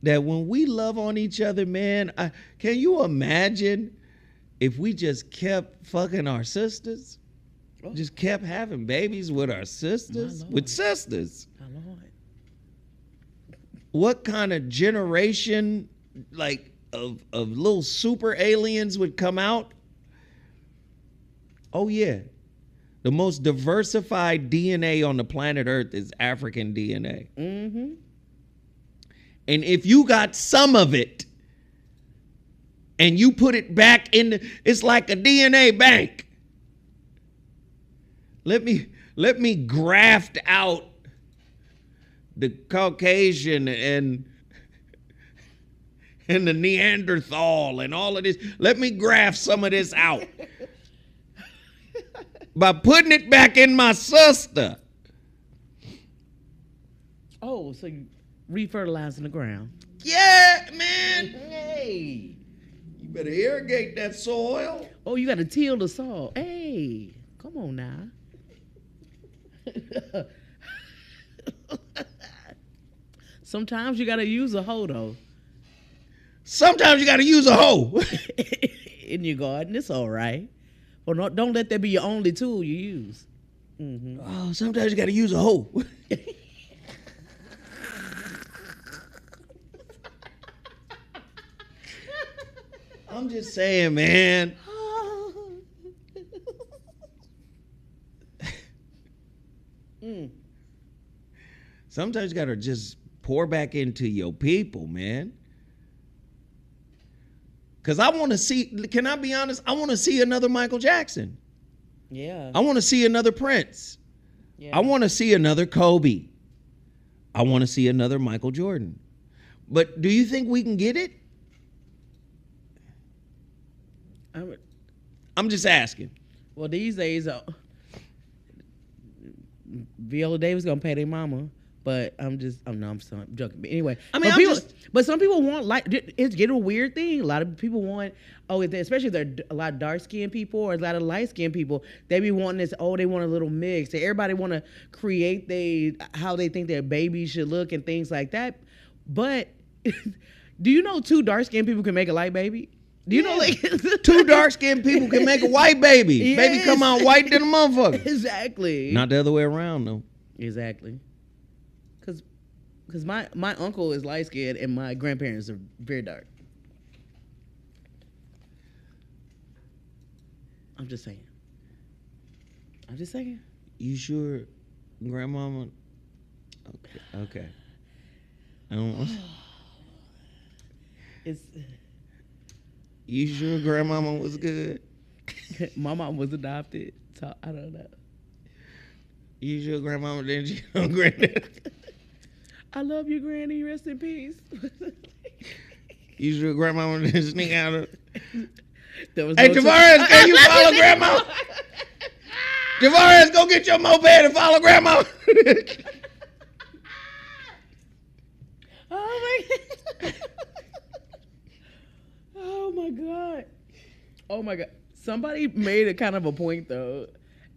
that when we love on each other, man, can you imagine if we just kept fucking our sisters? Just kept having babies with our sisters? With sisters. My Lord. What kind of generation, like, of little super aliens would come out? Oh, yeah. The most diversified DNA on the planet Earth is African DNA. And if you got some of it and you put it back it's like a DNA bank. Let me graft out the Caucasian and the Neanderthal and all of this. Let me graft some of this out. By putting it back in my sister. Oh, so you refertilizing the ground. Yeah, man. Hey. You better irrigate that soil. Oh, you got to till the soil. Hey, come on now. Sometimes you got to use a hoe, though. Sometimes you got to use a hoe. In your garden, it's all right. Well, don't let that be your only tool you use. Oh, sometimes you got to use a hoe. I'm just saying, man. Sometimes you gotta just pour back into your people, man. Cause I want to see. Can I be honest? I want to see another Michael Jackson. Yeah. I want to see another Prince. Yeah. I want to see another Kobe. I want to see another Michael Jordan. But do you think we can get it? I'm just asking. Well, these days, Viola Davis gonna pay their mama, but I'm joking. But anyway, but some people want, like, it's getting a weird thing. A lot of people want, especially if they're a lot of dark skinned people or a lot of light skinned people, they be wanting this. They want a little mix. Everybody want to create how they think their baby should look and things like that. But do you know 2 dark skinned people can make a light baby? Do you know, like 2 dark-skinned people can make a white baby? Yes. Baby come out white than a motherfucker. Exactly. Not the other way around, though. Exactly. Because my uncle is light-skinned and my grandparents are very dark. I'm just saying. You sure, grandmama? Okay. I don't. You sure grandmama was good? My mom was adopted, so I don't know. You sure grandmama didn't cheat on granddad? I love you, Granny. Rest in peace. You sure grandmama didn't sneak out of... Hey, Tavares, can you follow grandma? Tavares, go get your moped and follow grandma. Oh my God. Somebody made a kind of a point, though,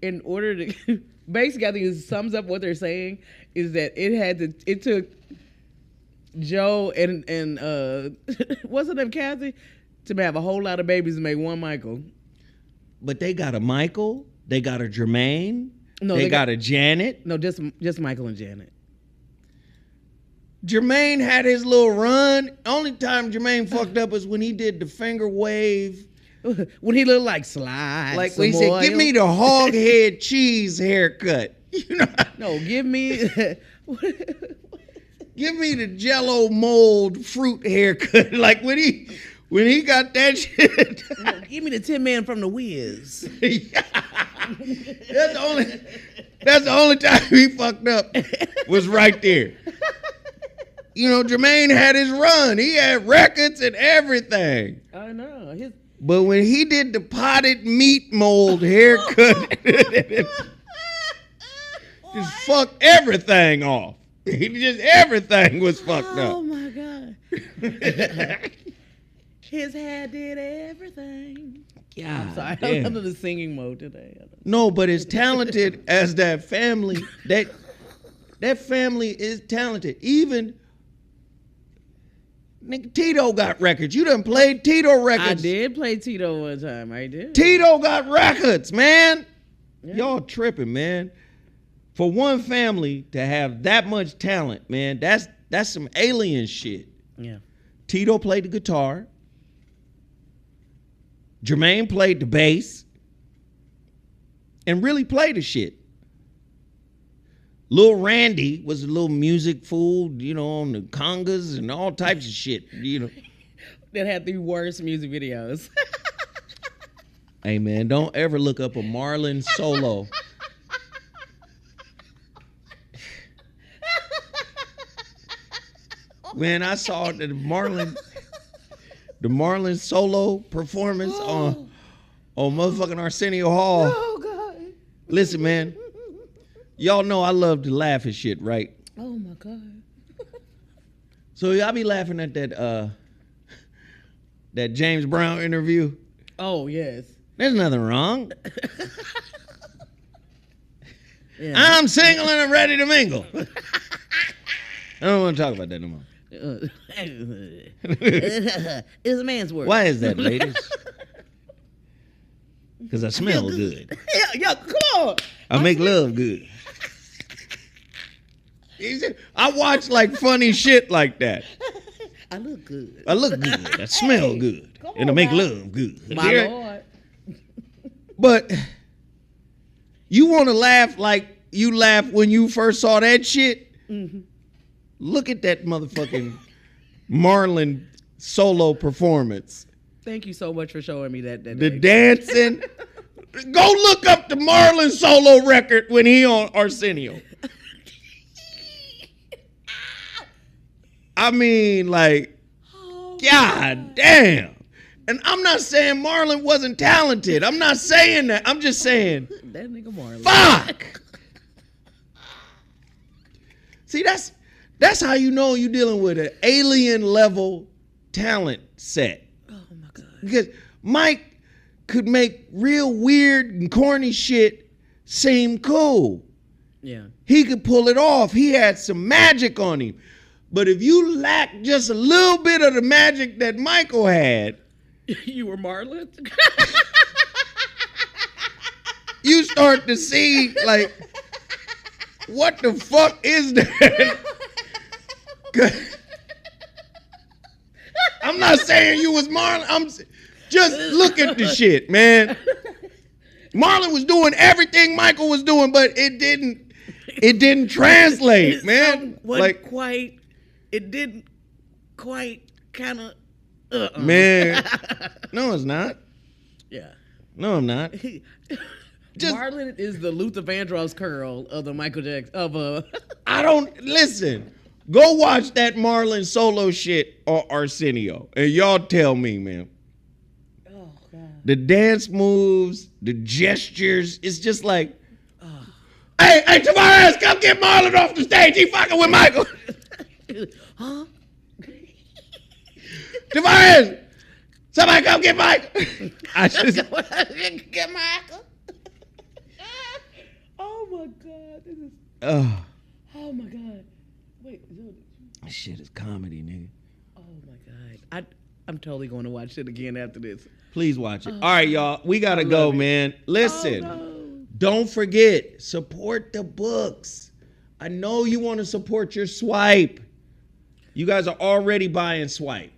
in order to basically, I think it sums up what they're saying is that it took Joe and what's her name, Kathy, to have a whole lot of babies to make one Michael. But they got a Michael, they got a Jermaine, no, they got a Janet. No, just Michael and Janet. Jermaine had his little run. Only time Jermaine fucked up was when he did the finger wave. When he looked like Slide. Like when he said, "Give me the hog head cheese haircut." You know? No, give me give me the Jello mold fruit haircut. Like when he got that shit. No, give me the Tin Man from the Wiz. That's the only time he fucked up was right there. You know, Jermaine had his run. He had records and everything. I know. But when he did the potted meat mold haircut, just fucked everything off. Everything was fucked up. Oh my God. His hair did everything. Yeah. I'm sorry. I'm in the singing mode today. No, but as talented as that family, that family is talented. Even nigga, Tito got records. You done played Tito records. I did play Tito one time. I did. Tito got records, man. Yeah. Y'all tripping, man. For one family to have that much talent, man, that's some alien shit. Yeah. Tito played the guitar. Jermaine played the bass. And really played the shit. Lil Randy was a little music fool, you know, on the congas and all types of shit, you know. That had the worst music videos. Hey, man, don't ever look up a Marlon solo. Man, I saw the Marlon solo performance on motherfucking Arsenio Hall. Oh, God. Listen, man. Y'all know I love to laugh at shit, right? Oh, my God. So I be laughing at that James Brown interview. Oh, yes. There's nothing wrong. Yeah. I'm single and I'm ready to mingle. I don't want to talk about that no more. It's a man's word. Why is that, ladies? Because I smell good. Yeah, come on. I make love good. I watch like funny shit like that. I look good. I look good. I smell good. Come and to make love good. My Yeah. Lord. But you want to laugh like you laughed when you first saw that shit? Mm-hmm. Look at that motherfucking Marlon solo performance. Thank you so much for showing me that. The dancing. Go look up the Marlon solo record when he on Arsenio. I mean, like, God damn. And I'm not saying Marlon wasn't talented. I'm not saying that. I'm just saying, That nigga Marlon. fuck. See, that's how you know you're dealing with an alien level talent set. Oh my God. Because Mike could make real weird and corny shit seem cool. Yeah. He could pull it off. He had some magic on him. But if you lack just a little bit of the magic that Michael had, You were Marlon? you start to see, like, what the fuck is that? I'm not saying you was Marlon. I'm just look at the shit, man. Marlon was doing everything Michael was doing, but it didn't translate, man. Like, it didn't quite kind of. man, no, it's not. Yeah. No, I'm not. Just- Marlon is the Luther Vandross curl of the Michael Jackson I don't listen. Go watch that Marlon solo shit or Arsenio, and y'all tell me, man. Oh God. The dance moves, the gestures, it's just like, hey, Tavares, come get Marlon off the stage. He fucking with Michael. Huh? Tavares, somebody come get Michael. I just, Get Michael. Oh my God. This is. Oh my God. Wait. This shit is comedy, nigga. Oh my God. I'm totally going to watch it again after this. Please watch it. All right, y'all. We got to go, love it. man. Listen, Oh, no. don't forget, support the books. I know you want to support your Swipe. You guys are already buying Swipe.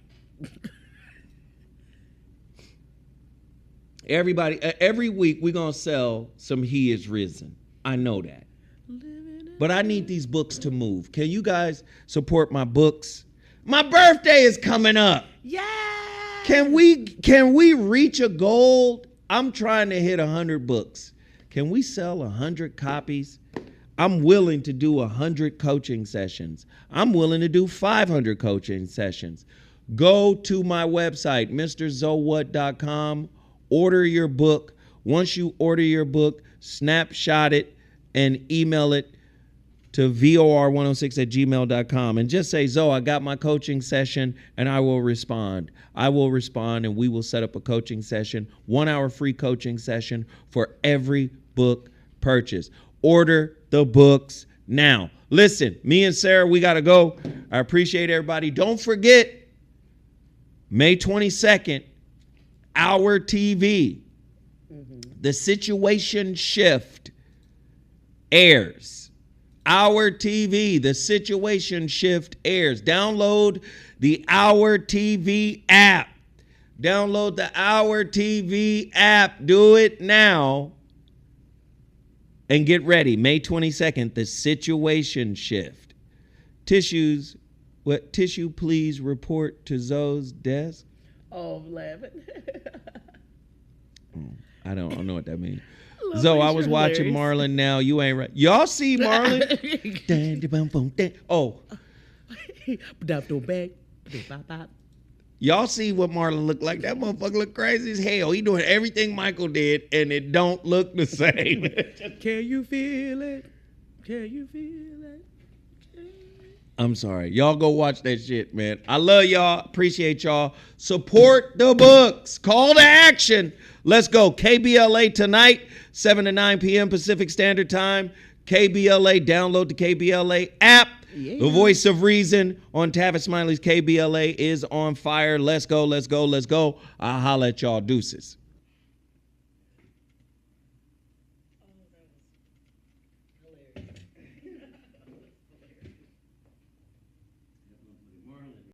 Everybody, every week we're going to sell some He Is Risen. I know that. But I need these books to move. Can you guys support my books? My birthday is coming up. Yeah. Can we reach a goal? I'm trying to hit 100 books. Can we sell 100 copies? I'm willing to do 100 coaching sessions. I'm willing to do 500 coaching sessions. Go to my website, mrzowhat.com. Order your book. Once you order your book, snapshot it and email it to vor106@gmail.com and just say, Zoe, I got my coaching session, and I will respond. I will respond, and we will set up a coaching session, 1 hour free coaching session for every book purchase. Order the books now. Listen, me and Sarah, we got to go. I appreciate everybody. Don't forget, May 22nd, Our TV, The Situation Shift airs. Our TV, The Situation Shift airs. Download the Our TV app. Download the Our TV app. Do it now. And get ready. May 22nd, The Situation Shift. Tissues, what tissue please report to Zoe's desk? Oh, I'm laughing. I don't know what that means. Lovely, Zoe, I was you're watching hilarious. Marlon now. You ain't right. Y'all see Marlon? Oh, y'all see what Marlon looked like? That motherfucker look crazy as hell. He doing everything Michael did, and it don't look the same. Can you feel it? Can you feel it? I'm sorry. Y'all go watch that shit, man. I love y'all. Appreciate y'all. Support the books. Call to action. Let's go. KBLA tonight, 7 to 9 p.m. Pacific Standard Time. KBLA. Download the KBLA app. Yeah. The voice of reason on Tavis Smiley's KBLA is on fire. Let's go. Let's go. Let's go. I'll holla at y'all. Deuces. Hilarious.